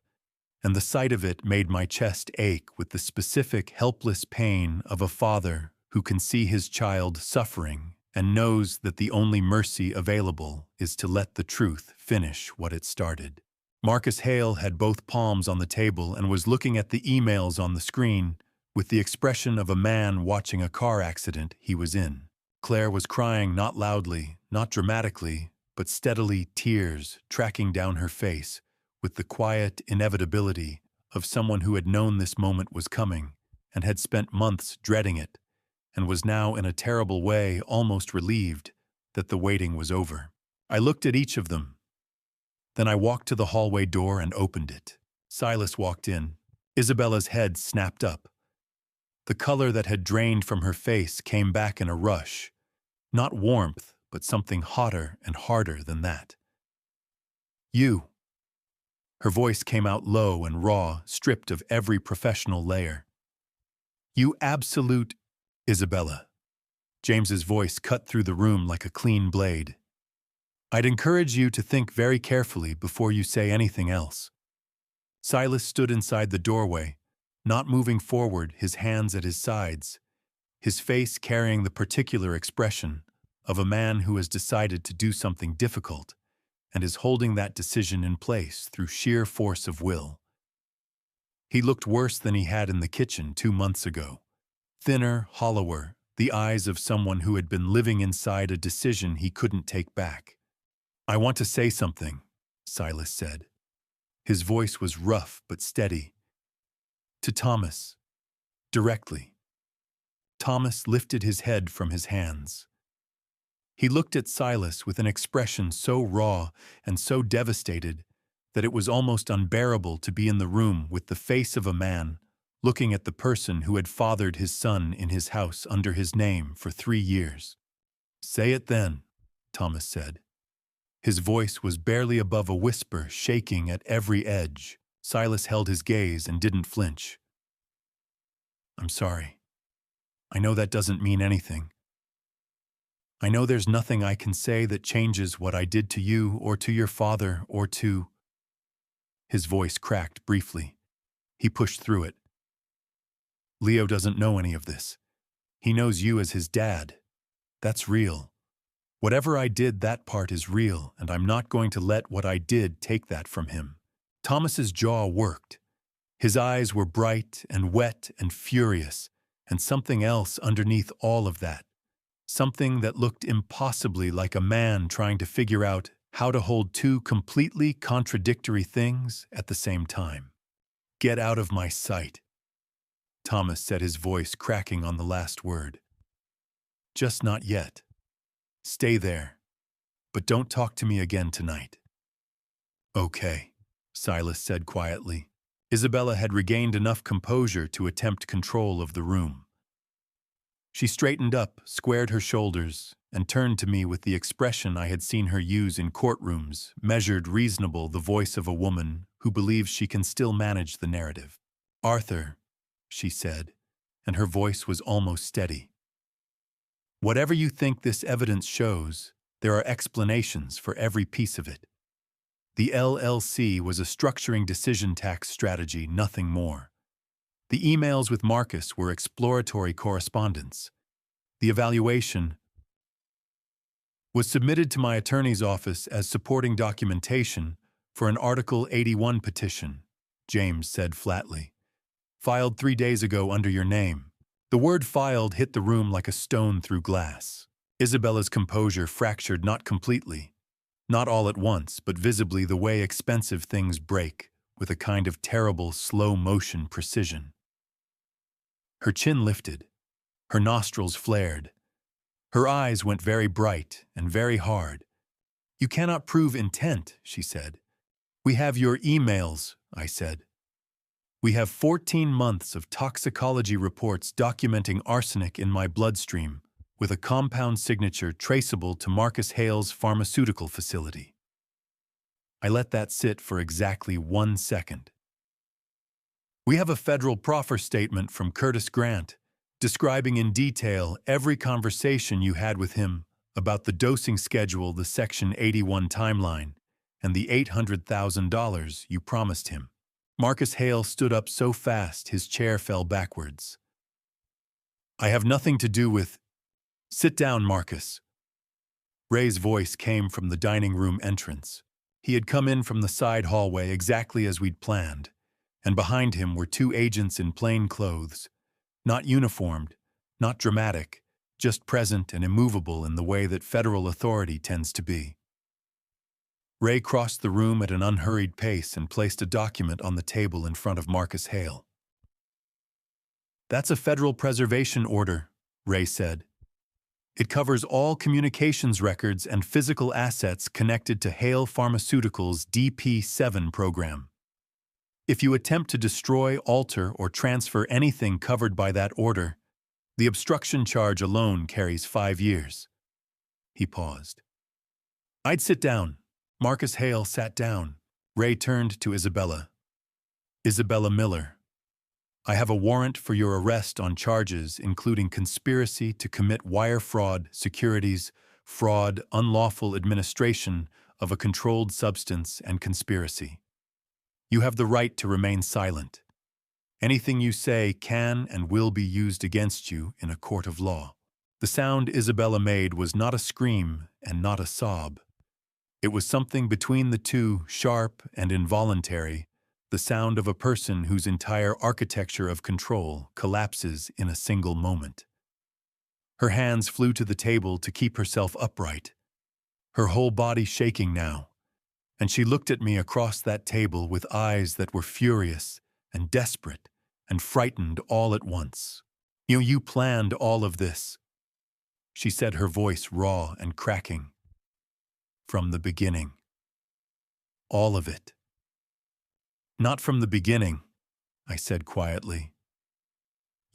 Speaker 1: and the sight of it made my chest ache with the specific, helpless pain of a father who can see his child suffering and knows that the only mercy available is to let the truth finish what it started. Marcus Hale had both palms on the table and was looking at the emails on the screen with the expression of a man watching a car accident he was in. Claire was crying, not loudly, not dramatically, but steadily, tears tracking down her face with the quiet inevitability of someone who had known this moment was coming and had spent months dreading it, and was now in a terrible way almost relieved that the waiting was over. I looked at each of them. Then I walked to the hallway door and opened it. Silas walked in. Isabella's head snapped up. The color that had drained from her face came back in a rush. Not warmth, but something hotter and harder than that. "You." Her voice came out low and raw, stripped of every professional layer. "You absolute Isabella." James's voice cut through the room like a clean blade. "I'd encourage you to think very carefully before you say anything else." Silas stood inside the doorway, not moving forward, his hands at his sides, his face carrying the particular expression of a man who has decided to do something difficult and is holding that decision in place through sheer force of will. He looked worse than he had in the kitchen 2 months ago. Thinner, hollower, the eyes of someone who had been living inside a decision he couldn't take back. "I want to say something," Silas said. His voice was rough but steady. "To Thomas. Directly." Thomas lifted his head from his hands. He looked at Silas with an expression so raw and so devastated that it was almost unbearable to be in the room with the face of a man looking at the person who had fathered his son in his house under his name for 3 years. "Say it then," Thomas said. His voice was barely above a whisper, shaking at every edge. Silas held his gaze and didn't flinch. "I'm sorry. I know that doesn't mean anything. I know there's nothing I can say that changes what I did to you or to your father or to—" His voice cracked briefly. He pushed through it. "Leo doesn't know any of this. He knows you as his dad. That's real. Whatever I did, that part is real, and I'm not going to let what I did take that from him." Thomas's jaw worked. His eyes were bright and wet and furious, and something else underneath all of that. Something that looked impossibly like a man trying to figure out how to hold two completely contradictory things at the same time. "Get out of my sight," Thomas said, his voice cracking on the last word. "Just not yet. Stay there, but don't talk to me again tonight." "Okay," Silas said quietly. Isabella had regained enough composure to attempt control of the room. She straightened up, squared her shoulders, and turned to me with the expression I had seen her use in courtrooms, measured, reasonable, the voice of a woman who believes she can still manage the narrative. "Arthur," she said, and her voice was almost steady. "Whatever you think this evidence shows, there are explanations for every piece of it. The LLC was a structuring decision tax strategy, nothing more. The emails with Marcus were exploratory correspondence. The evaluation was submitted to my attorney's office as supporting documentation for an Article 81 petition," James said flatly. "Filed 3 days ago under your name." The word "filed" hit the room like a stone through glass. Isabella's composure fractured, not completely, not all at once, but visibly, the way expensive things break, with a kind of terrible slow-motion precision. Her chin lifted. Her nostrils flared. Her eyes went very bright and very hard. "You cannot prove intent," she said. "We have your emails," I said. "We have 14 months of toxicology reports documenting arsenic in my bloodstream, with a compound signature traceable to Marcus Hale's pharmaceutical facility." I let that sit for exactly 1 second. "We have a federal proffer statement from Curtis Grant, describing in detail every conversation you had with him about the dosing schedule, the Section 81 timeline, and the $800,000 you promised him." Marcus Hale stood up so fast his chair fell backwards. "I have nothing to do with—" "Sit down, Marcus." Ray's voice came from the dining room entrance. He had come in from the side hallway exactly as we'd planned, and behind him were 2 agents in plain clothes, not uniformed, not dramatic, just present and immovable in the way that federal authority tends to be. Ray crossed the room at an unhurried pace and placed a document on the table in front of Marcus Hale. That's a federal preservation order, Ray said. It covers all communications records and physical assets connected to Hale Pharmaceuticals' DP7 program. If you attempt to destroy, alter, or transfer anything covered by that order, the obstruction charge alone carries 5 years. He paused. I'd sit down. Marcus Hale sat down. Ray turned to Isabella. Isabella Miller. I have a warrant for your arrest on charges including conspiracy to commit wire fraud, securities, fraud, unlawful administration of a controlled substance, and conspiracy. You have the right to remain silent. Anything you say can and will be used against you in a court of law. The sound Isabella made was not a scream and not a sob. It was something between the two, sharp and involuntary, the sound of a person whose entire architecture of control collapses in a single moment. Her hands flew to the table to keep herself upright, her whole body shaking now, and she looked at me across that table with eyes that were furious and desperate and frightened all at once. You planned all of this, she said, her voice raw and cracking. From the beginning. All of it. Not from the beginning, I said quietly.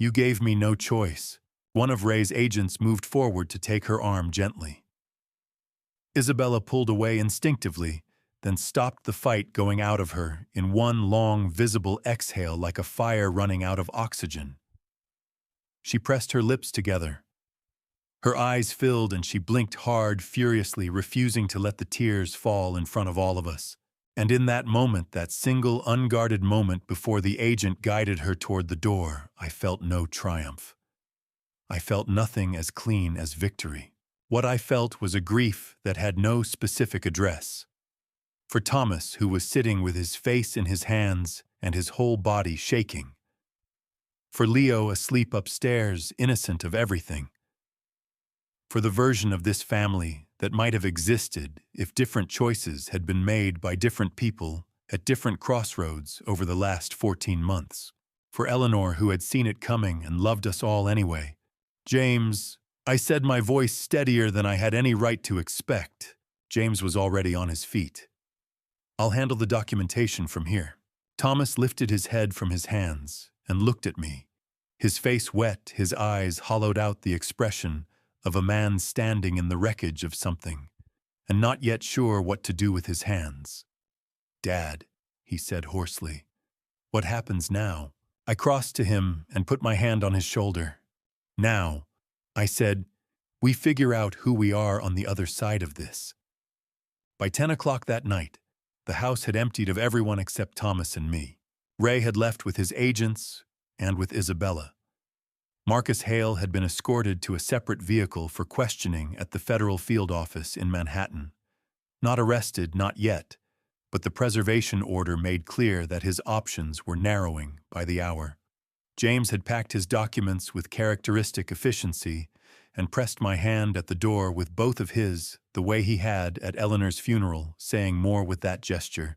Speaker 1: You gave me no choice. One of Ray's agents moved forward to take her arm gently. Isabella pulled away instinctively, then stopped the fight going out of her in one long, visible exhale like a fire running out of oxygen. She pressed her lips together. Her eyes filled and she blinked hard, furiously, refusing to let the tears fall in front of all of us. And in that moment, that single, unguarded moment before the agent guided her toward the door, I felt no triumph. I felt nothing as clean as victory. What I felt was a grief that had no specific address. For Thomas, who was sitting with his face in his hands and his whole body shaking. For Leo, asleep upstairs, innocent of everything. For the version of this family that might have existed if different choices had been made by different people at different crossroads over the last 14 months. For Eleanor, who had seen it coming and loved us all anyway. James, I said, my voice steadier than I had any right to expect. James was already on his feet. I'll handle the documentation from here. Thomas lifted his head from his hands and looked at me. His face wet, his eyes hollowed out the expression of a man standing in the wreckage of something, and not yet sure what to do with his hands. Dad, he said hoarsely, what happens now? I crossed to him and put my hand on his shoulder. Now, I said, we figure out who we are on the other side of this. By 10 o'clock that night, the house had emptied of everyone except Thomas and me. Ray had left with his agents and with Isabella. Marcus Hale had been escorted to a separate vehicle for questioning at the federal field office in Manhattan. Not arrested, not yet, but the preservation order made clear that his options were narrowing by the hour. James had packed his documents with characteristic efficiency and pressed my hand at the door with both of his, the way he had at Eleanor's funeral, saying more with that gesture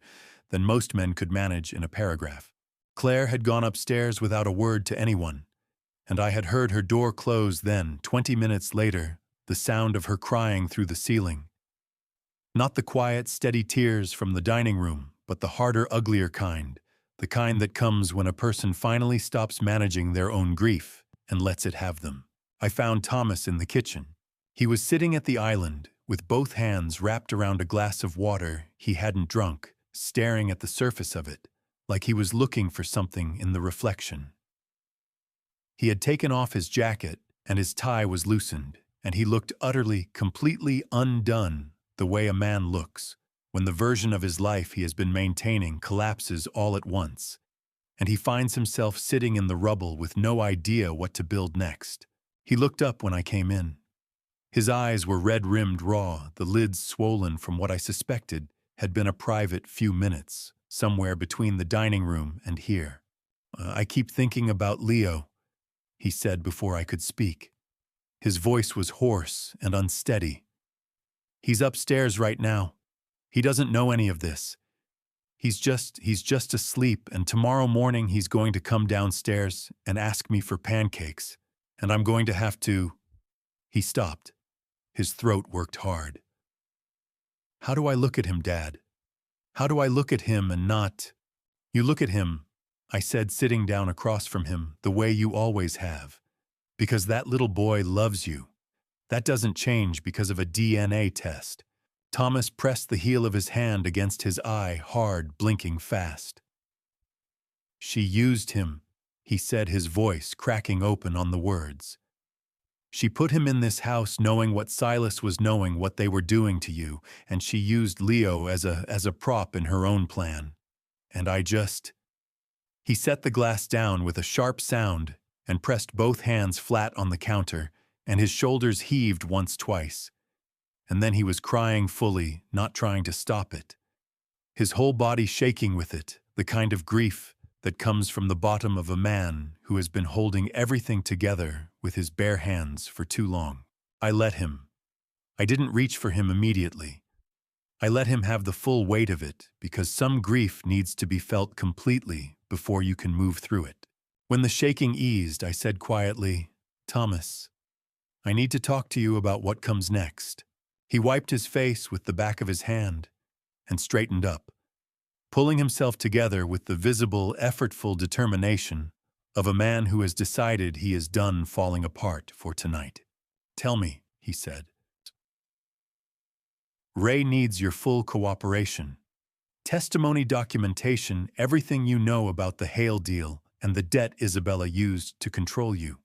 Speaker 1: than most men could manage in a paragraph. Claire had gone upstairs without a word to anyone, and I had heard her door close then, 20 minutes later, the sound of her crying through the ceiling. Not the quiet, steady tears from the dining room, but the harder, uglier kind, the kind that comes when a person finally stops managing their own grief and lets it have them. I found Thomas in the kitchen. He was sitting at the island, with both hands wrapped around a glass of water he hadn't drunk, staring at the surface of it, like he was looking for something in the reflection. He had taken off his jacket, and his tie was loosened, and he looked utterly, completely undone, the way a man looks when the version of his life he has been maintaining collapses all at once, and he finds himself sitting in the rubble with no idea what to build next. He looked up when I came in. His eyes were red-rimmed raw, the lids swollen from what I suspected had been a private few minutes, somewhere between the dining room and here. I keep thinking about Leo, he said before I could speak. His voice was hoarse and unsteady. He's upstairs right now. He doesn't know any of this. He's just asleep, and tomorrow morning he's going to come downstairs and ask me for pancakes, and I'm going to have to—" He stopped. His throat worked hard. "How do I look at him, Dad? How do I look at him and not—" "You look at him," I said, sitting down across from him, "the way you always have. Because that little boy loves you. That doesn't change because of a DNA test." Thomas pressed the heel of his hand against his eye, hard, blinking fast. "She used him," he said, his voice cracking open on the words. "She put him in this house knowing what Silas was knowing what they were doing to you, and she used Leo as a prop in her own plan. And I just—" He set the glass down with a sharp sound and pressed both hands flat on the counter, and his shoulders heaved once, twice. And then he was crying fully, not trying to stop it. His whole body shaking with it, the kind of grief that comes from the bottom of a man who has been holding everything together with his bare hands for too long. I let him. I didn't reach for him immediately. I let him have the full weight of it, because some grief needs to be felt completely before you can move through it. When the shaking eased, I said quietly, "Thomas, I need to talk to you about what comes next." He wiped his face with the back of his hand and straightened up, pulling himself together with the visible, effortful determination of a man who has decided he is done falling apart for tonight. "Tell me," he said. "Ray needs your full cooperation. Testimony, documentation, everything you know about the Hale deal and the debt Isabella used to control you.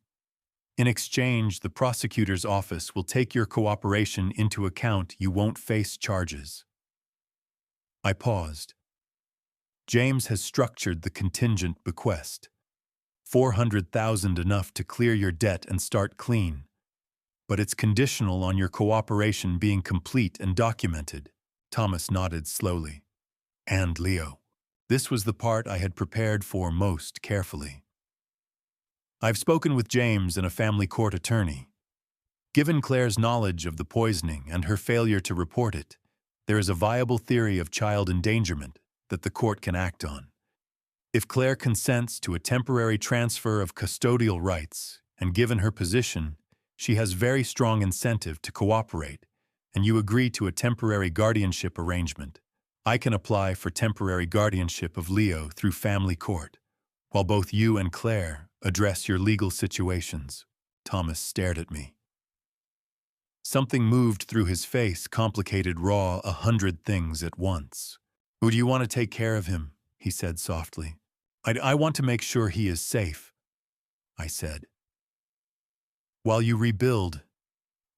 Speaker 1: In exchange, the prosecutor's office will take your cooperation into account. You won't face charges." I paused. "James has structured the contingent bequest. 400,000 enough to clear your debt and start clean. But it's conditional on your cooperation being complete and documented." Thomas nodded slowly. "And Leo." This was the part I had prepared for most carefully. "I've spoken with James and a family court attorney. Given Claire's knowledge of the poisoning and her failure to report it, there is a viable theory of child endangerment that the court can act on. If Claire consents to a temporary transfer of custodial rights, and given her position, she has very strong incentive to cooperate, and you agree to a temporary guardianship arrangement, I can apply for temporary guardianship of Leo through family court, while both you and Claire address your legal situations." Thomas stared at me. Something moved through his face, complicated, raw, 100 things at once. "Would you want to take care of him?" he said softly. I want to make sure he is safe," I said. "While you rebuild.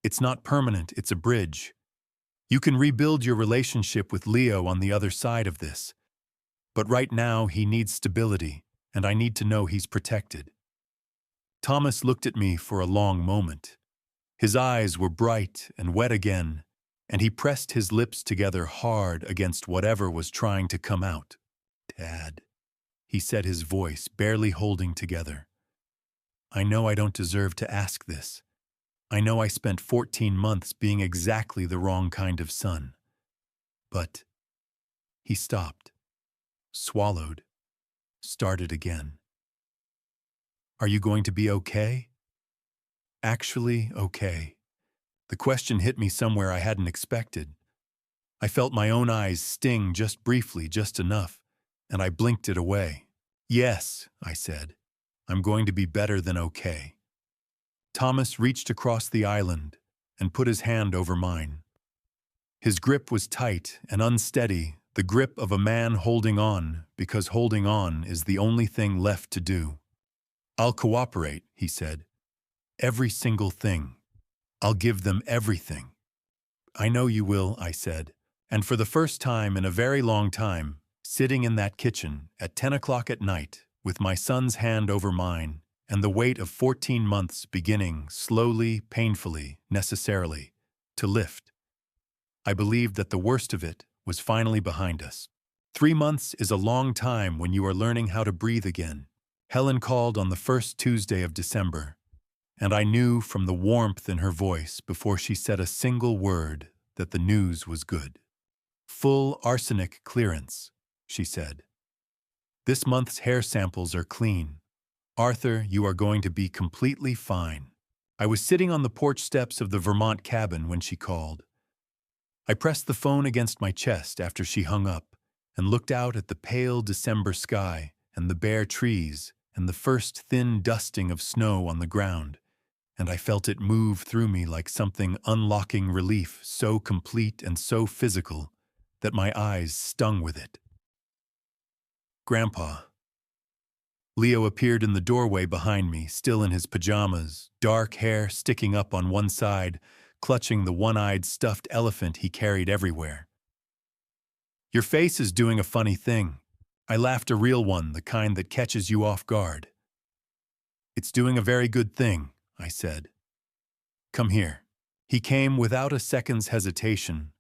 Speaker 1: It's not permanent, it's a bridge. You can rebuild your relationship with Leo on the other side of this. But right now he needs stability, and I need to know he's protected." Thomas looked at me for a long moment. His eyes were bright and wet again, and he pressed his lips together hard against whatever was trying to come out. "Dad," he said, his voice barely holding together. "I know I don't deserve to ask this. I know I spent 14 months being exactly the wrong kind of son. But—" He stopped, swallowed, started again. "Are you going to be okay?" Actually okay. The question hit me somewhere I hadn't expected. I felt my own eyes sting just briefly, just enough, and I blinked it away. "Yes," I said. "I'm going to be better than okay." Thomas reached across the island and put his hand over mine. His grip was tight and unsteady, the grip of a man holding on because holding on is the only thing left to do. "I'll cooperate," he said. "Every single thing. I'll give them everything." "I know you will," I said. And for the first time in a very long time, sitting in that kitchen at 10 o'clock at night with my son's hand over mine and the weight of 14 months beginning slowly, painfully, necessarily, to lift, I believed that the worst of it was finally behind us. 3 months is a long time when you are learning how to breathe again. Helen called on the first Tuesday of December, and I knew from the warmth in her voice before she said a single word that the news was good. Full arsenic clearance. she said. This month's hair samples are clean. Arthur, you are going to be completely fine. I was sitting on the porch steps of the Vermont cabin when she called. I pressed the phone against my chest after she hung up and looked out at the pale December sky and the bare trees and the first thin dusting of snow on the ground, and I felt it move through me like something unlocking relief so complete and so physical that my eyes stung with it. Grandpa. Leo appeared in the doorway behind me, still in his pajamas, dark hair sticking up on one side, clutching the one-eyed stuffed elephant he carried everywhere. Your face is doing a funny thing. I laughed, a real one, the kind that catches you off guard. It's doing a very good thing, I said. Come here. He came without a second's hesitation,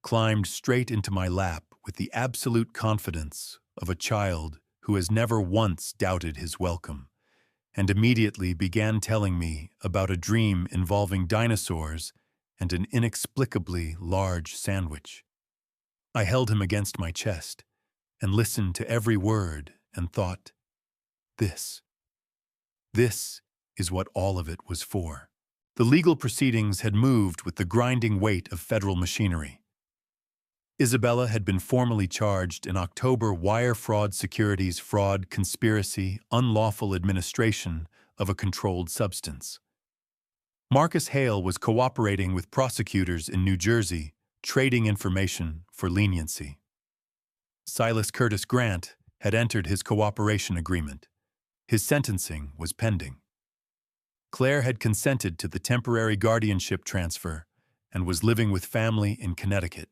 Speaker 1: climbed straight into my lap with the absolute confidence of a child who has never once doubted his welcome, and immediately began telling me about a dream involving dinosaurs and an inexplicably large sandwich. I held him against my chest and listened to every word and thought, this is what all of it was for. The legal proceedings had moved with the grinding weight of federal machinery. Isabella had been formally charged in October wire fraud, securities fraud, conspiracy, unlawful administration of a controlled substance. Marcus Hale was cooperating with prosecutors in New Jersey, trading information for leniency. Silas Curtis Grant had entered his cooperation agreement. His sentencing was pending. Claire had consented to the temporary guardianship transfer and was living with family in Connecticut.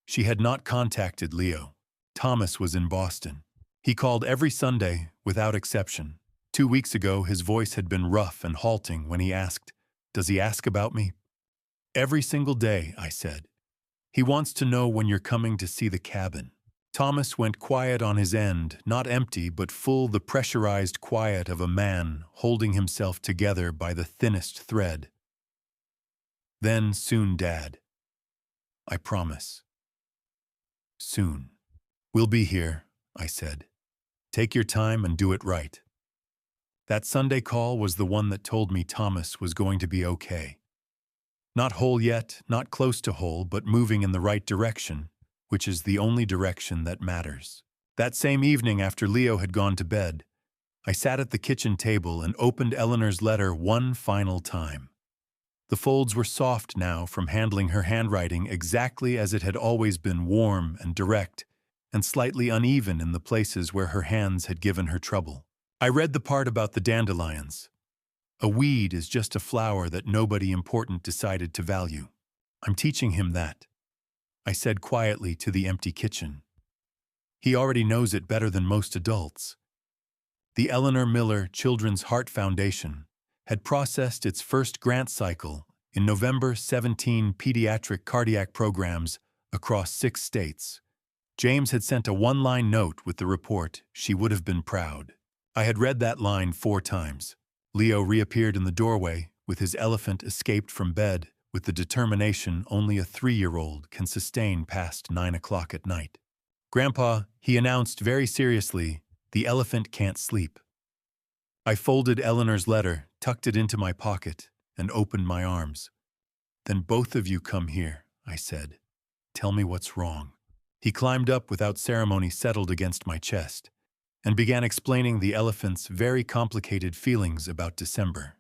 Speaker 1: She had not contacted Leo. Thomas was in Boston. He called every Sunday, without exception. 2 weeks ago, his voice had been rough and halting when he asked, "Does he ask about me?" "Every single day," I said. "He wants to know when you're coming to see the cabin." Thomas went quiet on his end, not empty but full, the pressurized quiet of a man holding himself together by the thinnest thread. "Then soon, Dad. I promise. Soon. We'll be here," I said. "Take your time and do it right." That Sunday call was the one that told me Thomas was going to be okay. Not whole yet, not close to whole, but moving in the right direction, which is the only direction that matters. That same evening after Leo had gone to bed, I sat at the kitchen table and opened Eleanor's letter one final time. The folds were soft now from handling her handwriting exactly as it had always been, warm and direct, and slightly uneven in the places where her hands had given her trouble. I read the part about the dandelions. A weed is just a flower that nobody important decided to value. I'm teaching him that, I said quietly to the empty kitchen. He already knows it better than most adults. The Eleanor Miller Children's Heart Foundation had processed its first grant cycle in November. 17 pediatric cardiac programs across 6 states. James had sent a one-line note with the report. She would have been proud. I had read that line 4 times. Leo reappeared in the doorway with his elephant, escaped from bed with the determination only a 3-year-old can sustain past 9 o'clock at night. "Grandpa," he announced very seriously, "the elephant can't sleep." I folded Eleanor's letter, tucked it into my pocket, and opened my arms. "Then both of you come here," I said. "Tell me what's wrong." He climbed up without ceremony, settled against my chest, and began explaining the elephant's very complicated feelings about December.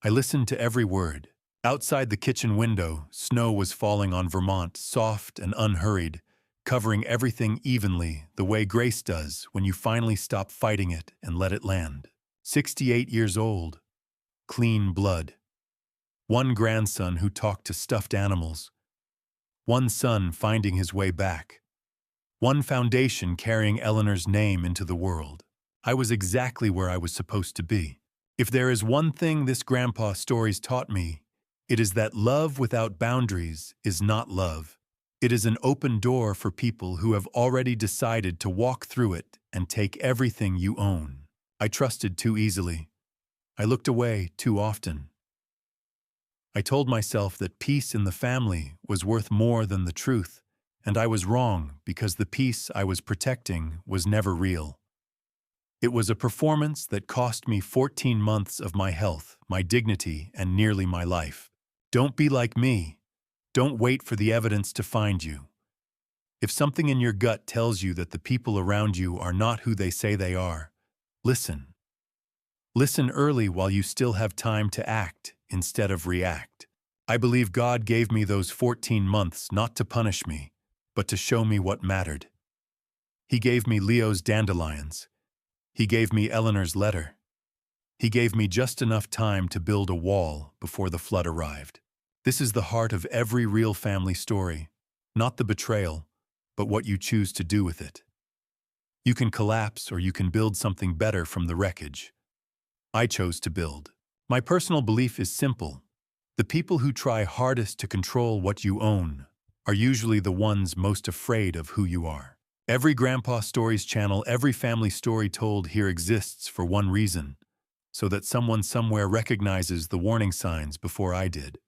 Speaker 1: I listened to every word. Outside the kitchen window, snow was falling on Vermont, soft and unhurried, covering everything evenly, the way grace does when you finally stop fighting it and let it land. 68 years old. Clean blood. 1 grandson who talked to stuffed animals. 1 son finding his way back. 1 foundation carrying Eleanor's name into the world. I was exactly where I was supposed to be. If there is one thing this grandpa stories taught me, it is that love without boundaries is not love. It is an open door for people who have already decided to walk through it and take everything you own. I trusted too easily. I looked away too often. I told myself that peace in the family was worth more than the truth, and I was wrong because the peace I was protecting was never real. It was a performance that cost me 14 months of my health, my dignity, and nearly my life. Don't be like me. Don't wait for the evidence to find you. If something in your gut tells you that the people around you are not who they say they are, listen. Listen early while you still have time to act instead of react. I believe God gave me those 14 months not to punish me, but to show me what mattered. He gave me Leo's dandelions. He gave me Eleanor's letter. He gave me just enough time to build a wall before the flood arrived. This is the heart of every real family story, not the betrayal, but what you choose to do with it. You can collapse or you can build something better from the wreckage. I chose to build. My personal belief is simple. The people who try hardest to control what you own are usually the ones most afraid of who you are. Every Grandpa Stories channel, every family story told here exists for one reason, so that someone somewhere recognizes the warning signs before I did.